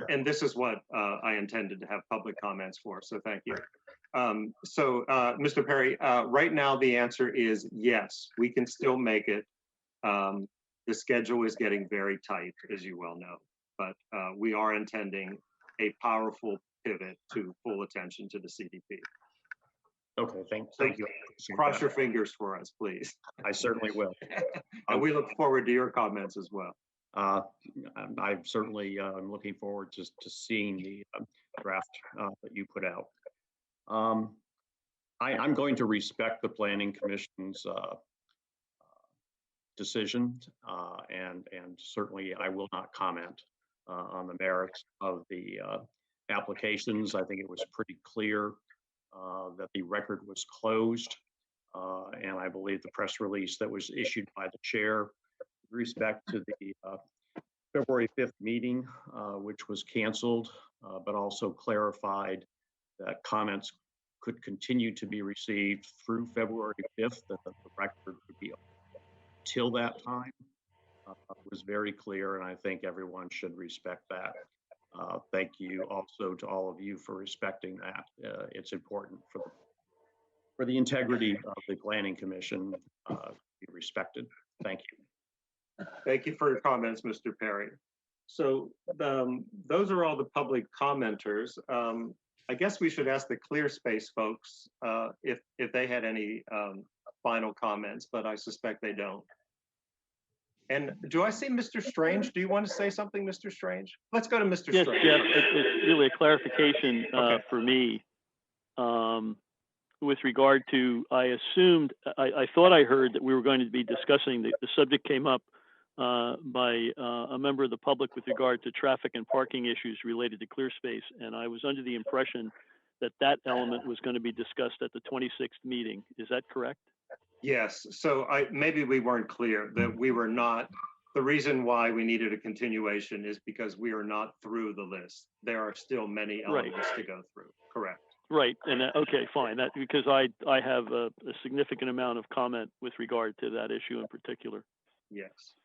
S2: And this is what I intended to have public comments for. So thank you. Mr. Perry, right now the answer is yes, we can still make it. The schedule is getting very tight, as you well know, but we are intending a powerful pivot to full attention to the CDP.
S13: Okay, thank you.
S2: Cross your fingers for us, please.
S13: I certainly will.
S2: And we look forward to your comments as well.
S13: I'm certainly looking forward to seeing the draft that you put out. I'm going to respect the Planning Commission's decision, and certainly I will not comment on the merits of the applications. I think it was pretty clear that the record was closed. And I believe the press release that was issued by the chair with respect to the February 5th meeting, which was canceled, but also clarified that comments could continue to be received through February 5th, that the record would be till that time, was very clear, and I think everyone should respect that. Thank you also to all of you for respecting that. It's important for the integrity of the Planning Commission to be respected. Thank you.
S2: Thank you for your comments, Mr. Perry. So those are all the public commenters. I guess we should ask the ClearSpace folks if they had any final comments, but I suspect they don't. And do I see Mr. Strange? Do you want to say something, Mr. Strange? Let's go to Mr.
S7: Yes,
S2: Strange.
S7: Jeff, it's really a clarification for me. With regard to, I thought I heard that we were going to be discussing, the subject came up by a member of the public with regard to traffic and parking issues related to ClearSpace. And I was under the impression that that element was going to be discussed at the 26th meeting. Is that correct?
S2: Yes, so maybe we weren't clear that we were not, the reason why we needed a continuation is because we are not through the list. There are still many elements to go through, correct?
S7: Right, and okay, fine, that because I have a significant amount of comment with regard to that issue in particular.
S2: Yes,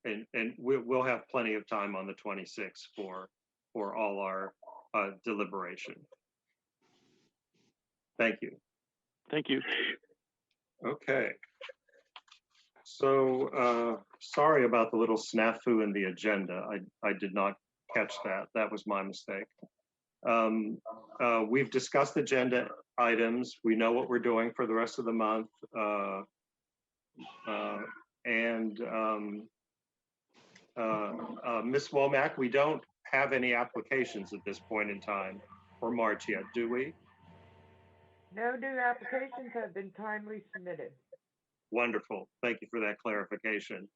S2: and we'll have plenty of time on the 26th for all our deliberation. Thank you.
S7: Thank you.
S2: Okay. So sorry about the little snafu in the agenda. I did not catch that. That was my mistake. We've discussed agenda items. We know what we're doing for the rest of the month. Ms. Womack, we don't have any applications at this point in time for March yet, do we?
S8: No new applications have been timely submitted.
S2: Wonderful. Thank you for that clarification.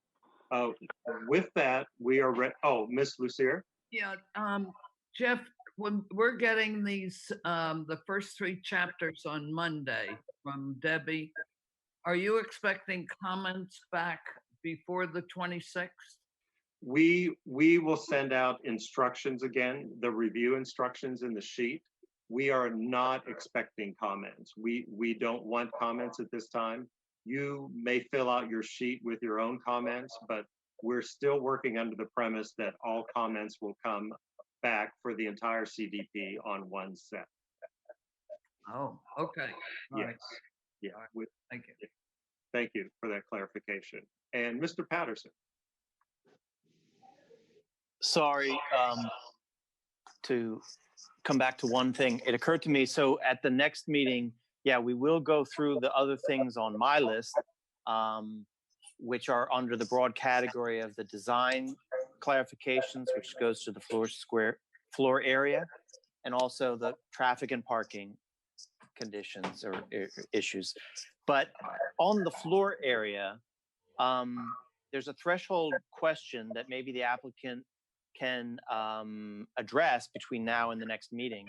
S2: With that, we are ready. Oh, Ms. Lucier?
S5: Yeah, Jeff, when we're getting these, the first 3 chapters on Monday from Debbie, are you expecting comments back before the 26th?
S2: We will send out instructions again, the review instructions in the sheet. We are not expecting comments. We don't want comments at this time. You may fill out your sheet with your own comments, but we're still working under the premise that all comments will come back for the entire CDP on one set.
S5: Oh, okay. All
S2: yes.
S5: Right.
S2: Yeah.
S5: Right. Thank you.
S2: Thank you for that clarification. And Mr. Patterson.
S15: Sorry, to come back to one thing. It occurred to me, so at the next meeting, yeah, we will go through the other things on my list, which are under the broad category of the design clarifications, which goes to the floor area, and also the traffic and parking conditions or issues. But on the floor area, there's a threshold question that maybe the applicant can address between now and the next meeting,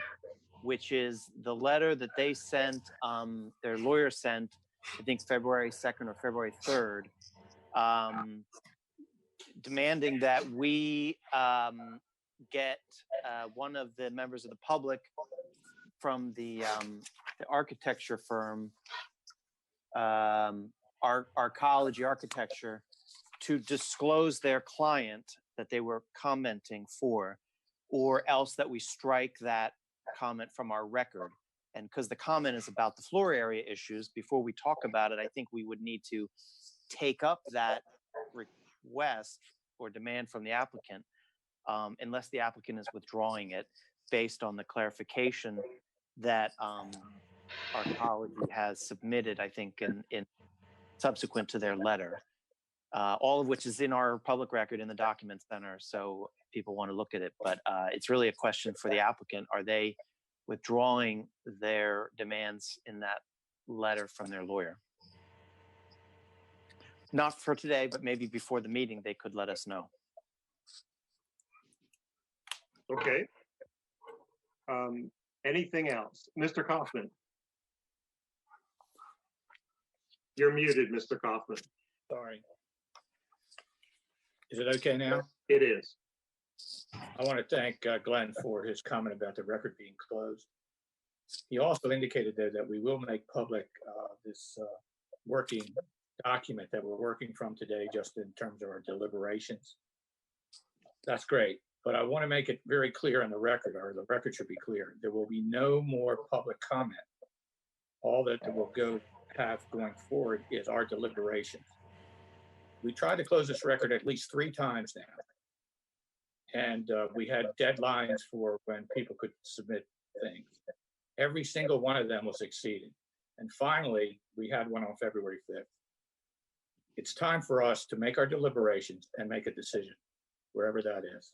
S15: which is the letter that they sent, their lawyer sent, I think February 2nd or February 3rd, demanding that we get one of the members of the public from the architecture firm, Arcology Architecture, to disclose their client that they were commenting for, or else that we strike that comment from our record. And because the comment is about the floor area issues, before we talk about it, I think we would need to take up that request or demand from the applicant, unless the applicant is withdrawing it based on the clarification that Arcology has submitted, I think, in subsequent to their letter. All of which is in our public record in the document center, so people want to look at it. But it's really a question for the applicant. Are they withdrawing their demands in that letter from their lawyer? Not for today, but maybe before the meeting, they could let us know.
S2: Okay. Anything else? Mr. Kaufman? You're muted, Mr. Kaufman.
S6: Sorry. Is it okay now?
S2: It is.
S6: I want to thank Glenn for his comment about the record being closed. He also indicated there that we will make public this working document that we're working from today, just in terms of our deliberations. That's great, but I want to make it very clear on the record, or the record should be clear. There will be no more public comment. All that will have going forward is our deliberations. We tried to close this record at least 3 times now. And we had deadlines for when people could submit things. Every single one of them was exceeded. And finally, we had one on February 5th. It's time for us to make our deliberations and make a decision, wherever that is.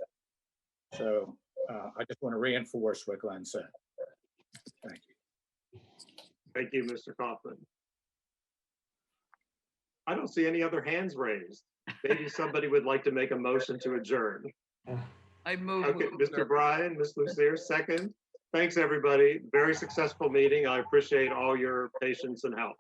S6: So I just want to reinforce what Glenn said. Thank you.
S2: Thank you, Mr. Kaufman. I don't see any other hands raised. Maybe somebody would like to make a motion to adjourn.
S5: I move.
S2: Okay, Mr. Bryan, Ms. Lucier, second. Thanks, everybody. Very successful meeting. I appreciate all your patience and help.